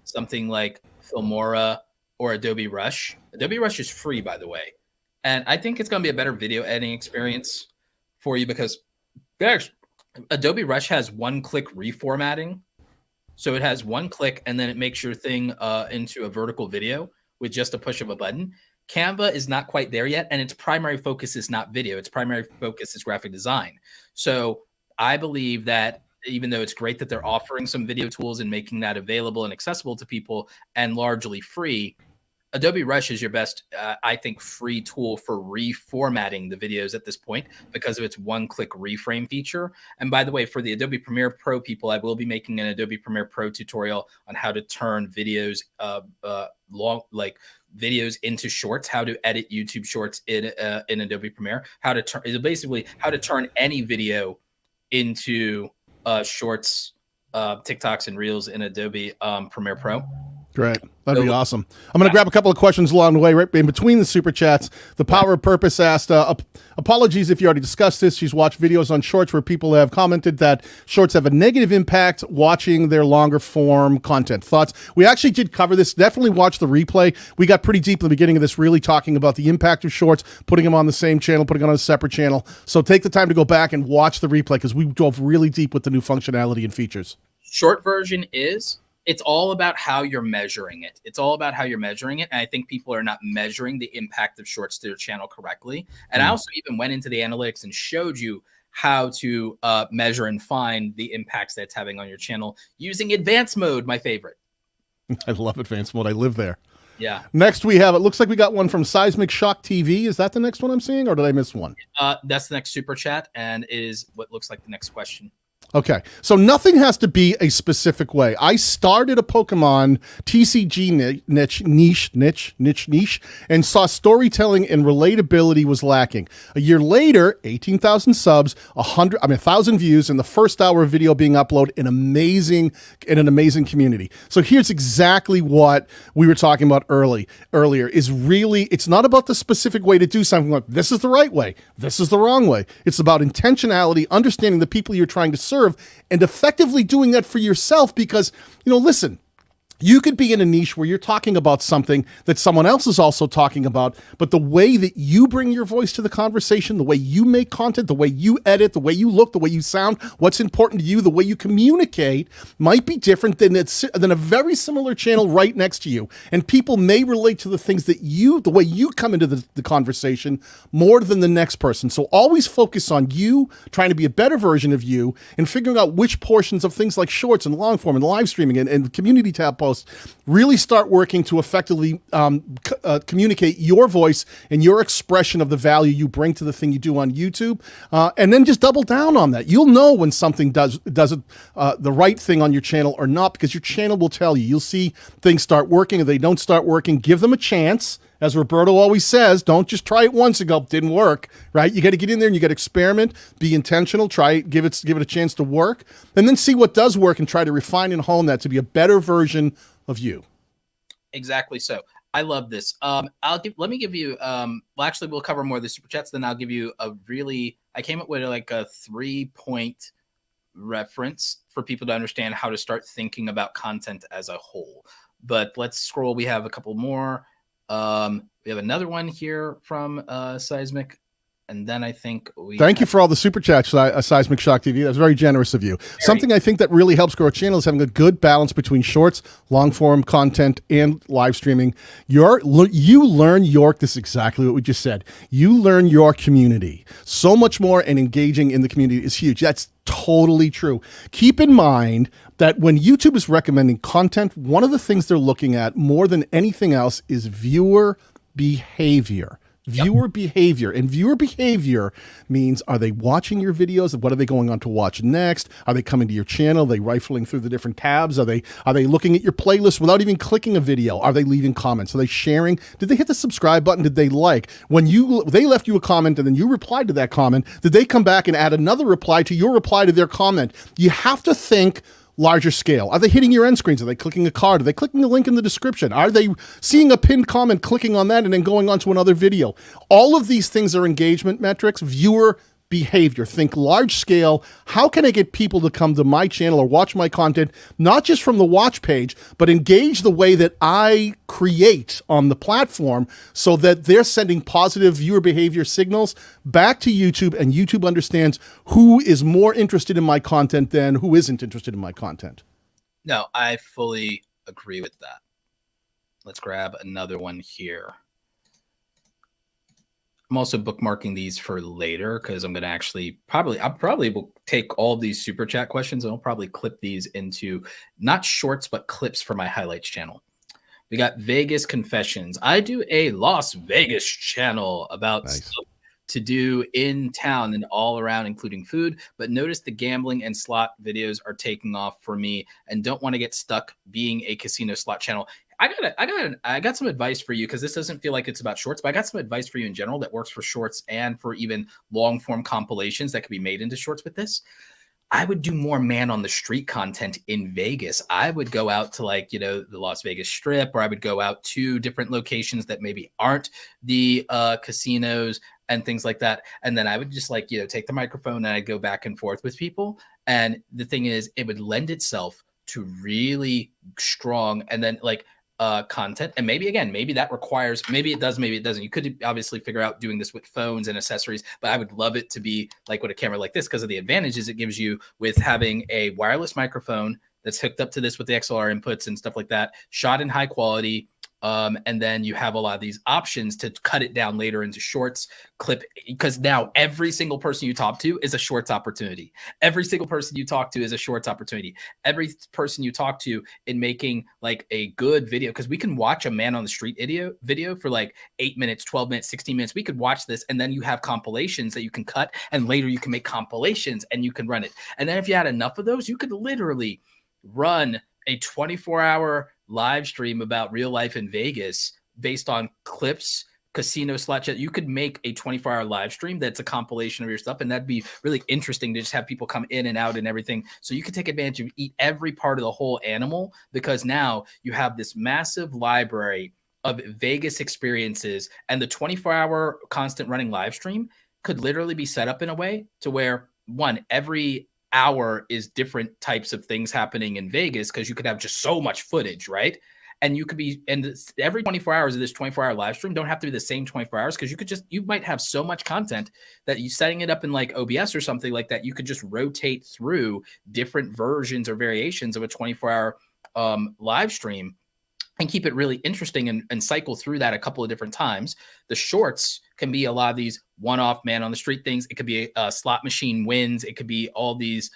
something like Filmora or Adobe Rush. Adobe Rush is free, by the way. And I think it's going to be a better video editing experience for you because Adobe Rush has one-click reformatting. So it has one click and then it makes your thing into a vertical video with just a push of a button. Canva is not quite there yet, and its primary focus is not video. Its primary focus is graphic design. So I believe that even though it's great that they're offering some video tools and making that available and accessible to people and largely free, Adobe Rush is your best, I think, free tool for reformatting the videos at this point because of its one-click reframe feature. And by the way, for the Adobe Premiere Pro people, I will be making an Adobe Premiere Pro tutorial on how to turn videos, videos into shorts, how to edit YouTube Shorts in Adobe Premiere, basically how to turn any video into shorts, TikToks, and Reels in Adobe Premiere Pro. Great. That'd be awesome. I'm going to grab a couple of questions along the way, right in between the super chats. The Power of Purpose asked, apologies if you already discussed this. She's watched videos on shorts where people have commented that shorts have a negative impact watching their longer form content. Thoughts? We actually did cover this. Definitely watch the replay. We got pretty deep in the beginning of this, really talking about the impact of shorts, putting them on the same channel, putting them on a separate channel. So take the time to go back and watch the replay because we dove really deep with the new functionality and features. Short version is... it's all about how you're measuring it. It's all about how you're measuring it. And I think people are not measuring the impact of shorts to their channel correctly. And I also even went into the analytics and showed you how to measure and find the impacts that it's having on your channel using advanced mode, my favorite. I love advanced mode. I live there. Yeah. Next we have, it looks like we got one from Seismic Shock TV. Is that the next one I'm seeing or did I miss one? That's the next super chat and it is what looks like the next question. Okay, so nothing has to be a specific way. I started a Pokemon TCG niche, and saw storytelling and relatability was lacking. A year later, 18,000 subs, 1,000 views, and the first hour of video being uploaded in an amazing community. So here's exactly what we were talking about earlier. Is really, it's not about the specific way to do something like this is the right way, this is the wrong way. It's about intentionality, understanding the people you're trying to serve, and effectively doing that for yourself because, listen, you could be in a niche where you're talking about something that someone else is also talking about, but the way that you bring your voice to the conversation, the way you make content, the way you edit, the way you look, the way you sound, what's important to you, the way you communicate might be different than a very similar channel right next to you. And people may relate to the things that the way you come into the conversation more than the next person. So always focus on you, trying to be a better version of you, and figuring out which portions of things like shorts and long form and live streaming and community tab posts really start working to effectively communicate your voice and your expression of the value you bring to the thing you do on YouTube, and then just double down on that. You'll know when something does the right thing on your channel or not because your channel will tell you. You'll see things start working. If they don't start working, give them a chance. As Roberto always says, don't just try it once and go, didn't work, right? You got to get in there and you got to experiment, be intentional, give it a chance to work, and then see what does work and try to refine and hone that to be a better version of you. Exactly so. I love this. Let me give you, actually we'll cover more of the super chats, then I'll give you I came up with like a 3-point reference for people to understand how to start thinking about content as a whole. But let's scroll. We have a couple more. We have another one here from Seismic, and then I think thank you for all the super chats, Seismic Shock TV. That's very generous of you. Something I think that really helps grow a channel is having a good balance between shorts, long form content, and live streaming. You learn this is exactly what we just said. You learn your community. So much more, and engaging in the community is huge. That's totally true. Keep in mind that when YouTube is recommending content, one of the things they're looking at more than anything else is viewer behavior. Viewer behavior. And viewer behavior means, are they watching your videos? What are they going on to watch next? Are they coming to your channel? Are they rifling through the different tabs? Are they looking at your playlist without even clicking a video? Are they leaving comments? Are they sharing? Did they hit the subscribe button? Did they like? When they left you a comment and then you replied to that comment, did they come back and add another reply to your reply to their comment? You have to think larger scale. Are they hitting your end screens? Are they clicking a card? Are they clicking the link in the description? Are they seeing a pinned comment, clicking on that, and then going on to another video? All of these things are engagement metrics, viewer behavior. Think large scale. How can I get people to come to my channel or watch my content, not just from the watch page, but engage the way that I create on the platform so that they're sending positive viewer behavior signals back to YouTube, and YouTube understands who is more interested in my content than who isn't interested in my content. No, I fully agree with that. Let's grab another one here. I'm also bookmarking these for later because I'm going to actually I probably will take all of these super chat questions and I'll probably clip these into not shorts, but clips for my highlights channel. We got Vegas Confessions. I do a Las Vegas channel about stuff to do in town and all around, including food. But notice the gambling and slot videos are taking off for me and don't want to get stuck being a casino slot channel. I got some advice for you because this doesn't feel like it's about shorts, but I got some advice for you in general that works for shorts and for even long form compilations that could be made into shorts with this. I would do more man on the street content in Vegas. I would go out to the Las Vegas Strip, or I would go out to different locations that maybe aren't the casinos and things like that. And then I would just take the microphone and I'd go back and forth with people. And the thing is, it would lend itself to really strong and then content. And maybe that requires, maybe it does, maybe it doesn't. You could obviously figure out doing this with phones and accessories, but I would love it to be like with a camera like this because of the advantages it gives you with having a wireless microphone that's hooked up to this with the XLR inputs and stuff like that, shot in high quality. And then you have a lot of these options to cut it down later into shorts, clip, because now every single person you talk to is a shorts opportunity. Every single person you talk to is a shorts opportunity. Every person you talk to in making a good video, because we can watch a man on the street video for 8 minutes, 12 minutes, 16 minutes. We could watch this, and then you have compilations that you can cut, and later you can make compilations and you can run it. And then if you had enough of those, you could literally run a 24-hour live stream about real life in Vegas based on clips, casino slot chat. You could make a 24-hour live stream that's a compilation of your stuff, and that'd be really interesting to just have people come in and out and everything. So you can take advantage of eat every part of the whole animal, because now you have this massive library of Vegas experiences, and the 24-hour constant running live stream could literally be set up in a way to where every hour is different types of things happening in Vegas, because you could have just so much footage, right? And you could be, and every 24 hours of this 24-hour live stream don't have to be the same 24 hours, because you might have so much content that you setting it up in OBS or something like that, you could just rotate through different versions or variations of a 24-hour live stream and keep it really interesting and cycle through that a couple of different times. The shorts can be a lot of these one-off man on the street things. It could be a slot machine wins. It could be all these,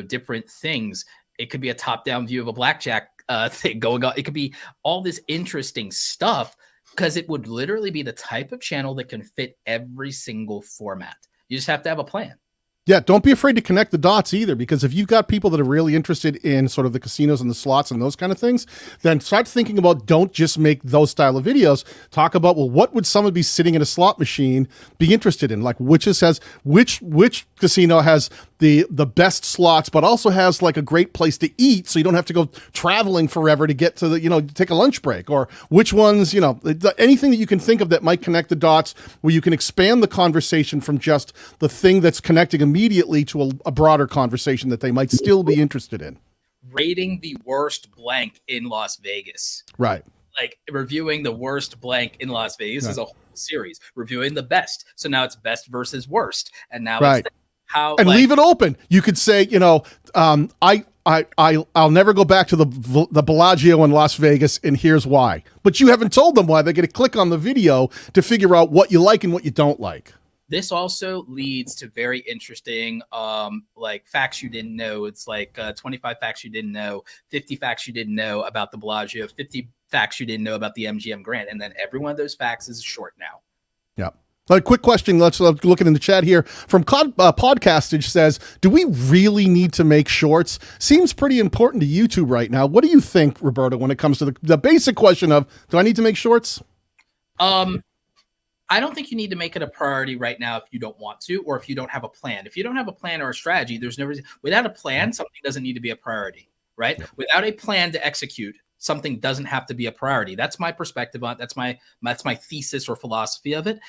different things. It could be a top-down view of a blackjack thing going on. It could be all this interesting stuff, because it would literally be the type of channel that can fit every single format. You just have to have a plan. Yeah, don't be afraid to connect the dots either, because if you've got people that are really interested in sort of the casinos and the slots and those kind of things, then start thinking about, don't just make those style of videos. Talk about, well, what would someone be sitting in a slot machine be interested in? Which casino has the best slots, but also has a great place to eat, so you don't have to go traveling forever to get to take a lunch break, or which ones, anything that you can think of that might connect the dots, where you can expand the conversation from just the thing that's connecting immediately to a broader conversation that they might still be interested in. Rating the worst blank in Las Vegas. Right. Reviewing the worst blank in Las Vegas is a whole series. Reviewing the best. So now it's best versus worst. And now it's leave it open. You could say, I'll never go back to the Bellagio in Las Vegas, and here's why. But you haven't told them why. They get to click on the video to figure out what you like and what you don't like. This also leads to very interesting facts you didn't know. It's 25 facts you didn't know, 50 facts you didn't know about the Bellagio, 50 facts you didn't know about the MGM Grand. And then every one of those facts is short now. Yeah. A quick question. Let's look in the chat here. From Podcastage says, do we really need to make shorts? Seems pretty important to YouTube right now. What do you think, Roberto, when it comes to the basic question of, do I need to make shorts? I don't think you need to make it a priority right now if you don't want to, or if you don't have a plan. If you don't have a plan or a strategy, there's no reason. Without a plan, something doesn't need to be a priority, right? Yep. Without a plan to execute, something doesn't have to be a priority. That's my perspective on it. That's my thesis or philosophy of it.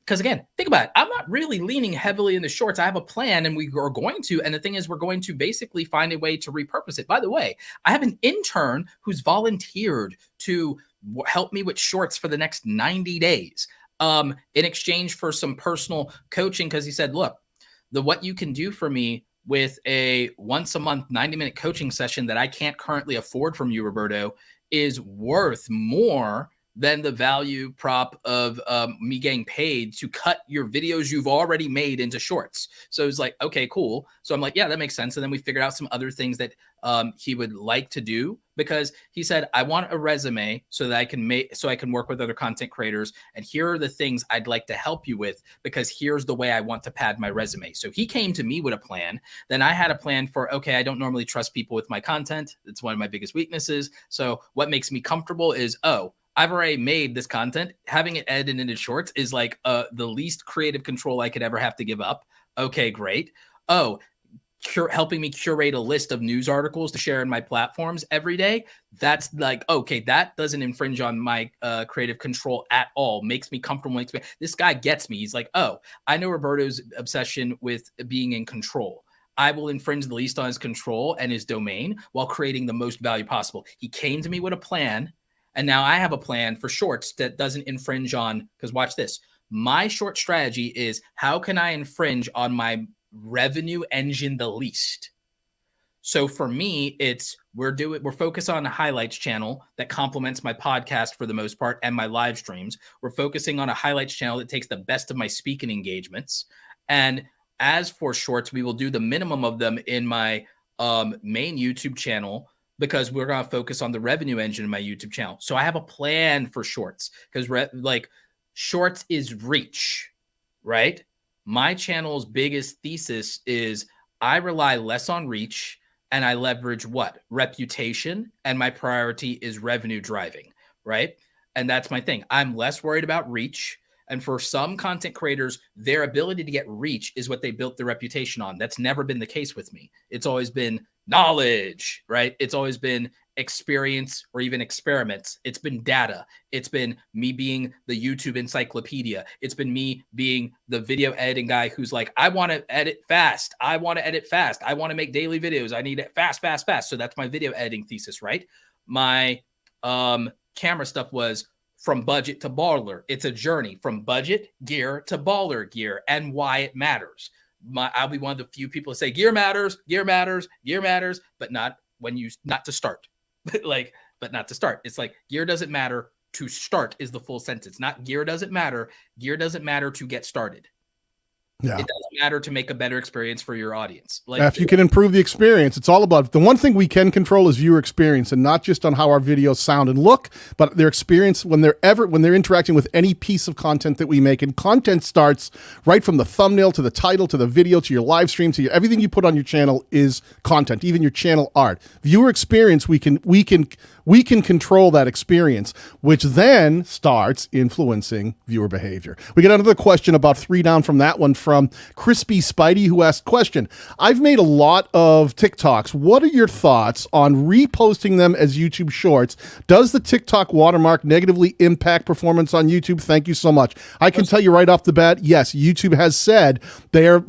because again, think about it. I'm not really leaning heavily into shorts. I have a plan and we are going to. And the thing is, we're going to basically find a way to repurpose it. By the way, I have an intern who's volunteered to help me with shorts for the next 90 days in exchange for some personal coaching. Because he said, look, what you can do for me with a once a month 90-minute coaching session that I can't currently afford from you, Roberto, is worth more than the value prop of me getting paid to cut your videos you've already made into shorts. So it's like, okay, cool. So I'm like, yeah, that makes sense. And then we figured out some other things that he would like to do, because he said, I want a resume so that I can work with other content creators. And here are the things I'd like to help you with, because here's the way I want to pad my resume. So he came to me with a plan. Then I had a plan for, okay, I don't normally trust people with my content. It's one of my biggest weaknesses. So what makes me comfortable is, I've already made this content. Having it edited into shorts is like the least creative control I could ever have to give up. Okay, great. Helping me curate a list of news articles to share in my platforms every day. That's like, okay, that doesn't infringe on my creative control at all. Makes me comfortable. This guy gets me. He's like, I know Roberto's obsession with being in control. I will infringe the least on his control and his domain while creating the most value possible. He came to me with a plan. And now I have a plan for shorts that doesn't infringe on, because watch this. My short strategy is, how can I infringe on my revenue engine the least? So for me, it's we're focused on a highlights channel that complements my podcast for the most part and my live streams. We're focusing on a highlights channel that takes the best of my speaking engagements. And as for shorts, we will do the minimum of them in my main YouTube channel, because we're going to focus on the revenue engine in my YouTube channel. So I have a plan for shorts, because shorts is reach, right? My channel's biggest thesis is I rely less on reach and I leverage what? Reputation, and my priority is revenue driving, right? And that's my thing. I'm less worried about reach. And for some content creators, their ability to get reach is what they built their reputation on. That's never been the case with me. It's always been knowledge, right? It's always been experience or even experiments. It's been data. It's been me being the YouTube encyclopedia. It's been me being the video editing guy who's like, I want to edit fast. I want to edit fast. I want to make daily videos. I need it fast, fast, fast. So that's my video editing thesis, right? My camera stuff was from budget to baller. It's a journey from budget gear to baller gear, and why it matters. I'll be one of the few people to say gear matters, but not to start. But not to start. It's like gear doesn't matter to start is the full sentence. Not gear doesn't matter. Gear doesn't matter to get started. Yeah. It doesn't matter to make a better experience for your audience. If you can improve the experience, it's all about the one thing we can control is viewer experience, and not just on how our videos sound and look, but their experience when they're interacting with any piece of content that we make. And content starts right from the thumbnail to the title to the video to your live stream to everything you put on your channel is content, even your channel art. Viewer experience, we can control that experience, which then starts influencing viewer behavior. We get another question about 3 down from that one from Crispy Spidey, who asked, question, I've made a lot of TikToks. What are your thoughts on reposting them as YouTube shorts? Does the TikTok watermark negatively impact performance on YouTube? Thank you so much. I can tell you right off the bat, yes, YouTube has said they're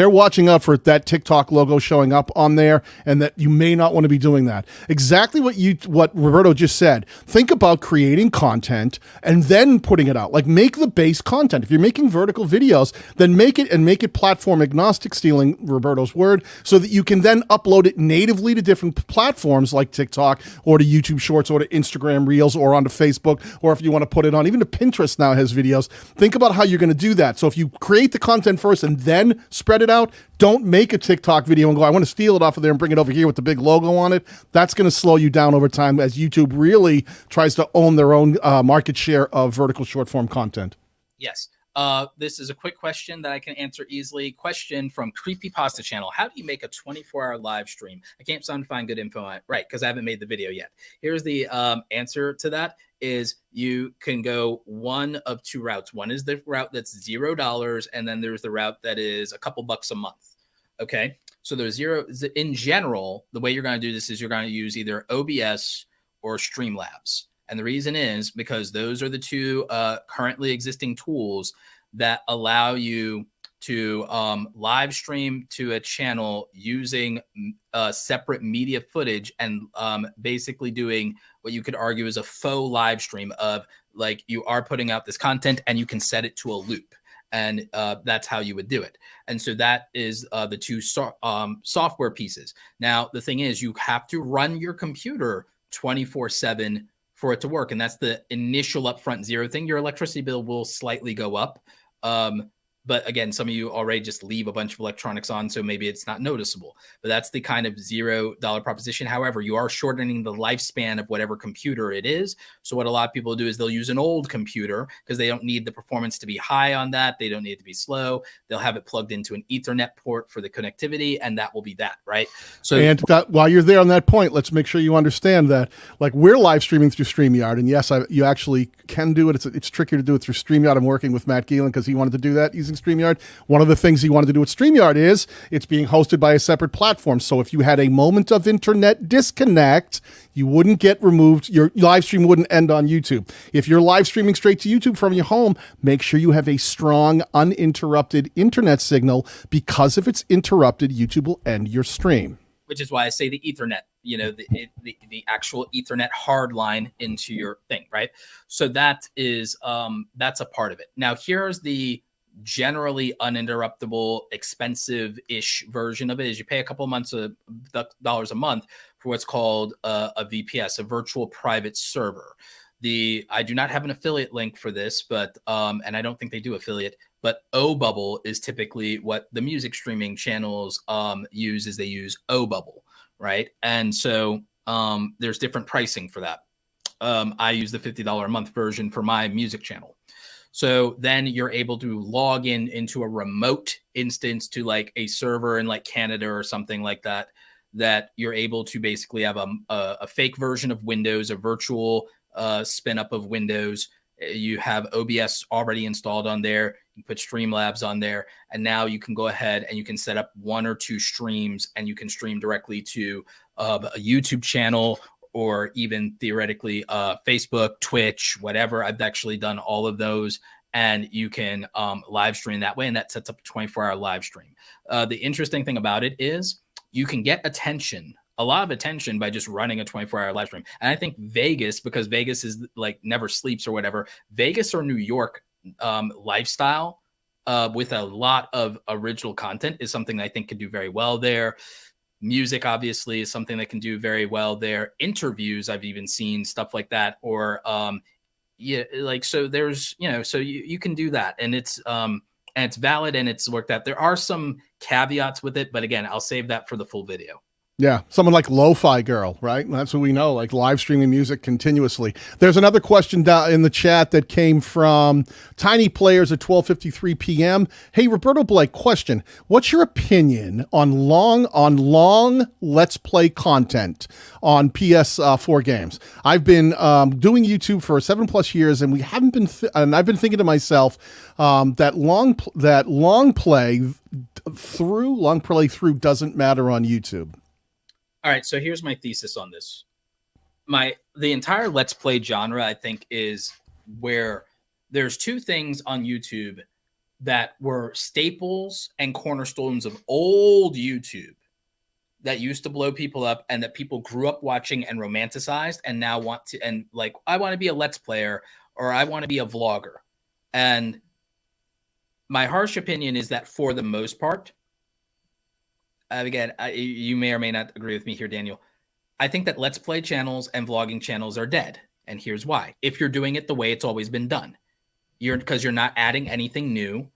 watching out for that TikTok logo showing up on there, and that you may not want to be doing that. Exactly what Roberto just said. Think about creating content and then putting it out. Like, make the base content. If you're making vertical videos, then make it platform agnostic, stealing Roberto's word, so that you can then upload it natively to different platforms like TikTok or to YouTube Shorts or to Instagram Reels or onto Facebook, or if you want to put it on, even to Pinterest now has videos. Think about how you're going to do that. So if you create the content first and then spread it out, don't make a TikTok video and go, I want to steal it off of there and bring it over here with the big logo on it. That's going to slow you down over time as YouTube really tries to own their own market share of vertical short form content. Yes. This is a quick question that I can answer easily. Question from Creepypasta Channel. How do you make a 24-hour live stream? I can't find good info on it. Right, because I haven't made the video yet. Here's the answer to that is you can go one of 2 routes. One is the route that's $0, and then there's the route that is a couple bucks a month. Okay, so there's zero. In general, the way you're going to do this is you're going to use either OBS or Streamlabs. And the reason is because those are the 2 currently existing tools that allow you to live stream to a channel using separate media footage and basically doing what you could argue is a faux live stream of like you are putting out this content and you can set it to a loop. And that's how you would do it. And so that is the two software pieces. Now, the thing is, you have to run your computer 24/7 for it to work. And that's the initial upfront zero thing. Your electricity bill will slightly go up. But again, some of you already just leave a bunch of electronics on, so maybe it's not noticeable. But that's the kind of $0 proposition. However, you are shortening the lifespan of whatever computer it is. So what a lot of people do is they'll use an old computer because they don't need the performance to be high on that. They don't need it to be slow. They'll have it plugged into an Ethernet port for the connectivity, and that will be that, right? So, and while you're there on that point, let's make sure you understand that, like, we're live streaming through StreamYard, and yes, you actually can do it. It's trickier to do it through StreamYard. I'm working with Matt Geelan because he wanted to do that using StreamYard. One of the things he wanted to do with StreamYard is it's being hosted by a separate platform. So if you had a moment of internet disconnect, you wouldn't get removed. Your live stream wouldn't end on YouTube. If you're live streaming straight to YouTube from your home, make sure you have a strong, uninterrupted internet signal, because if it's interrupted, YouTube will end your stream. Which is why I say the Ethernet, you know, the actual Ethernet hard line into your thing, right? So that is, that's a part of it. Now, here's the generally uninterruptible, expensive-ish version of it is you pay a couple of months of dollars a month for what's called a VPS, a virtual private server. I do not have an affiliate link for this, but and I don't think they do affiliate, but OBubble is typically what the music streaming channels use. Is they use OBubble, right? And so there's different pricing for that. I use the $50 a month version for my music channel. So then you're able to log into a remote instance to like a server in like Canada or something like that, that you're able to basically have a fake version of Windows, a virtual spin up of Windows. You have OBS already installed on there. You put Streamlabs on there, and now you can go ahead and you can set up 1 or 2 streams, and you can stream directly to a YouTube channel, or even theoretically Facebook, Twitch, whatever. I've actually done all of those, and you can live stream that way, and that sets up a 24-hour live stream. The interesting thing about it is you can get attention, a lot of attention, by just running a 24-hour live stream. And I think Vegas, because Vegas is like never sleeps or whatever, Vegas or New York lifestyle with a lot of original content is something that I think could do very well there. Music, obviously, is something that can do very well there. Interviews, I've even seen stuff like that. Or, yeah, like, so there's, you know, so you can do that, and it's valid and it's worked out. There are some caveats with it, but again, I'll save that for the full video. Yeah, someone like Lo-Fi Girl, right? That's what we know, like live streaming music continuously. There's another question down in the chat that came from Tiny Players at 12:53 p.m. Hey, Roberto Blake, question. What's your opinion on long Let's Play content on PS4 games? I've been doing YouTube for 7+ years, and we haven't been, and I've been thinking to myself that long play through doesn't matter on YouTube. All right, so here's my thesis on this. The entire Let's Play genre, I think, is where there's 2 things on YouTube that were staples and cornerstones of old YouTube that used to blow people up and that people grew up watching and romanticized and now want to, and like, I want to be a Let's Player or I want to be a vlogger. And my harsh opinion is that for the most part, again, you may or may not agree with me here, Daniel, I think that Let's Play channels and vlogging channels are dead. And here's why. If you're doing it the way it's always been done, because you're not adding anything new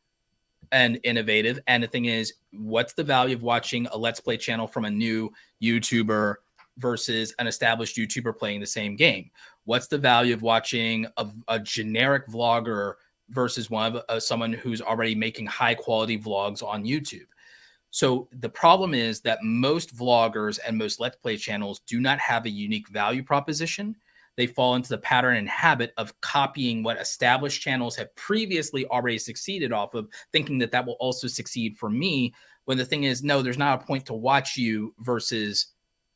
and innovative. And the thing is, what's the value of watching a Let's Play channel from a new YouTuber versus an established YouTuber playing the same game? What's the value of watching a generic vlogger versus someone who's already making high quality vlogs on YouTube? So the problem is that most vloggers and most Let's Play channels do not have a unique value proposition. They fall into the pattern and habit of copying what established channels have previously already succeeded off of, thinking that that will also succeed for me, when the thing is, no, there's not a point to watch you versus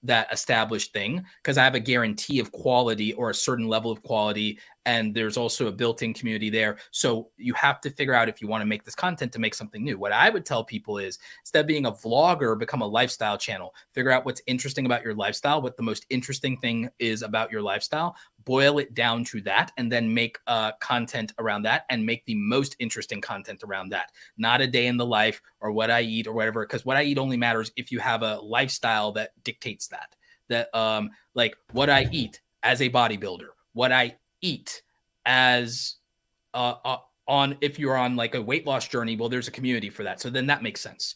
that established thing because I have a guarantee of quality or a certain level of quality. And there's also a built-in community there. So you have to figure out if you want to make this content to make something new. What I would tell people is instead of being a vlogger, become a lifestyle channel. Figure out what's interesting about your lifestyle, what the most interesting thing is about your lifestyle, boil it down to that, and then make content around that and make the most interesting content around that. Not a day in the life or what I eat or whatever, because what I eat only matters if you have a lifestyle that dictates that. Like what I eat as a bodybuilder, what I eat as on if you're on like a weight loss journey, well, there's a community for that. So then that makes sense.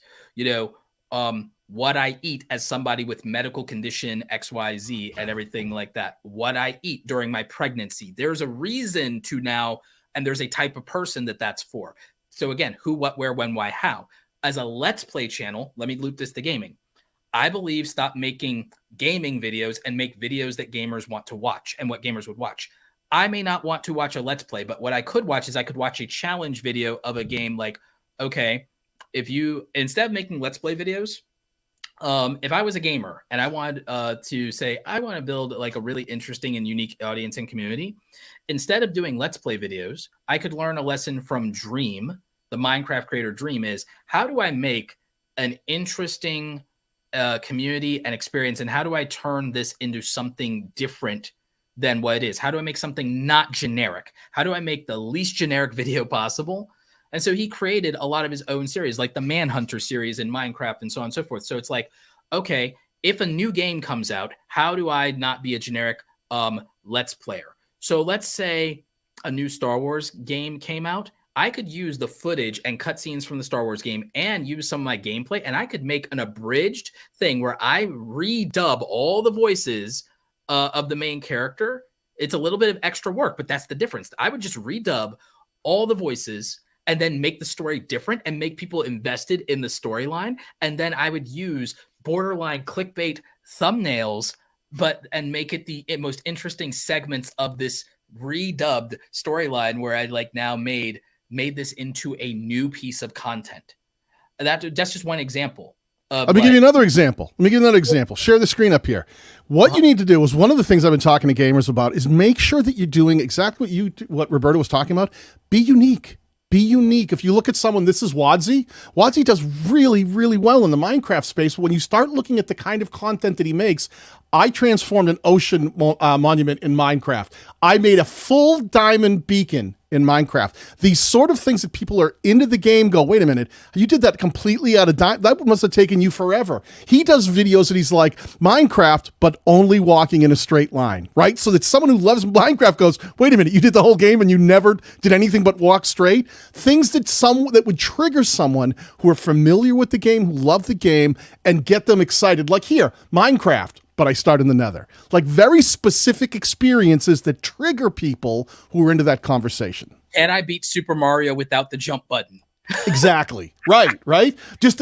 What I eat as somebody with medical condition XYZ and everything like that. What I eat during my pregnancy. There's a reason to now, and there's a type of person that's for. So again, who, what, where, when, why, how. As a Let's Play channel, let me loop this to gaming. I believe stop making gaming videos and make videos that gamers want to watch and what gamers would watch. I may not want to watch a Let's Play, but what I could watch is I could watch a challenge video of a game like, okay, if you, instead of making Let's Play videos, if I was a gamer and I wanted to say, I want to build like a really interesting and unique audience and community, instead of doing Let's Play videos, I could learn a lesson from Dream, the Minecraft creator Dream is, how do I make an interesting community and experience, and how do I turn this into something different than what it is? How do I make something not generic? How do I make the least generic video possible? And so he created a lot of his own series, like the Manhunter series in Minecraft and so on and so forth. So it's like, okay, if a new game comes out, how do I not be a generic Let's Player? So let's say a new Star Wars game came out. I could use the footage and cutscenes from the Star Wars game and use some of my gameplay, and I could make an abridged thing where I redub all the voices of the main character. It's a little bit of extra work, but that's the difference. I would just redub all the voices and then make the story different and make people invested in the storyline. And then I would use borderline clickbait thumbnails, and make it the most interesting segments of this redubbed storyline where I like now made this into a new piece of content. That's just one example. Let me give you another example. Share the screen up here. What you need to do is, one of the things I've been talking to gamers about is make sure that you're doing exactly what Roberto was talking about. Be unique. Be unique. If you look at someone, this is Wadsy. Wadsy does really, really well in the Minecraft space. But when you start looking at the kind of content that he makes, I transformed an ocean monument in Minecraft. I made a full diamond beacon in Minecraft. These sort of things that people are into the game go, wait a minute, you did that completely out of that must have taken you forever. He does videos that he's like Minecraft, but only walking in a straight line, right? So that someone who loves Minecraft goes, wait a minute, you did the whole game and you never did anything but walk straight. Things that would trigger someone who are familiar with the game, who love the game, and get them excited. Like here, Minecraft, but I start in the Nether. Like very specific experiences that trigger people who are into that conversation. And I beat Super Mario without the jump button. Exactly. Right. Just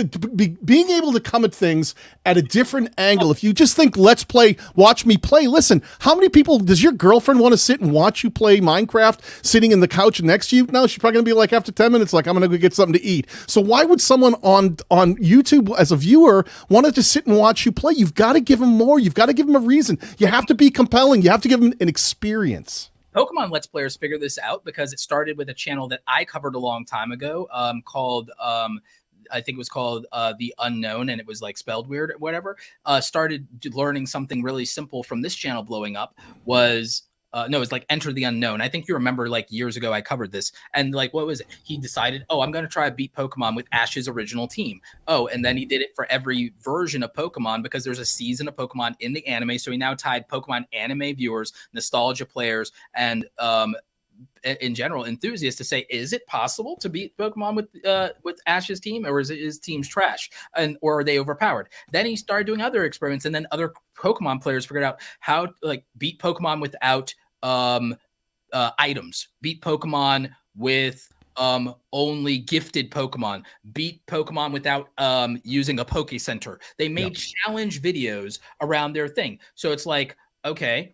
being able to come at things at a different angle. If you just think, let's play, watch me play. Listen, how many people does your girlfriend want to sit and watch you play Minecraft sitting in the couch next to you? No, she's probably going to be like, after 10 minutes, like, I'm going to go get something to eat. So why would someone on YouTube as a viewer want to just sit and watch you play? You've got to give them more. You've got to give them a reason. You have to be compelling. You have to give them an experience. Pokemon Let's Players figure this out because it started with a channel that I covered a long time ago called, I think it was called The Unknown, and it was like spelled weird or whatever. Started learning something really simple from this channel blowing up was, no, it's like Enter the Unknown. I think you remember like years ago I covered this. And like, what was it? He decided, oh, I'm going to try to beat Pokemon with Ash's original team. Oh, and then he did it for every version of Pokemon because there's a season of Pokemon in the anime. So he now tied Pokemon anime viewers, nostalgia players, and in general enthusiasts to say, is it possible to beat Pokemon with Ash's team, or is his team's trash, or are they overpowered? Then he started doing other experiments, and then other Pokemon players figured out how to like beat Pokemon without items, beat Pokemon with only gifted Pokemon, beat Pokemon without using a Poke Center. They made challenge videos around their thing. So it's like, okay,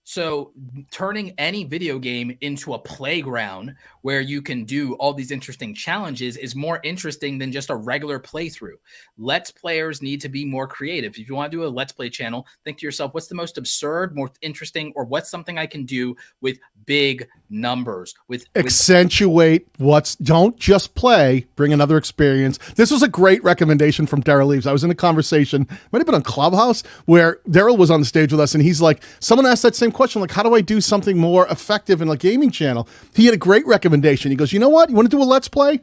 So turning any video game into a playground where you can do all these interesting challenges is more interesting than just a regular playthrough. Let's players need to be more creative. If you want to do a Let's Play channel, think to yourself, what's the most absurd, most interesting, or what's something I can do with big numbers? With accentuate what's, don't just play, bring another experience. This was a great recommendation from Daryl Leaves. I was in a conversation, might have been on Clubhouse, where Daryl was on the stage with us, and he's like, someone asked that same question, like, how do I do something more effective in a gaming channel? He had a great recommendation. He goes, you know what? You want to do a Let's Play?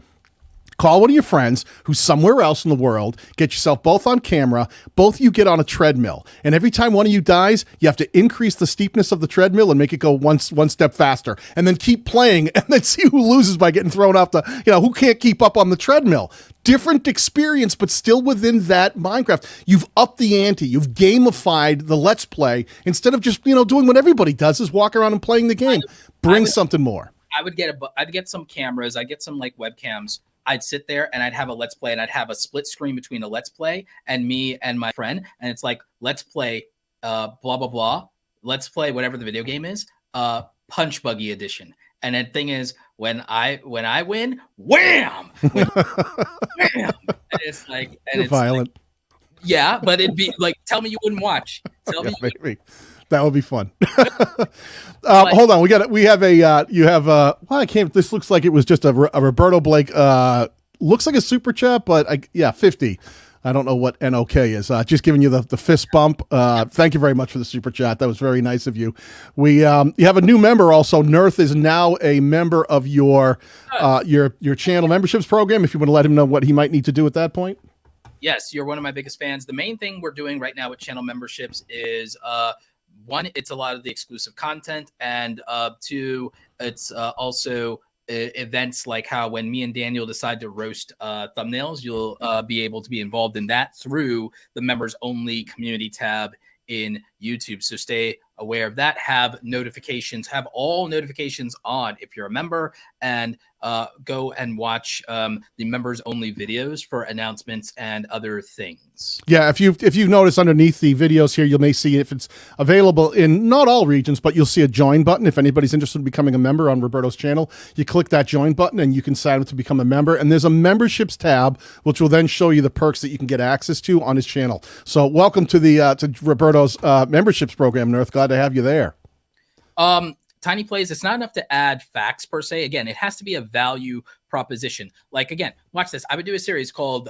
Call one of your friends who's somewhere else in the world, get yourself both on camera, both of you get on a treadmill. And every time one of you dies, you have to increase the steepness of the treadmill and make it go one step faster. And then keep playing and then see who loses by getting thrown off the, who can't keep up on the treadmill. Different experience, but still within that Minecraft. You've upped the ante. You've gamified the Let's Play instead of just, doing what everybody does is walk around and playing the game. Bring something more. I'd get some cameras. I'd get some like webcams. I'd sit there and I'd have a Let's Play, and I'd have a split screen between a Let's Play and me and my friend. And it's like, let's play blah, blah, blah. Let's play whatever the video game is, Punch Buggy edition. And the thing is, when I win, wham! Wham! And it's like, and it's violent. Like, yeah, but it'd be like, tell me you wouldn't watch. Tell me. Maybe. That would be fun. Hold on. This looks like it was just a Roberto Blake, looks like a super chat, but 50. I don't know what NOK is. Just giving you the fist bump. Thank you very much for the super chat. That was very nice of you. You have a new member also. Nerth is now a member of your channel memberships program. If you want to let him know what he might need to do at that point. Yes, you're one of my biggest fans. The main thing we're doing right now with channel memberships is, one, it's a lot of the exclusive content, and two, it's also events like how when me and Daniel decide to roast thumbnails, you'll be able to be involved in that through the members only community tab in YouTube. So stay aware of that. Have all notifications on if you're a member, and go and watch the members only videos for announcements and other things. Yeah, if you've noticed underneath the videos here, you may see if it's available in not all regions, but you'll see a join button. If anybody's interested in becoming a member on Roberto's channel, you click that join button and you can sign up to become a member. And there's a memberships tab, which will then show you the perks that you can get access to on his channel. So welcome to to Roberto's memberships program, Nerth. Glad to have you there. Tiny Plays, it's not enough to add facts per se. Again, it has to be a value proposition. Like, again, watch this. I would do a series called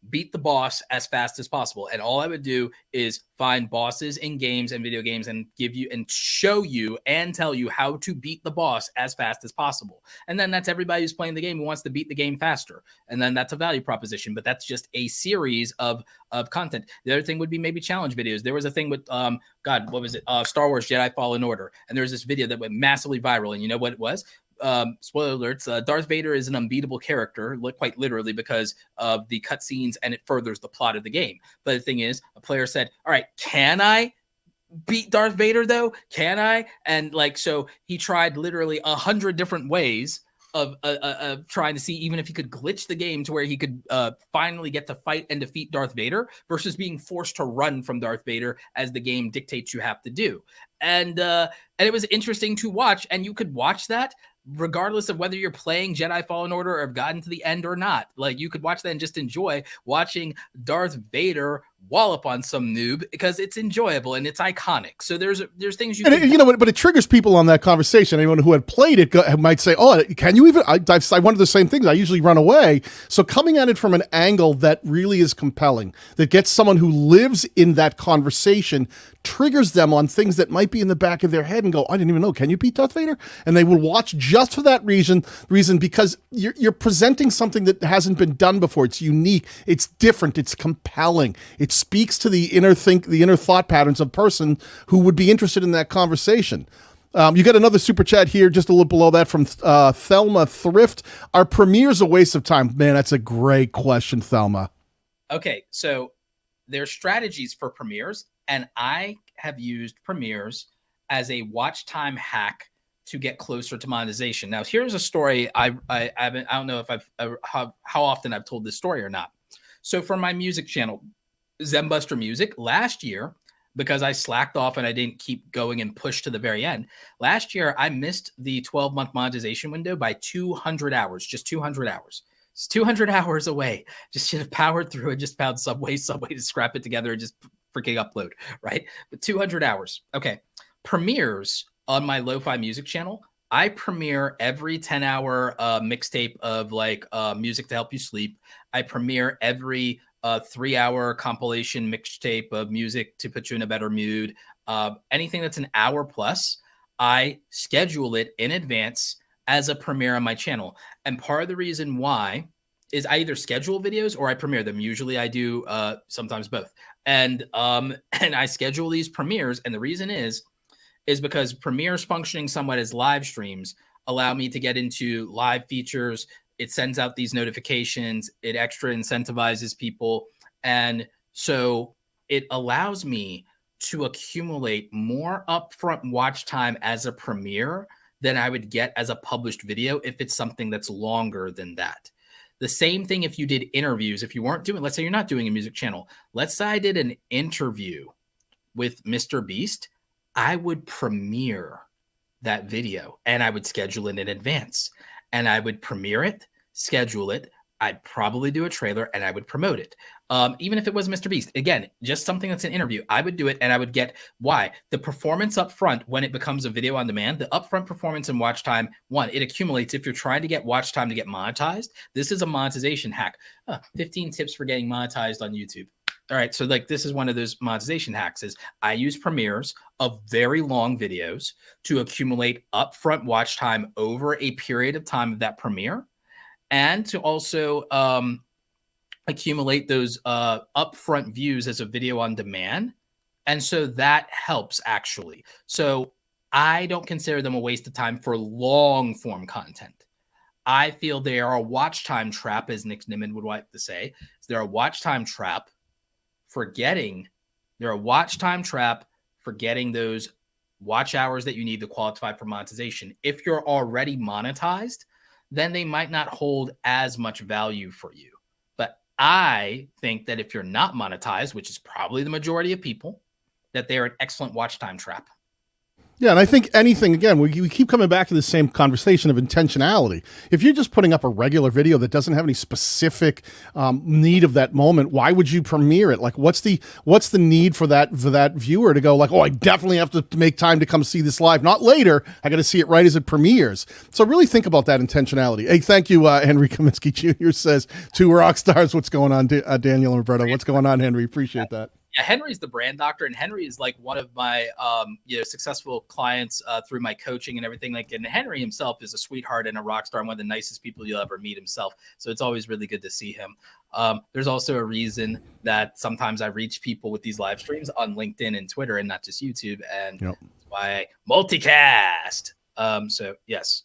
Beat the Boss as Fast as Possible. And all I would do is find bosses in games and video games and give you and show you and tell you how to beat the boss as fast as possible. And then that's everybody who's playing the game who wants to beat the game faster. And then that's a value proposition, but that's just a series of content. The other thing would be maybe challenge videos. There was a thing with, what was it? Star Wars Jedi Fallen Order. And there was this video that went massively viral. And you know what it was? Spoiler alerts, Darth Vader is an unbeatable character, quite literally, because of the cutscenes, and it furthers the plot of the game. But the thing is, a player said, all right, can I beat Darth Vader though? Can I? And so he tried literally 100 different ways of trying to see even if he could glitch the game to where he could finally get to fight and defeat Darth Vader versus being forced to run from Darth Vader as the game dictates you have to do. And it was interesting to watch, and you could watch that regardless of whether you're playing Jedi Fallen Order or have gotten to the end or not. Like, you could watch that and just enjoy watching Darth Vader wallop on some noob because it's enjoyable and it's iconic. So there's things you can but it triggers people on that conversation. Anyone who had played it might say, oh, can you even, I wanted the same things. I usually run away. So coming at it from an angle that really is compelling, that gets someone who lives in that conversation, triggers them on things that might be in the back of their head and go, I didn't even know, can you beat Darth Vader? And they will watch just for that reason because you're presenting something that hasn't been done before. It's unique. It's different. It's compelling. It speaks to the inner thought patterns of a person who would be interested in that conversation. You got another super chat here, just a little below that, from Thelma Thrift. Are premieres a waste of time? Man, that's a great question, Thelma. Okay, so there's strategies for premieres, and I have used premieres as a watch time hack to get closer to monetization. Now, here's a story. I don't know if how often I've told this story or not. So for my music channel, Zenbuster Music, last year, because I slacked off and I didn't keep going and push to the very end. Last year, I missed the 12-month monetization window by 200 hours, just 200 hours. It's 200 hours away. Just should have powered through and just found Subway to scrap it together and just freaking upload, right? But 200 hours. Okay. Premieres on my lo-fi music channel. I premiere every 10-hour mixtape of like music to help you sleep. I premiere every 3-hour compilation mixtape of music to put you in a better mood. Anything that's an hour plus, I schedule it in advance as a premiere on my channel. And part of the reason why is I either schedule videos or I premiere them. Usually I do sometimes both. And I schedule these premieres. And the reason is because premieres functioning somewhat as live streams allow me to get into live features. It sends out these notifications. It extra incentivizes people. And so it allows me to accumulate more upfront watch time as a premiere than I would get as a published video if it's something that's longer than that. The same thing if you did interviews. If you weren't doing, let's say you're not doing a music channel. Let's say I did an interview with Mr. Beast. I would premiere that video and I would schedule it in advance. And I would premiere it, schedule it. I'd probably do a trailer and I would promote it. Even if it was Mr. Beast, again, just something that's an interview, I would do it and I would get why the performance up front when it becomes a video on demand, the upfront performance and watch time, one, it accumulates. If you're trying to get watch time to get monetized, this is a monetization hack. 15 tips for getting monetized on YouTube. All right, so like this is one of those monetization hacks is I use premieres of very long videos to accumulate upfront watch time over a period of time of that premiere and to also accumulate those upfront views as a video on demand. And so that helps actually. So I don't consider them a waste of time for long form content. I feel they are a watch time trap, as Nick Nimmin would like to say. They're a watch time trap for getting those watch hours that you need to qualify for monetization. If you're already monetized, then they might not hold as much value for you. But I think that if you're not monetized, which is probably the majority of people, that they're an excellent watch time trap. Yeah, and I think anything, again, we keep coming back to the same conversation of intentionality. If you're just putting up a regular video that doesn't have any specific need of that moment, why would you premiere it? Like, what's the need for that viewer to go like, oh, I definitely have to make time to come see this live, not later. I got to see it right as it premieres. So really think about that intentionality. Hey, thank you, Henry Kaminsky Jr. says, two rock stars. What's going on, Daniel and Roberto? What's going on, Henry? Appreciate that. Yeah, Henry's the brand doctor, and Henry is like one of my successful clients through my coaching and everything. Like, and Henry himself is a sweetheart and a rock star, and one of the nicest people you'll ever meet himself. So it's always really good to see him. There's also a reason that sometimes I reach people with these live streams on LinkedIn and Twitter, and not just YouTube, and that's why I multicast. So yes.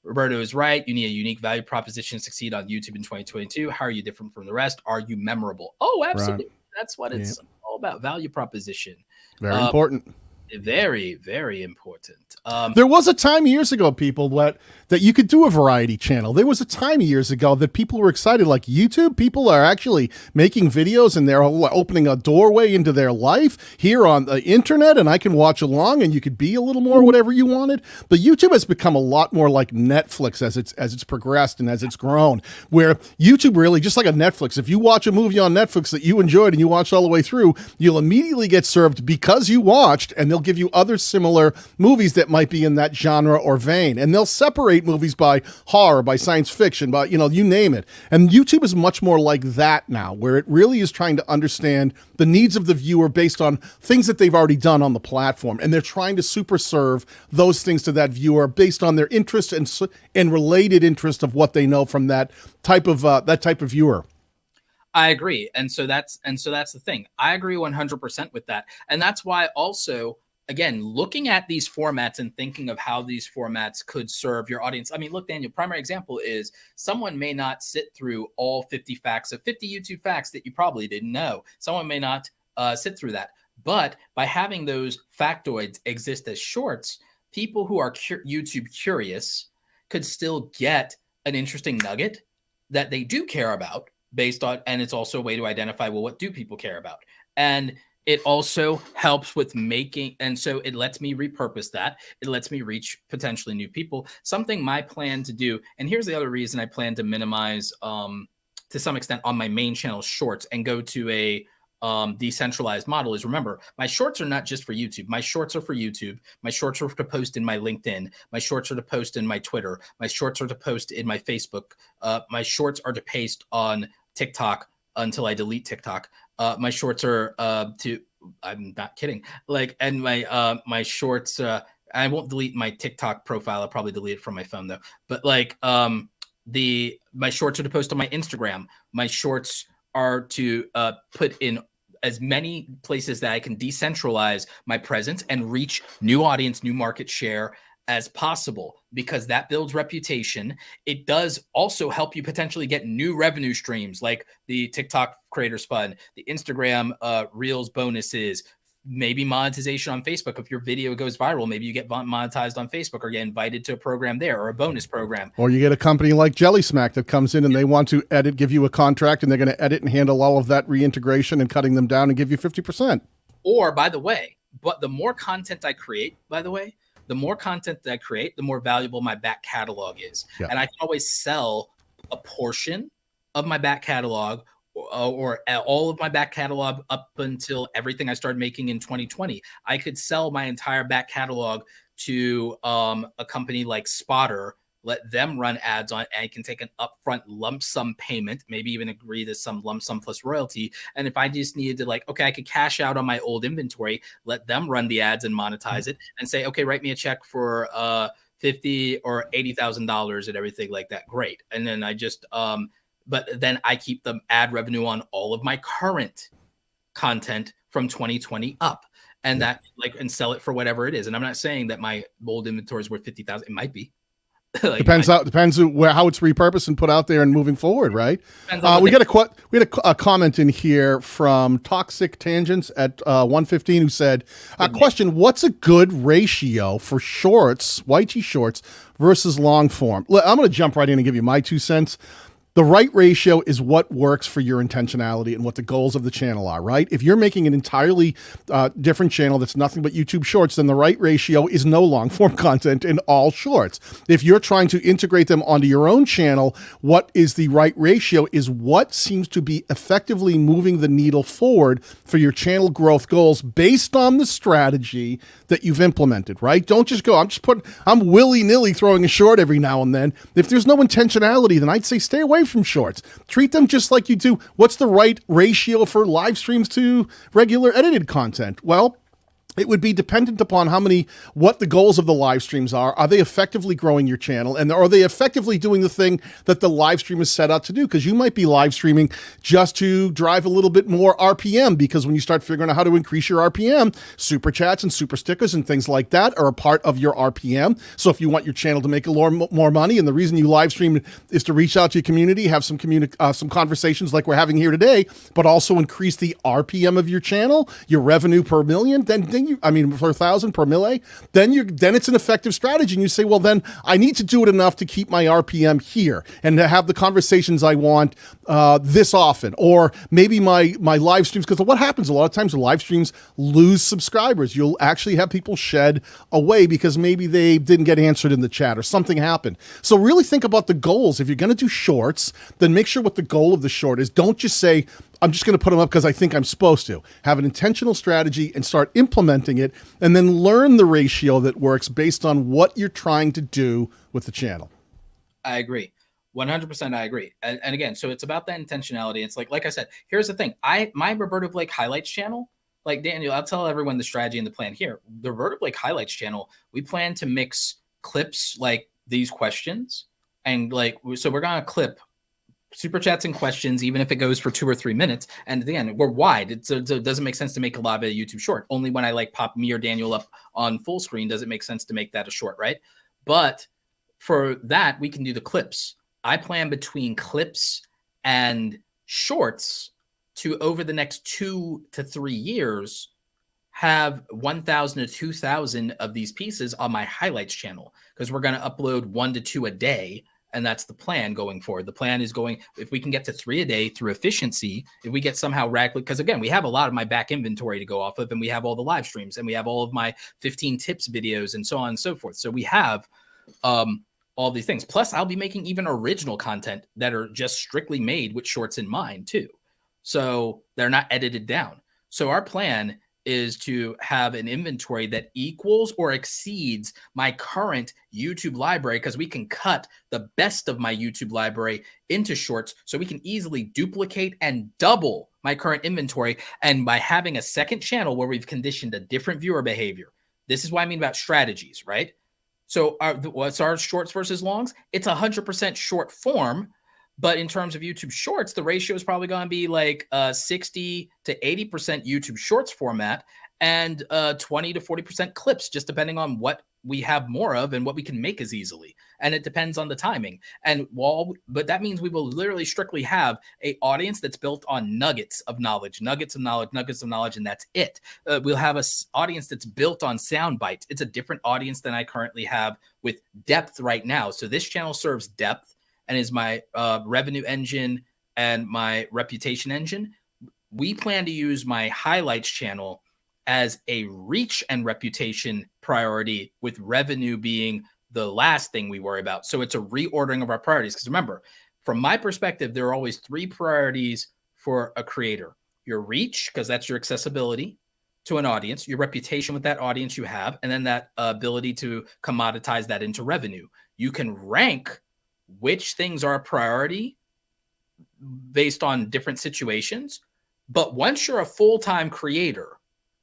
Roberto is right. You need a unique value proposition to succeed on YouTube in 2022. How are you different from the rest? Are you memorable? Oh, absolutely. Right. That's what it's all about. Value proposition. Very important. Very, very important. There was a time years ago, people, that you could do a variety channel. There was a time years ago that people were excited, like YouTube. People are actually making videos and they're opening a doorway into their life here on the internet, and I can watch along and you could be a little more whatever you wanted. But YouTube has become a lot more like Netflix as it's progressed and as it's grown, where YouTube really, just like a Netflix, if you watch a movie on Netflix that you enjoyed and you watched all the way through, you'll immediately get served because you watched, and they'll give you other similar movies that might be in that genre or vein. And they'll separate movies by horror, by science fiction, by, you name it. And YouTube is much more like that now, where it really is trying to understand the needs of the viewer based on things that they've already done on the platform. And they're trying to super serve those things to that viewer based on their interest and related interest of what they know from that type of viewer. I agree. And so that's the thing. I agree 100% with that. And that's why also, again, looking at these formats and thinking of how these formats could serve your audience. I mean, look, Daniel, primary example is someone may not sit through all 50 facts of 50 YouTube facts that you probably didn't know. Someone may not sit through that. But by having those factoids exist as shorts, people who are YouTube curious could still get an interesting nugget that they do care about based on, and it's also a way to identify, well, what do people care about? And It also helps with making, and so it lets me repurpose that. It lets me reach potentially new people. Something my plan to do, and here's the other reason I plan to minimize, to some extent, on my main channel shorts and go to a decentralized model is, remember, my shorts are not just for YouTube. My shorts are for YouTube. My shorts are to post in my LinkedIn. My shorts are to post in my Twitter. My shorts are to post in my Facebook. My shorts are to paste on TikTok until I delete TikTok. My shorts are I'm not kidding. Like, and my shorts, I won't delete my TikTok profile. I'll probably delete it from my phone though. But like, my shorts are to post on my Instagram. My shorts are to put in as many places that I can decentralize my presence and reach new audience, new market share as possible, because that builds reputation. It does also help you potentially get new revenue streams like the TikTok Creators Fund, the Instagram Reels bonuses, maybe monetization on Facebook. If your video goes viral, maybe you get monetized on Facebook or get invited to a program there or a bonus program. Or you get a company like Jelly Smack that comes in and they want to give you a contract, and they're going to edit and handle all of that reintegration and cutting them down and give you 50%. Or, by the way, but the more content I create, the more content that I create, the more valuable my back catalog is. Yeah. And I can always sell a portion of my back catalog or all of my back catalog up until everything I started making in 2020. I could sell my entire back catalog to a company like Spotter, let them run ads on it, and I can take an upfront lump sum payment, maybe even agree to some lump sum plus royalty. And if I just needed to, like, okay, I could cash out on my old inventory, let them run the ads and monetize it, and say, okay, write me a check for $50,000 or $80,000 and everything like that. Great. And then I just, but then I keep the ad revenue on all of my current content from 2020 up, and that, like, and sell it for whatever it is. And I'm not saying that my old inventory is worth 50,000. It might be. Like, depends how it's repurposed and put out there and moving forward, right? We had a comment in here from Toxic Tangents at 115 who said, question, what's a good ratio for shorts, YT shorts versus long form? I'm going to jump right in and give you my 2 cents. The right ratio is what works for your intentionality and what the goals of the channel are, right? If you're making an entirely different channel that's nothing but YouTube shorts, then the right ratio is no long form content in all shorts. If you're trying to integrate them onto your own channel, what is the right ratio is what seems to be effectively moving the needle forward for your channel growth goals based on the strategy that you've implemented, right? Don't just go, I'm willy-nilly throwing a short every now and then. If there's no intentionality, then I'd say stay away from shorts. Treat them just like you do. What's the right ratio for live streams to regular edited content? Well, it would be dependent upon what the goals of the live streams are. Are they effectively growing your channel? And are they effectively doing the thing that the live stream is set out to do? Because you might be live streaming just to drive a little bit more RPM, because when you start figuring out how to increase your RPM, super chats and super stickers and things like that are a part of your RPM. So if you want your channel to make a lot more money, and the reason you live stream is to reach out to your community, have some conversations like we're having here today, but also increase the RPM of your channel, your revenue per million, then for 1,000 per mille, then it's an effective strategy. And you say, well, then I need to do it enough to keep my RPM here and to have the conversations I want this often. Or maybe my live streams, because what happens a lot of times, the live streams lose subscribers. You'll actually have people shed away because maybe they didn't get answered in the chat or something happened. So really think about the goals. If you're going to do shorts, then make sure what the goal of the short is. Don't just say, I'm just going to put them up because I think I'm supposed to. Have an intentional strategy and start implementing it, and then learn the ratio that works based on what you're trying to do with the channel. I agree. 100% I agree. And again, so it's about that intentionality. It's like I said, here's the thing. My Roberto Blake highlights channel, like Daniel, I'll tell everyone the strategy and the plan here. The Roberto Blake highlights channel, we plan to mix clips like these questions, and so we're going to clip super chats and questions, even if it goes for 2 or 3 minutes. And again, we're wide. So it doesn't make sense to make a lot of a YouTube short. Only when I pop me or Daniel up on full screen does it make sense to make that a short, right? But for that, we can do the clips. I plan between clips and shorts to, over the next 2 to 3 years, have 1,000 to 2,000 of these pieces on my highlights channel, because we're going to upload 1 to 2 a day And that's the plan going forward. The plan is going, if we can get to 3 a day through efficiency, if we get somehow radically, because again, we have a lot of my back inventory to go off of, and we have all the live streams, and we have all of my 15 tips videos and so on and so forth. So we have all these things. Plus, I'll be making even original content that are just strictly made with shorts in mind too. So they're not edited down. So our plan is to have an inventory that equals or exceeds my current YouTube library, because we can cut the best of my YouTube library into shorts, so we can easily duplicate and double my current inventory. And by having a second channel where we've conditioned a different viewer behavior, this is what I mean about strategies, right? So what's our shorts versus longs? It's 100% short form. But in terms of YouTube Shorts, the ratio is probably going to be like 60 to 80% YouTube Shorts format and 20 to 40% clips, just depending on what we have more of and what we can make as easily. And it depends on the timing. But that means we will literally strictly have an audience that's built on nuggets of knowledge, and that's it. We'll have an audience that's built on sound bites. It's a different audience than I currently have with depth right now. So this channel serves depth and is my revenue engine and my reputation engine. We plan to use my highlights channel as a reach and reputation priority, with revenue being the last thing we worry about. So it's a reordering of our priorities. Because remember, from my perspective, there are always 3 priorities for a creator: your reach, because that's your accessibility to an audience, your reputation with that audience you have, and then that ability to commoditize that into revenue. You can rank which things are a priority based on different situations. But once you're a full-time creator,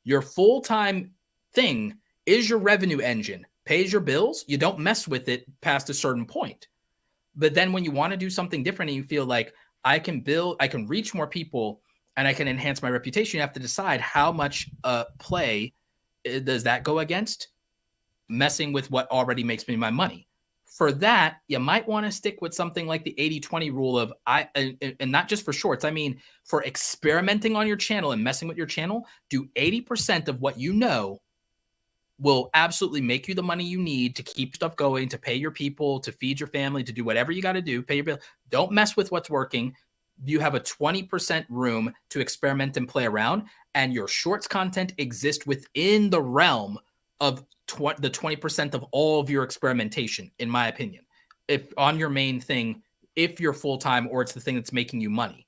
your full-time thing is your revenue engine, pays your bills. You don't mess with it past a certain point. But then when you want to do something different and you feel like I can reach more people and I can enhance my reputation, you have to decide how much play does that go against messing with what already makes me my money. For that, you might want to stick with something like the 80-20 rule of and not just for shorts. I mean, for experimenting on your channel and messing with your channel, do 80% of what you know will absolutely make you the money you need to keep stuff going, to pay your people, to feed your family, to do whatever you got to do, pay your bill. Don't mess with what's working. You have a 20% room to experiment and play around, and your shorts content exists within the realm of the 20% of all of your experimentation, in my opinion. If on your main thing, if you're full-time or it's the thing that's making you money.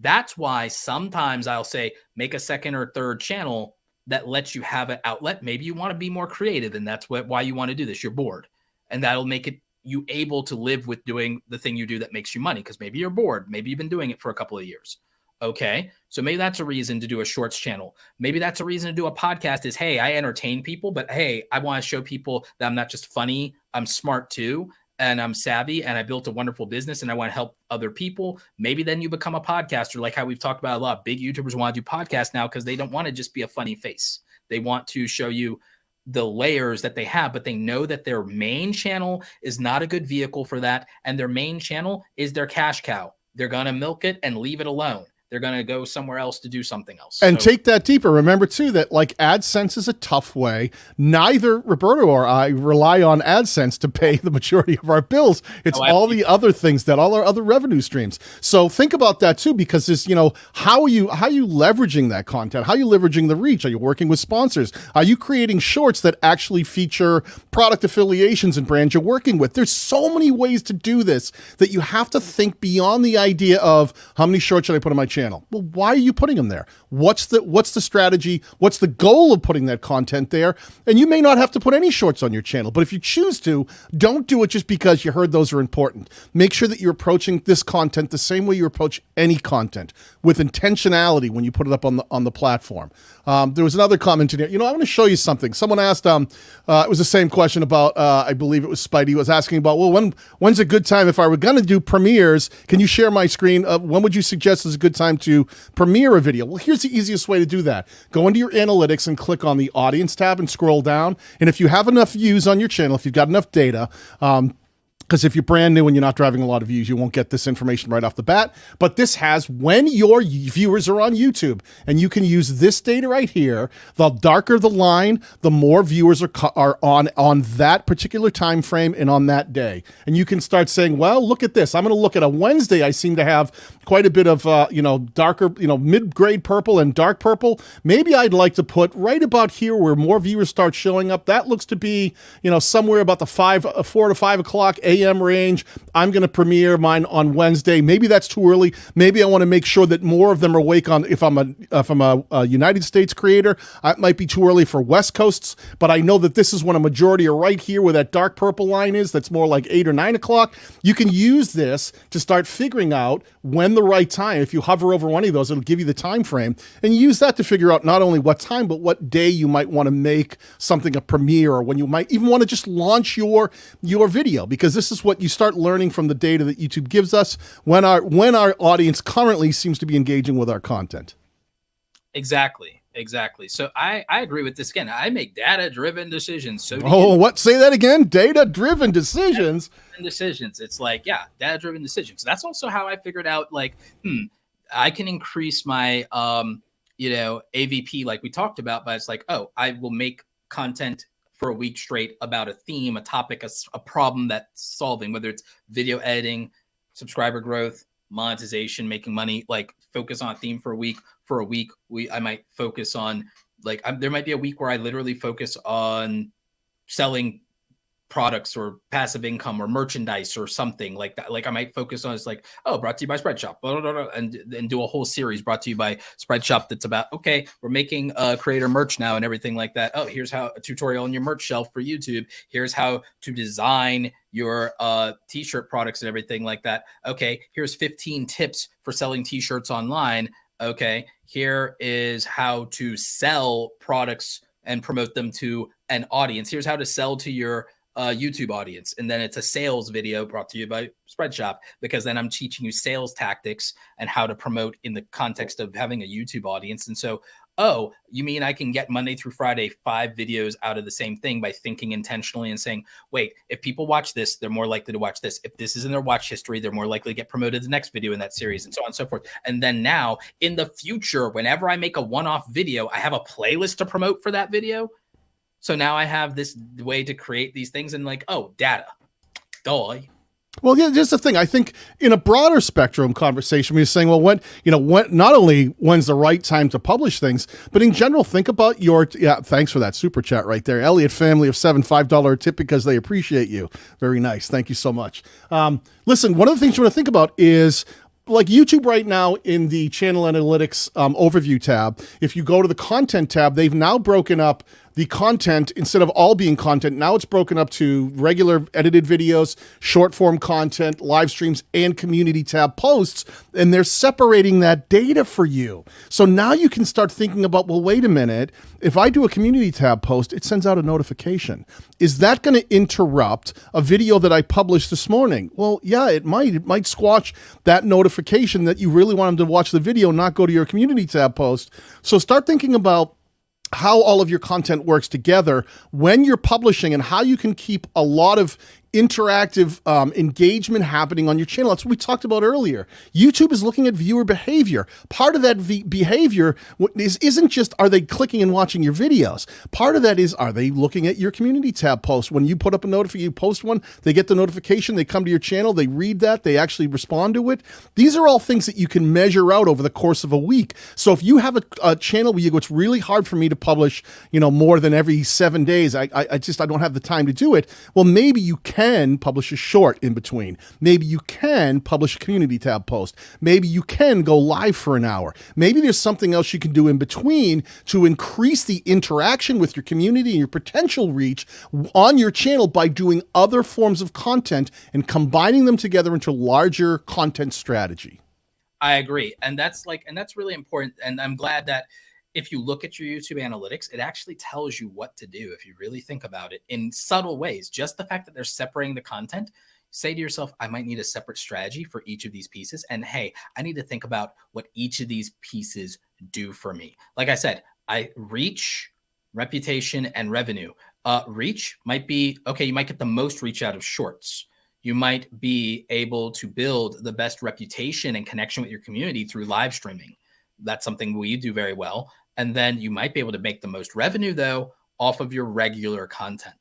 That's why sometimes I'll say make a second or third channel that lets you have an outlet. Maybe you want to be more creative, and that's why you want to do this. You're bored, and that'll make it you able to live with doing the thing you do that makes you money, because maybe you're bored. Maybe you've been doing it for a couple of years. Okay, so maybe that's a reason to do a shorts channel. Maybe that's a reason to do a podcast is, hey, I entertain people, but hey, I want to show people that I'm not just funny, I'm smart too, and I'm savvy, and I built a wonderful business, and I want to help other people. Maybe then you become a podcaster, like how we've talked about a lot. Big YouTubers want to do podcasts now because they don't want to just be a funny face. They want to show you the layers that they have, but they know that their main channel is not a good vehicle for that, and their main channel is their cash cow. They're going to milk it and leave it alone. They're going to go somewhere else to do something else. And take that deeper. Remember, too, that like AdSense is a tough way. Neither Roberto or I rely on AdSense to pay the majority of our bills. It's all the other things that all our other revenue streams. So think about that, too, because this, how are you leveraging that content? How are you leveraging the reach? Are you working with sponsors? Are you creating shorts that actually feature product affiliations and brands you're working with? There's so many ways to do this that you have to think beyond the idea of how many shorts should I put on my channel? Well, why are you putting them there? What's the strategy? What's the goal of putting that content there? And you may not have to put any shorts on your channel, but if you choose to, don't do it just because you heard those are important. Make sure that you're approaching this content the same way you approach any content, with intentionality when you put it up on the platform. There was another comment in here. I want to show you something. Someone asked, it was the same question about, I believe it was Spidey was asking about, well, when's a good time if I were going to do premieres? Can you share my screen? When would you suggest is a good time to premiere a video? Well, here's the easiest way to do that. Go into your analytics and click on the audience tab and scroll down. And if you have enough views on your channel, if you've got enough data, because if you're brand new and you're not driving a lot of views, you won't get this information right off the bat. But this has when your viewers are on YouTube, and you can use this data right here. The darker the line, the more viewers are on that particular time frame and on that day. And you can start saying, well, look at this. I'm going to look at a Wednesday. I seem to have quite a bit of darker, mid-grade purple and dark purple. Maybe I'd like to put right about here where more viewers start showing up. That looks to be somewhere about the 4 to 5 o'clock AM range. I'm going to premiere mine on Wednesday. Maybe that's too early. Maybe I want to make sure that more of them are awake on, if I'm a United States creator, it might be too early for West Coasts, but I know that this is when a majority are right here where that dark purple line is. That's more like 8 or 9 o'clock. You can use this to start figuring out when the right time. If you hover over one of those, it'll give you the time frame, and use that to figure out not only what time, but what day you might want to make something a premiere, or when you might even want to just launch your video, because this is what you start learning from the data that YouTube gives us when our audience currently seems to be engaging with our content. Exactly. So I agree with this. Again, I make data-driven decisions. So what? Say that again. Data-driven decisions. Decisions. It's like, yeah, data-driven decisions. That's also how I figured out, like, I can increase my AVP, like we talked about, but it's like, oh, I will make content for a week straight about a theme, a topic, a problem that's solving, whether it's video editing, subscriber growth, monetization, making money, like focus on a theme for a week. For a week, I might focus on, like, there might be a week where I literally focus on selling products or passive income or merchandise or something like that. Like I might focus on, it's like, oh, brought to you by Spreadshop, blah, blah, blah, and do a whole series brought to you by Spreadshop that's about, okay, we're making creator merch now and everything like that. Oh, here's how a tutorial on your merch shelf for YouTube. Here's how to design your t-shirt products and everything like that. Okay, here's 15 tips for selling t-shirts online. Okay, here is how to sell products and promote them to an audience. Here's how to sell to your YouTube audience. And then it's a sales video brought to you by Spreadshop, because then I'm teaching you sales tactics and how to promote in the context of having a YouTube audience. And so, oh, you mean I can get Monday through Friday 5 videos out of the same thing by thinking intentionally and saying, wait, if people watch this, they're more likely to watch this. If this is in their watch history, they're more likely to get promoted to the next video in that series, and so on and so forth. And then now in the future, whenever I make a one-off video, I have a playlist to promote for that video. So now I have this way to create these things, and like, oh, data. Duh. Well, yeah, just the thing. I think in a broader spectrum conversation, we're saying, well, when not only when's the right time to publish things, but in general, think about thanks for that super chat right there. Elliot family of $7, $5 tip because they appreciate you. Very nice. Thank you so much. Listen, one of the things you want to think about is, like YouTube right now in the channel analytics overview tab, if you go to the content tab, they've now broken up the content. Instead of all being content, now it's broken up to regular edited videos, short form content, live streams, and community tab posts. And they're separating that data for you. So now you can start thinking about, well, wait a minute. If I do a community tab post, it sends out a notification. Is that going to interrupt a video that I published this morning? Well, yeah, it might. It might squash that notification that you really want them to watch the video, not go to your community tab post. So start thinking about how all of your content works together when you're publishing, and how you can keep a lot of interactive engagement happening on your channel. That's what we talked about earlier. YouTube is looking at viewer behavior. Part of that behavior isn't just, are they clicking and watching your videos? Part of that is, are they looking at your community tab post? When you put up a notification, you post one, they get the notification, they come to your channel, they read that, they actually respond to it. These are all things that you can measure out over the course of a week. So if you have a channel where you go, it's really hard for me to publish, more than every 7 days, I don't have the time to do it. Well, maybe you can publish a short in between. Maybe you can publish a community tab post. Maybe you can go live for an hour. Maybe there's something else you can do in between to increase the interaction with your community and your potential reach on your channel by doing other forms of content and combining them together into larger content strategy. I agree. And that's really important. And I'm glad that if you look at your YouTube analytics, it actually tells you what to do if you really think about it in subtle ways. Just the fact that they're separating the content, say to yourself, I might need a separate strategy for each of these pieces. And hey, I need to think about what each of these pieces do for me. Like I said, reach, reputation, and revenue. Reach might be, okay, you might get the most reach out of shorts. You might be able to build the best reputation and connection with your community through live streaming. That's something we do very well. And then you might be able to make the most revenue, though, off of your regular content.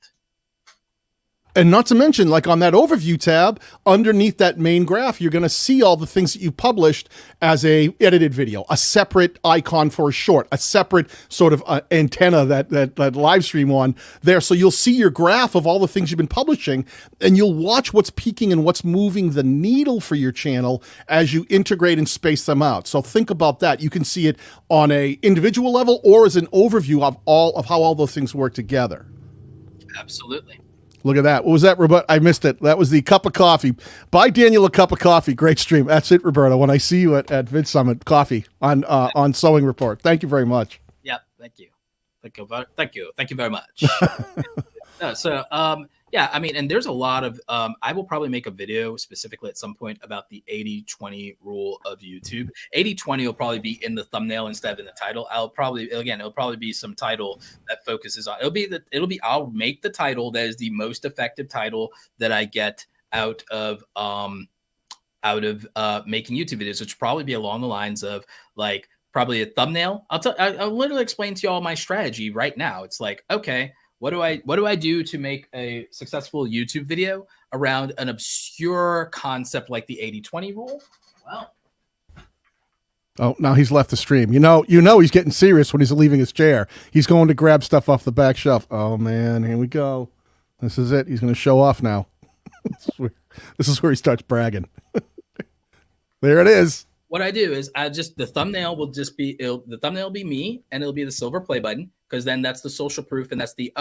And not to mention, like on that overview tab, underneath that main graph, you're going to see all the things that you published as a edited video, a separate icon for a short, a separate sort of antenna that live stream on there. So you'll see your graph of all the things you've been publishing, and you'll watch what's peaking and what's moving the needle for your channel as you integrate and space them out. So think about that. You can see it on a individual level or as an overview of how all those things work together. Absolutely. Look at that. What was that, Roberto? I missed it. That was the cup of coffee. Buy Daniel a cup of coffee. Great stream. That's it, Roberto. When I see you at VidSummit, coffee on Sewing Report. Thank you very much. Yeah, thank you. Thank you very much. Yeah, I mean, and there's a lot of, I will probably make a video specifically at some point about the 80-20 rule of YouTube. 80-20 will probably be in the thumbnail instead of in the title. It'll probably be some title that focuses on, I'll make the title that is the most effective title that I get out of making YouTube videos, which will probably be along the lines of like, probably a thumbnail. I'll literally explain to you all my strategy right now. It's like, okay, what do I do to make a successful YouTube video around an obscure concept like the 80-20 rule? Well, oh, now he's left the stream. You know he's getting serious when he's leaving his chair. He's going to grab stuff off the back shelf. Oh man, here we go. This is it. He's going to show off now. This is where he starts bragging. There it is. What I do is the thumbnail will just be, the thumbnail will be me, and it'll be the silver play button, because then that's the social proof, and that's the,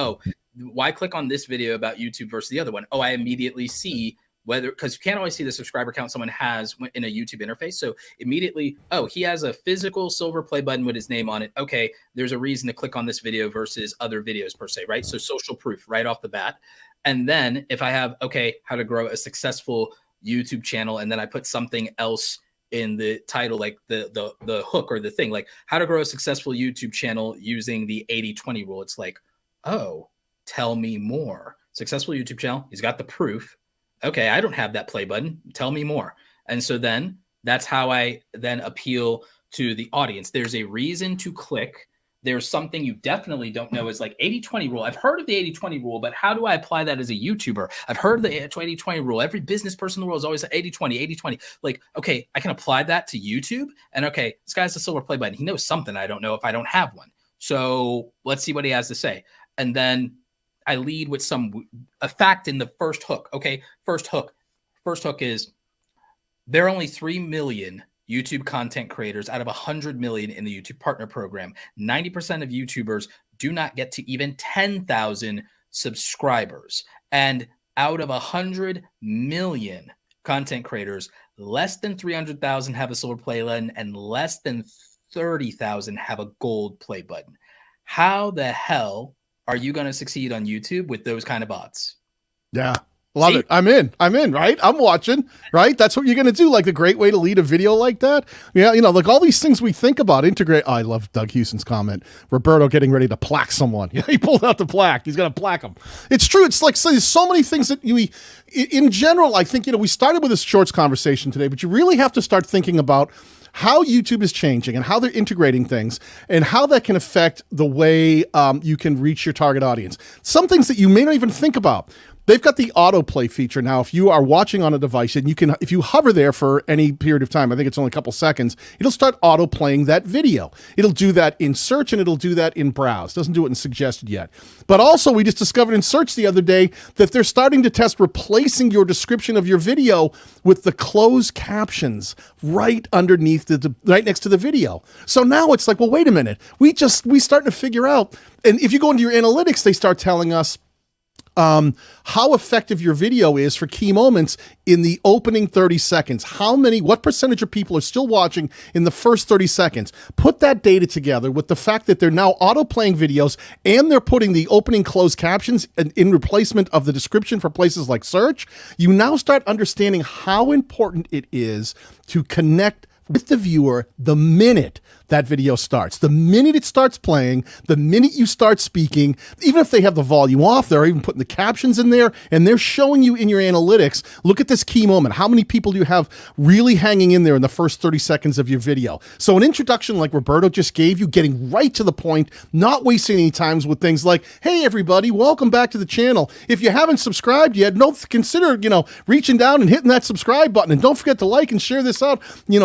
why click on this video about YouTube versus the other one? Oh, I immediately see whether, because you can't always see the subscriber count someone has in a YouTube interface. So immediately, oh, he has a physical silver play button with his name on it. Okay, there's a reason to click on this video versus other videos per se, right? So social proof right off the bat. And then if I have, okay, how to grow a successful YouTube channel, and then I put something else in the title, like the hook or the thing, like how to grow a successful YouTube channel using the 80-20 rule. It's like, oh, tell me more. Successful YouTube channel. He's got the proof. Okay, I don't have that play button. Tell me more. And so then that's how I then appeal to the audience. There's a reason to click. There's something you definitely don't know is like 80-20 rule. I've heard of the 80-20 rule, but how do I apply that as a YouTuber? I've heard of the 80-20 rule. Every business person in the world is always 80-20, 80-20. Like, okay, I can apply that to YouTube. And okay, this guy has a silver play button. He knows something I don't know if I don't have one. So let's see what he has to say. And then I lead with a fact in the first hook. Okay, first hook is there are only 3 million YouTube content creators out of 100 million in the YouTube Partner Program. 90% of YouTubers do not get to even 10,000 subscribers. And out of 100 million content creators, less than 300,000 have a silver play button and less than 30,000 have a gold play button. How the hell are you going to succeed on YouTube with those kind of bots? Yeah. Love it. I'm in, right? I'm watching, right? That's what you're going to do. Like the great way to lead a video like that. Yeah. Like all these things we think about integrate. Oh, I love Doug Houston's comment. Roberto getting ready to plaque someone. Yeah, he pulled out the plaque. He's going to plaque him. It's true. It's like, so there's so many things that in general, I think, we started with this shorts conversation today, but you really have to start thinking about how YouTube is changing and how they're integrating things and how that can affect the way you can reach your target audience. Some things that you may not even think about. They've got the autoplay feature now. If you are watching on a device and if you hover there for any period of time, I think it's only a couple seconds, it'll start auto-playing that video. It'll do that in search and it'll do that in browse. Doesn't do it in suggested yet. But also we just discovered in search the other day that they're starting to test replacing your description of your video with the closed captions right underneath right next to the video. So now it's like, well, wait a minute. We starting to figure out, and if you go into your analytics, they start telling us how effective your video is for key moments in the opening 30 seconds. What percentage of people are still watching in the first 30 seconds? Put that data together with the fact that they're now auto-playing videos and they're putting the opening closed captions in replacement of the description for places like search. You now start understanding how important it is to connect with the viewer the minute that video starts. The minute it starts playing, the minute you start speaking, even if they have the volume off, they're even putting the captions in there, and they're showing you in your analytics, look at this key moment. How many people do you have really hanging in there in the first 30 seconds of your video? So an introduction like Roberto just gave you, getting right to the point, not wasting any times with things like, hey, everybody, welcome back to the channel. If you haven't subscribed yet, consider, reaching down and hitting that subscribe button. And don't forget to like and share this out,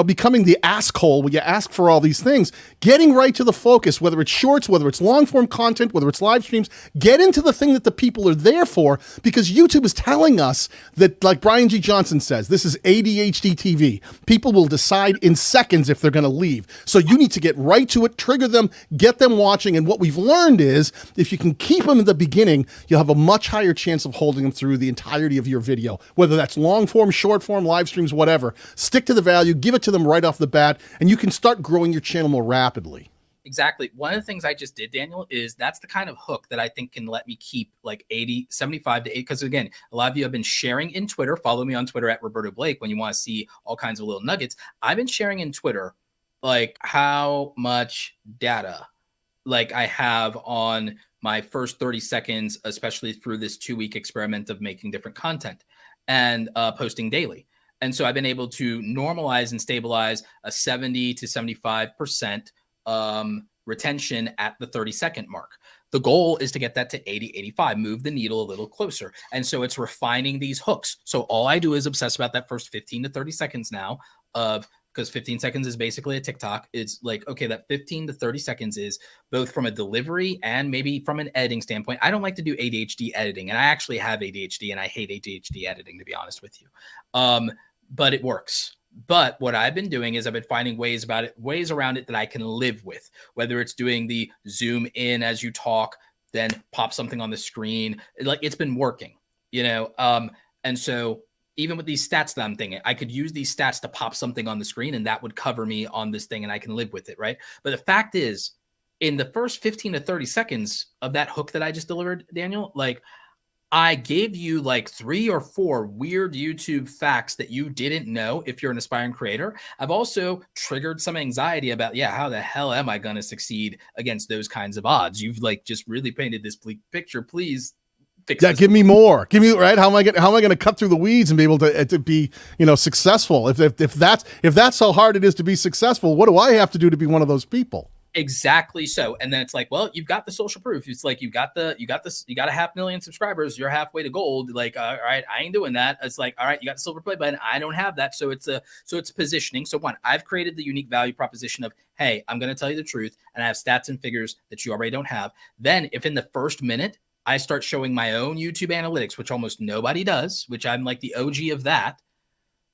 becoming the ask hole where you ask for all these things. Getting right to the focus, whether it's shorts, whether it's long form content, whether it's live streams, get into the thing that the people are there for, because YouTube is telling us that, like Brian G. Johnson says, this is ADHD TV. People will decide in seconds if they're going to leave. So you need to get right to it, trigger them, get them watching. And what we've learned is if you can keep them in the beginning, you'll have a much higher chance of holding them through the entirety of your video, whether that's long form, short form, live streams, whatever. Stick to the value, give it to them right off the bat, and you can start growing your channel more rapidly. Exactly. One of the things I just did, Daniel, is that's the kind of hook that I think can let me keep like 75 to 80. Because again, a lot of you have been sharing in Twitter. Follow me on Twitter at Roberto Blake when you want to see all kinds of little nuggets. I've been sharing in Twitter like how much data like I have on my first 30 seconds, especially through this 2-week experiment of making different content and posting daily. And so I've been able to normalize and stabilize a 70 to 75% retention at the 30-second mark. The goal is to get that to 80, 85, move the needle a little closer. And so it's refining these hooks. So all I do is obsess about that first 15 to 30 seconds now because 15 seconds is basically a TikTok. It's like, okay, that 15 to 30 seconds is both from a delivery and maybe from an editing standpoint. I don't like to do ADHD editing, and I actually have ADHD, and I hate ADHD editing, to be honest with you. But it works. But what I've been doing is I've been finding ways around it that I can live with, whether it's doing the zoom in as you talk, then pop something on the screen. Like, it's been working, and so even with these stats that I'm thinking, I could use these stats to pop something on the screen, and that would cover me on this thing, and I can live with it, right? But the fact is, in the first 15 to 30 seconds of that hook that I just delivered, Daniel, like, I gave you like 3 or 4 weird YouTube facts that you didn't know if you're an aspiring creator. I've also triggered some anxiety about, how the hell am I going to succeed against those kinds of odds? You've like just really painted this bleak picture. Please fix this. Give me more. Give me, right? How am I going to cut through the weeds and be able to be, successful? If that's how hard it is to be successful, what do I have to do to be one of those people? Exactly so. And then it's like, well, you've got the social proof. It's like, you got 500,000 subscribers. You're halfway to gold. Like, all right, I ain't doing that. It's like, all right, you got the silver play button. I don't have that. So it's positioning. So one, I've created the unique value proposition of, hey, I'm going to tell you the truth, and I have stats and figures that you already don't have. Then if in the first minute I start showing my own YouTube analytics, which almost nobody does, which I'm like the OG of that,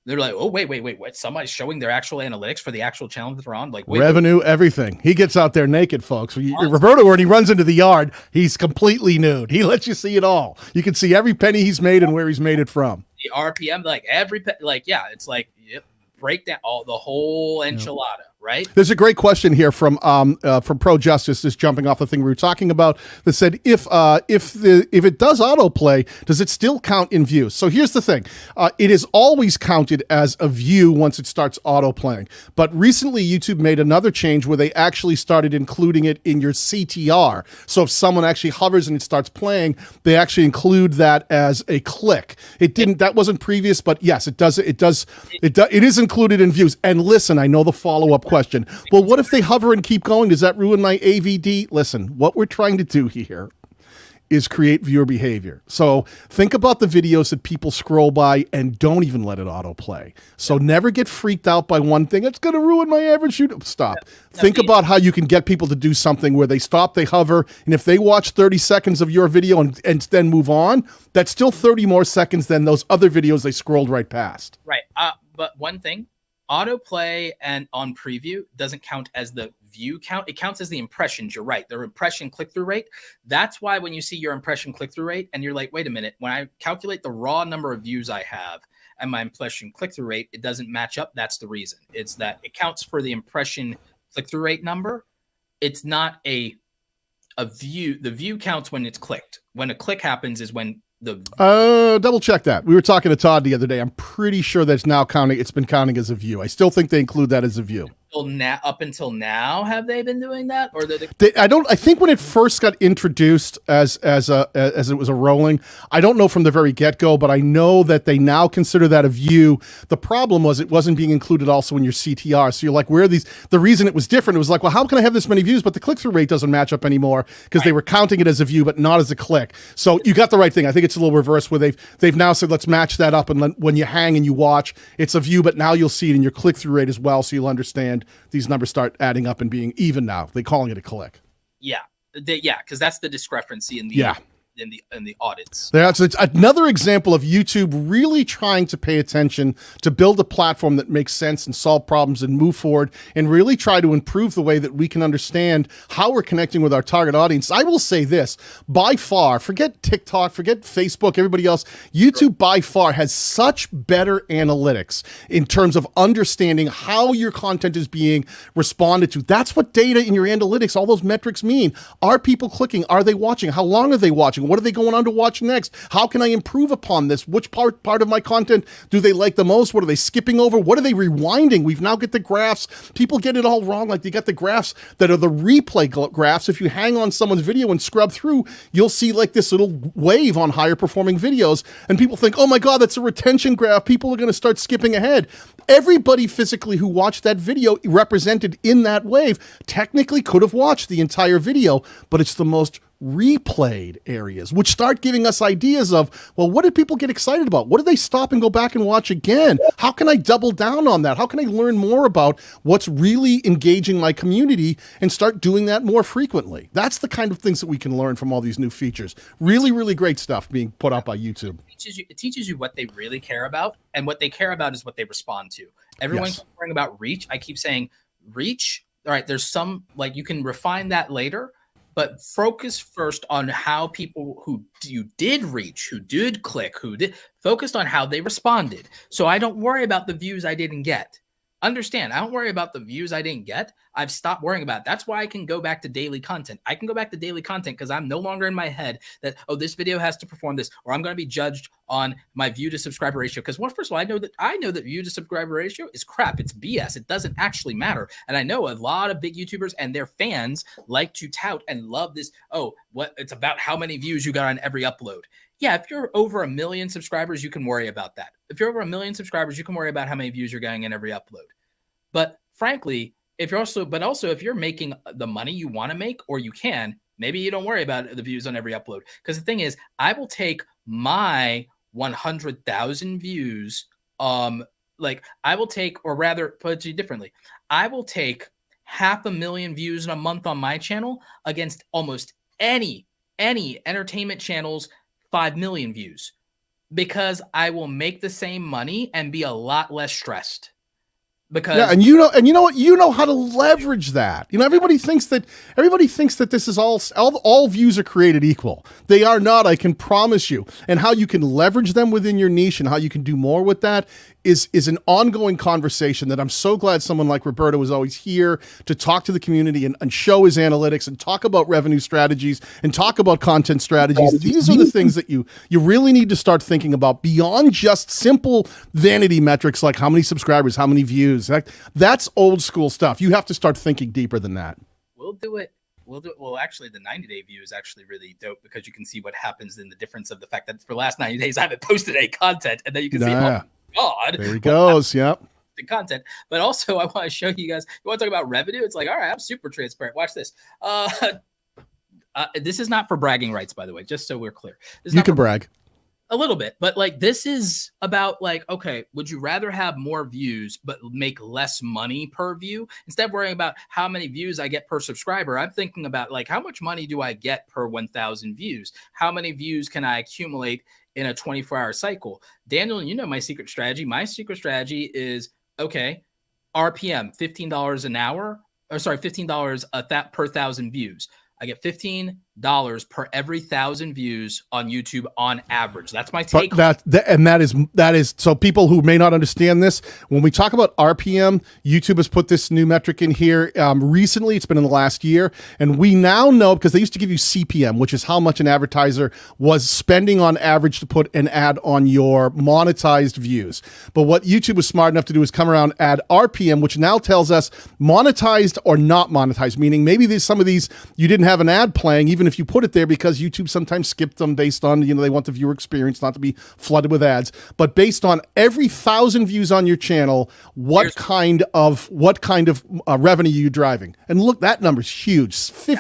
they're like, oh, wait, what? Somebody's showing their actual analytics for the actual channel that they're on? Like, revenue, everything. He gets out there naked, folks. Roberto, when he runs into the yard, he's completely nude. He lets you see it all. You can see every penny he's made and where he's made it from. The RPM, like it's like, break down the whole enchilada. Right. There's a great question here from Pro Justice, just jumping off the thing we were talking about, that said, if it does autoplay, does it still count in views? So here's the thing. It is always counted as a view once it starts autoplaying. But recently YouTube made another change where they actually started including it in your CTR. So if someone actually hovers and it starts playing, they actually include that as a click. That wasn't previous, but yes, it is included in views. And listen, I know the follow-up question. Well, what if they hover and keep going? Does that ruin my AVD? Listen, what we're trying to do here is create viewer behavior. So think about the videos that people scroll by and don't even let it autoplay. So never get freaked out by one thing. It's going to ruin my average shoot. Stop. Think about how you can get people to do something where they stop, they hover, and if they watch 30 seconds of your video and then move on, that's still 30 more seconds than those other videos they scrolled right past. Right. But one thing, autoplay and on preview doesn't count as the view count. It counts as the impressions. You're right. The impression click-through rate. That's why when you see your impression click-through rate and you're like, wait a minute, when I calculate the raw number of views I have and my impression click-through rate, it doesn't match up. That's the reason. It's that it counts for the impression click-through rate number. It's not a view. The view counts when it's clicked. When a click happens is when double check that. We were talking to Todd the other day. I'm pretty sure that's now counting. It's been counting as a view. I still think they include that as a view. up until now, have they been doing that, or I think when it first got introduced as it was a rolling, I don't know from the very get-go, but I know that they now consider that a view. The problem was it wasn't being included also in your CTR. So you're like, where are these? The reason it was different, it was like, well, how can I have this many views, but the click-through rate doesn't match up anymore because they were counting it as a view, but not as a click. So you got the right thing. I think it's a little reverse where they've now said, let's match that up. And when you hang and you watch, it's a view, but now you'll see it in your click-through rate as well. So you'll understand these numbers start adding up and being even now. They're calling it a click. Yeah, because that's the discrepancy in the audits. That's it's another example of YouTube really trying to pay attention to build a platform that makes sense and solve problems and move forward and really try to improve the way that we can understand how we're connecting with our target audience. I will say this, by far, forget TikTok, forget Facebook, everybody else, YouTube by far has such better analytics in terms of understanding how your content is being responded to. That's what data in your analytics, all those metrics mean. Are people clicking? Are they watching? How long are they watching? What are they going on to watch next? How can I improve upon this? Which part of my content do they like the most? What are they skipping over? What are they rewinding? We've now got the graphs. People get it all wrong. Like, you got the graphs that are the replay graphs. If you hang on someone's video and scrub through, you'll see like this little wave on higher performing videos. And people think, oh my God, that's a retention graph. People are going to start skipping ahead. Everybody physically who watched that video represented in that wave technically could have watched the entire video, but it's the most replayed areas, which start giving us ideas of, well, what did people get excited about? What did they stop and go back and watch again? How can I double down on that? How can I learn more about what's really engaging my community and start doing that more frequently? That's the kind of things that we can learn from all these new features. Really, really great stuff being put out by YouTube. It teaches you what they really care about, and what they care about is what they respond to. Everyone keeps worrying about reach. I keep saying reach. All right, there's some, like, you can refine that later, but focus first on how people who you did reach, who did click, focused on how they responded. So I don't worry about the views I didn't get. Understand, I don't worry about the views I didn't get. I've stopped worrying about it. That's why I can go back to daily content. I can go back to daily content because I'm no longer in my head that, oh, this video has to perform this, or I'm going to be judged on my view to subscriber ratio. Because, well, first of all, I know that view to subscriber ratio is crap. It's BS. It doesn't actually matter. And I know a lot of big YouTubers and their fans like to tout and love this. Oh, it's about how many views you got on every upload. Yeah, if you're over 1 million subscribers, you can worry about that. If you're over 1 million subscribers, you can worry about how many views you're getting in every upload. But frankly, if you're making the money you want to make, or you can, maybe you don't worry about the views on every upload. Because the thing is, I will take my 100,000 views, I will take, or rather, put it differently, I will take 500,000 views in a month on my channel against almost any entertainment channel's 5 million views, because I will make the same money and be a lot less stressed. Because and you know what, you know how to leverage that. You know, everybody thinks that this is all views are created equal. They are not, I can promise you. And how you can leverage them within your niche and how you can do more with that is an ongoing conversation that I'm so glad someone like Roberto is always here to talk to the community and show his analytics and talk about revenue strategies and talk about content strategies. These are the things that you really need to start thinking about beyond just simple vanity metrics like how many subscribers, how many views. That's old school stuff. You have to start thinking deeper than that. We'll do it. Well, actually, the 90-day view is actually really dope because you can see what happens in the difference of the fact that for the last 90 days I haven't posted any content, and then you can see, oh God, there he goes. Yep. The content. But also, I want to show you guys. You want to talk about revenue? It's like, all right, I'm super transparent. Watch this. This is not for bragging rights, by the way, just so we're clear. You can brag a little bit, but like, this is about like, okay, would you rather have more views but make less money per view instead of worrying about how many views I get per subscriber? I'm thinking about like, how much money do I get per 1,000 views? How many views can I accumulate in a 24-hour cycle? Daniel, you know my secret strategy. My secret strategy is, okay, RPM, $15 an hour, or sorry, $15 per 1,000 views. I get 15 per every 1,000 views on YouTube on average. That's my But take. that is so people who may not understand this, when we talk about RPM, YouTube has put this new metric in here recently. It's been in the last year, and we now know, because they used to give you CPM, which is how much an advertiser was spending on average to put an ad on your monetized views. But what YouTube was smart enough to do is come around, add RPM, which now tells us monetized or not monetized, meaning maybe there's some of these you didn't have an ad playing, even if you put it there, because YouTube sometimes skipped them based on, they want the viewer experience not to be flooded with ads. But based on every 1,000 views on your channel, what kind of revenue are you driving? And look, that number's huge.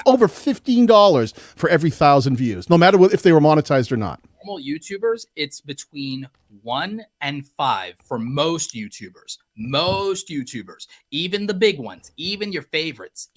Over $15 for every 1,000 views, no matter if they were monetized or not. Normal YouTubers, it's between 1 and 5 for most YouTubers. Most YouTubers, even the big ones, even your favorites,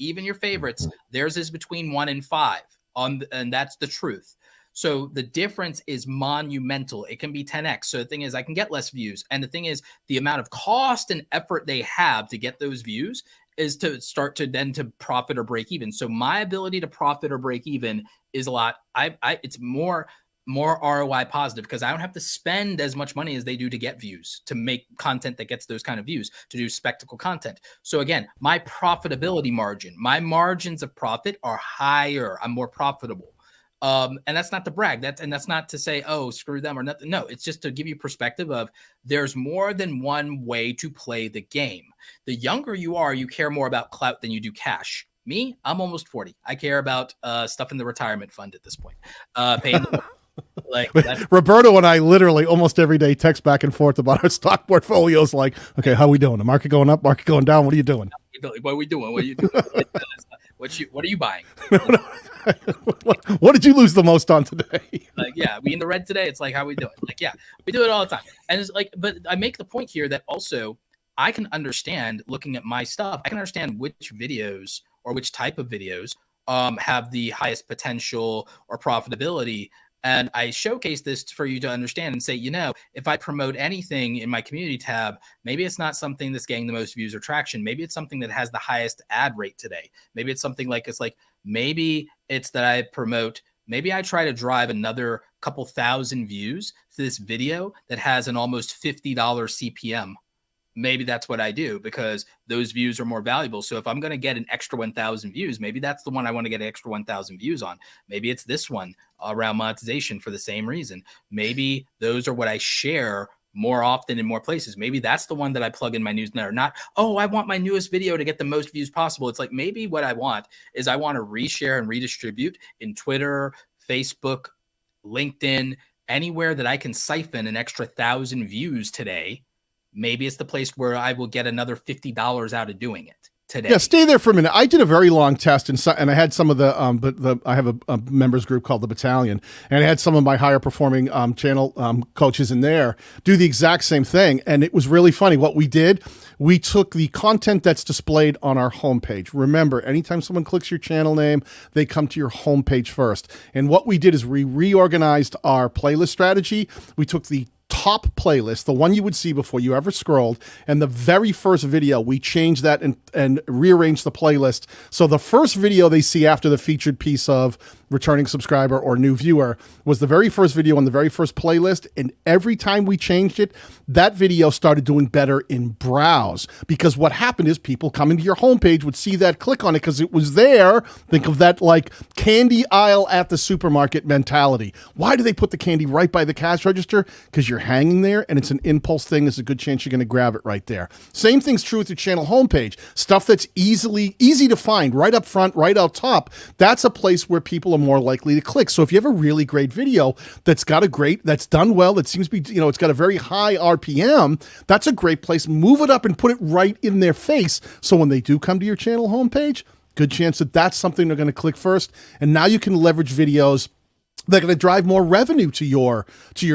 theirs is between 1 and 5. And that's the truth. So the difference is monumental. It can be 10x. So the thing is, I can get less views. And the thing is, the amount of cost and effort they have to get those views is to start to then to profit or break even. So my ability to profit or break even is a lot. It's more ROI positive, because I don't have to spend as much money as they do to get views, to make content that gets those kind of views, to do spectacle content. So again, my profitability margin, my margins of profit are higher. I'm more profitable. And that's not to brag. That's not to say, oh, screw them or nothing. No, it's just to give you perspective of there's more than one way to play the game. The younger you are, you care more about clout than you do cash. Me, I'm almost 40. I care about stuff in the retirement fund at this point. Paying the like Roberto and I literally almost every day text back and forth about our stock portfolios. Like, okay, how are we doing? The market going up, market going down. What are you doing? What are we doing? What are you doing? What are you buying? What did you lose the most on today? Like, yeah, we in the red today. It's like, how we doing? Like, yeah, we do it all the time. And it's like, but I make the point here that also I can understand, looking at my stuff, I can understand which videos or which type of videos have the highest potential or profitability. And I showcase this for you to understand and say, if I promote anything in my community tab, maybe it's not something that's getting the most views or traction. Maybe it's something that has the highest ad rate today. Maybe it's something like, maybe it's that I promote, maybe I try to drive another couple thousand views to this video that has an almost $50 CPM. Maybe that's what I do, because those views are more valuable. So if I'm going to get an extra 1,000 views, maybe that's the one I want to get an extra 1,000 views on. Maybe it's this one around monetization for the same reason. Maybe those are what I share more often in more places. Maybe that's the one that I plug in my newsletter. Not, oh, I want my newest video to get the most views possible. It's like, maybe what I want is I want to reshare and redistribute in Twitter, Facebook, LinkedIn, anywhere that I can siphon an extra 1,000 views today. Maybe it's the place where I will get another $50 out of doing it today. Yeah, stay there for a minute. I did a very long test, and I had some of the I have a members group called the Battalion, and I had some of my higher performing channel coaches in there do the exact same thing, and it was really funny. What we did, we took the content that's displayed on our homepage. Remember, anytime someone clicks your channel name, they come to your homepage first. And what we did is we reorganized our playlist strategy. We took the top playlist, the one you would see before you ever scrolled, and the very first video, we changed that and rearranged the playlist. So the first video they see after the featured piece of returning subscriber or new viewer was the very first video on the very first playlist. And every time we changed it, that video started doing better in browse, because what happened is people coming to your homepage would see that, click on it because it was there. Think of that like candy aisle at the supermarket mentality. Why do they put the candy right by the cash register? Because you're hanging there and it's an impulse thing. There's a good chance you're going to grab it right there. Same thing's true with your channel homepage. Stuff that's easy to find right up front, right out top. That's a place where people are more likely to click. So if you have a really great video that's done well, that seems to be, it's got a very high RPM, that's a great place. Move it up and put it right in their face. So when they do come to your channel homepage, good chance that that's something they're going to click first. And now you can leverage videos that are going to drive more revenue to your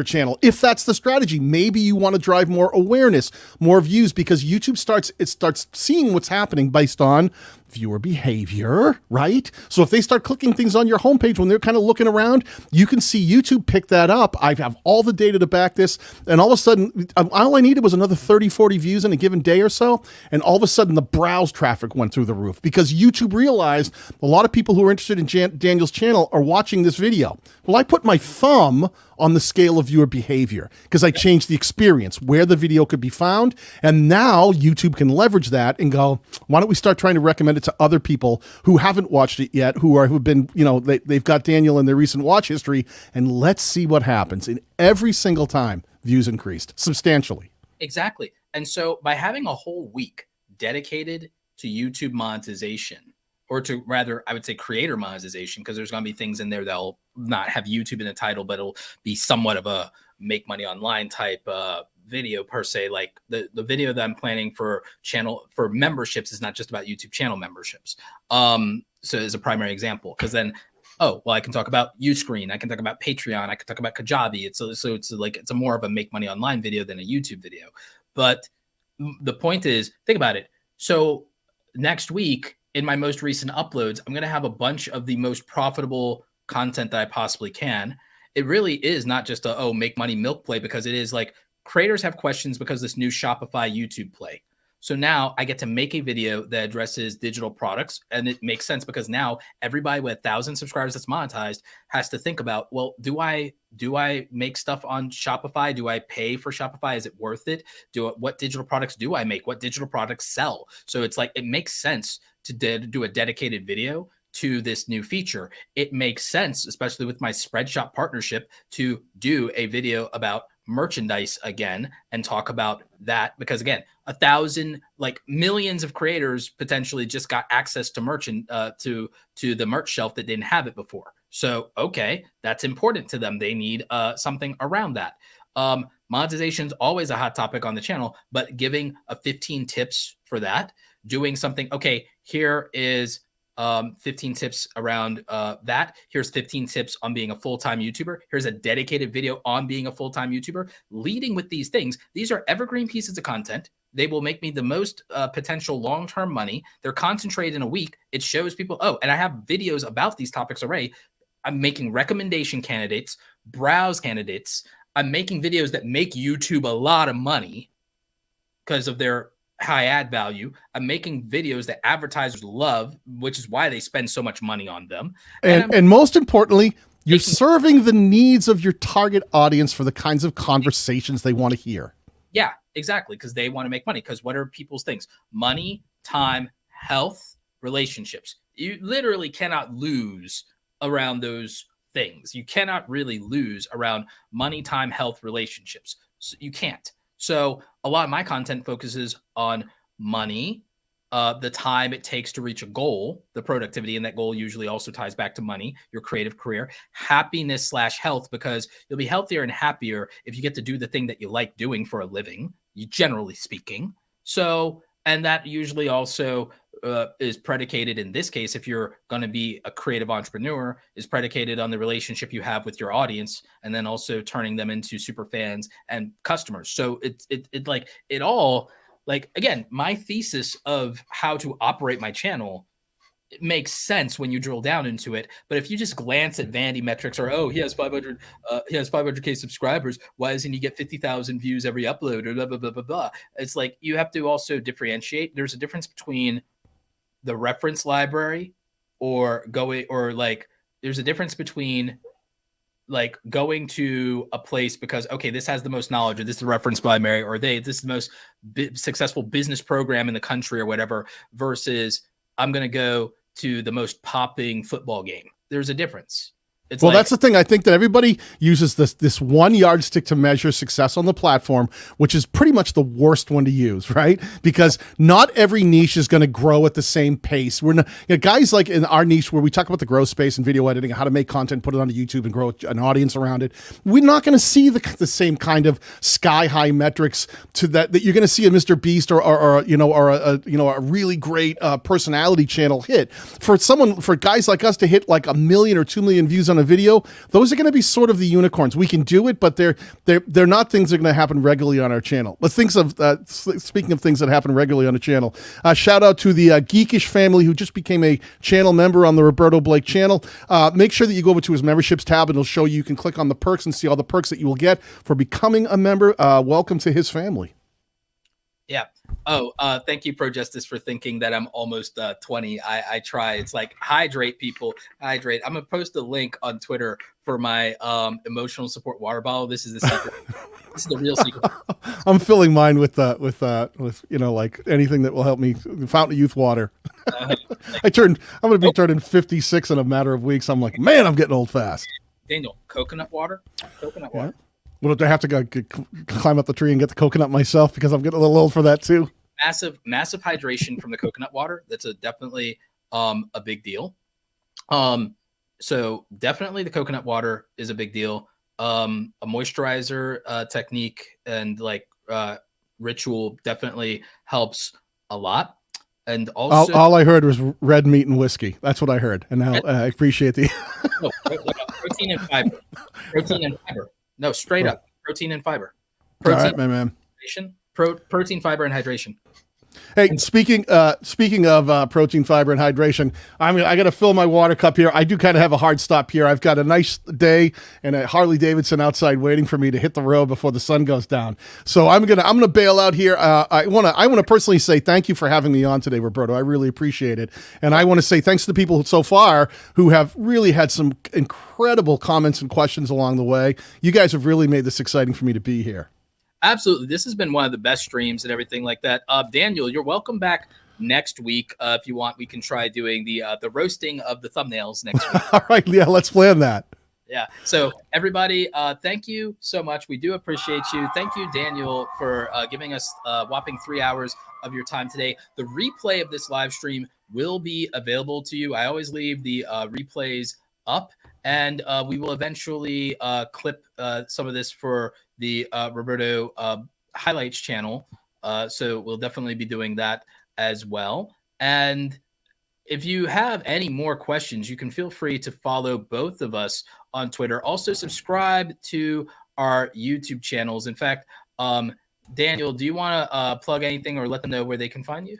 channel. If that's the strategy, maybe you want to drive more awareness, more views, because YouTube starts seeing what's happening based on viewer behavior, right? So if they start clicking things on your homepage when they're kind of looking around, you can see YouTube pick that up. I have all the data to back this. And all of a sudden, all I needed was another 30, 40 views in a given day or so. And all of a sudden, the browse traffic went through the roof because YouTube realized a lot of people who are interested in Daniel's channel are watching this video. Well, I put my thumb on the scale of viewer behavior because I changed the experience where the video could be found. And now YouTube can leverage that and go, why don't we start trying to recommend it to other people who haven't watched it yet, who've been, they've got Daniel in their recent watch history, and let's see what happens. And every single time, views increased substantially. Exactly. And so by having a whole week dedicated to YouTube monetization, or to rather, I would say creator monetization, because there's going to be things in there that'll not have YouTube in the title, but it'll be somewhat of a make money online type video per se. Like the video that I'm planning for memberships is not just about YouTube channel memberships. So as a primary example, because then, I can talk about Uscreen, I can talk about Patreon, I can talk about Kajabi. It's a more of a make money online video than a YouTube video. But the point is, think about it. So next week, in my most recent uploads, I'm going to have a bunch of the most profitable content that I possibly can. It really is not just a, make money milk play, because it is like creators have questions because this new Shopify YouTube play. So now I get to make a video that addresses digital products, and it makes sense because now everybody with 1,000 subscribers that's monetized has to think about, well, do I make stuff on Shopify? Do I pay for Shopify? Is it worth it? What digital products do I make? What digital products sell? So it's like, it makes sense to do a dedicated video to this new feature. It makes sense, especially with my Spreadshop partnership, to do a video about merchandise again and talk about that, because again, 1,000, like millions of creators potentially just got access to to the merch shelf that didn't have it before. So, okay, that's important to them. They need something around that. Monetization is always a hot topic on the channel, but giving 15 tips for that, doing something, okay, here is 15 tips around that. Here's 15 tips on being a full-time YouTuber. Here's a dedicated video on being a full-time YouTuber. Leading with these things, these are evergreen pieces of content. They will make me the most potential long-term money. They're concentrated in a week. It shows people, and I have videos about these topics already. I'm making recommendation candidates, browse candidates. I'm making videos that make YouTube a lot of money because of their high ad value. I'm making videos that advertisers love, which is why they spend so much money on them. And most importantly, you're serving the needs of your target audience for the kinds of conversations they want to hear. Yeah, exactly. Because they want to make money. Because what are people's things? Money, time, health, relationships. You literally cannot lose around those things. You cannot really lose around money, time, health, relationships. So you can't. So a lot of my content focuses on money, the time it takes to reach a goal, the productivity, and that goal usually also ties back to money, your creative career, happiness/health, because you'll be healthier and happier if you get to do the thing that you like doing for a living, generally speaking. So, and that usually also is predicated, in this case, if you're going to be a creative entrepreneur, is predicated on the relationship you have with your audience, and then also turning them into super fans and customers. So it all, like, again, my thesis of how to operate my channel, it makes sense when you drill down into it. But if you just glance at vanity metrics, or he has 500K subscribers, why doesn't he get 50,000 views every upload, or blah blah blah blah blah? It's like, you have to also differentiate. There's a difference between the reference library there's a difference between like going to a place because, okay, this has the most knowledge, or this is the reference library, or this is the most successful business program in the country or whatever, versus I'm going to go to the most popping football game. There's a difference. Well, that's the thing. I think that everybody uses this one yardstick to measure success on the platform, which is pretty much the worst one to use, right? Because not every niche is going to grow at the same pace. We're not, guys like in our niche where we talk about the growth space and video editing, how to make content, put it onto YouTube, and grow an audience around it. We're not going to see the same kind of sky high metrics to that you're going to see a Mr. Beast or a really great personality channel hit. For guys like us to hit like 1 million or 2 million views on a video, those are going to be sort of the unicorns. We can do it, but they're not things that are going to happen regularly on our channel. But speaking of things that happen regularly on the channel, shout out to the Geekish family who just became a channel member on the Roberto Blake channel. Make sure that you go over to his memberships tab, and it'll show you can click on the perks and see all the perks that you will get for becoming a member. Welcome to his family. Yeah. Oh, thank you, Pro Justice, for thinking that I'm almost 20. I try. It's like, hydrate, people. Hydrate. I'm going to post a link on Twitter for my emotional support water bottle. This is the secret. This is the real secret. I'm filling mine with like anything that will help me. Fountain of Youth water. I'm going to be turning 56 in a matter of weeks. I'm like, man, I'm getting old fast. Daniel, coconut water. Coconut water. Well, do I have to go climb up the tree and get the coconut myself because I'm getting a little old for that too? Massive hydration from the coconut water. That's definitely a big deal. So definitely the coconut water is a big deal. A moisturizer technique and like ritual definitely helps a lot. And also, all I heard was red meat and whiskey. That's what I heard, and now I appreciate the protein and fiber. Protein and fiber. No, straight up protein and fiber. Protein, all right, my man. Protein, fiber, and hydration. Hey, speaking of protein, fiber, and hydration, I got to fill my water cup here. I do kind of have a hard stop here. I've got a nice day and a Harley Davidson outside waiting for me to hit the road before the sun goes down. So I'm gonna bail out here. I wanna personally say thank you for having me on today, Roberto. I really appreciate it, and I want to say thanks to the people so far who have really had some incredible comments and questions along the way. You guys have really made this exciting for me to be here. Absolutely. This has been one of the best streams and everything like that. Daniel, you're welcome back next week. If you want, we can try doing the roasting of the thumbnails next week. All right. Yeah, let's plan that. Yeah. So everybody, thank you so much. We do appreciate you. Thank you, Daniel, for giving us a whopping 3 hours of your time today. The replay of this live stream will be available to you. I always leave the replays up, and we will eventually clip some of this for the Roberto highlights channel. So we'll definitely be doing that as well. And if you have any more questions, you can feel free to follow both of us on Twitter. Also subscribe to our YouTube channels. In fact, Daniel, do you want to plug anything or let them know where they can find you?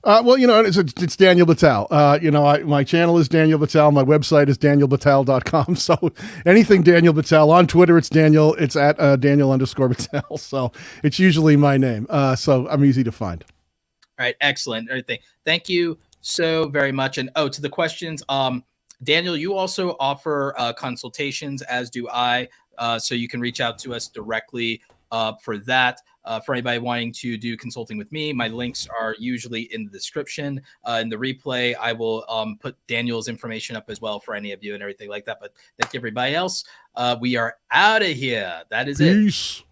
Well, it's Daniel Batal. My channel is Daniel Batal. My website is danielbatal.com. So anything Daniel Batal on Twitter, it's Daniel. It's at Daniel_Batal. So it's usually my name. So I'm easy to find. All right. Excellent. Everything. Thank you so very much. And to the questions, Daniel, you also offer consultations, as do I. So you can reach out to us directly for that. For anybody wanting to do consulting with me, my links are usually in the description. In the replay, I will put Daniel's information up as well for any of you and everything like that. But thank you, everybody else. We are out of here. That is Peace. it.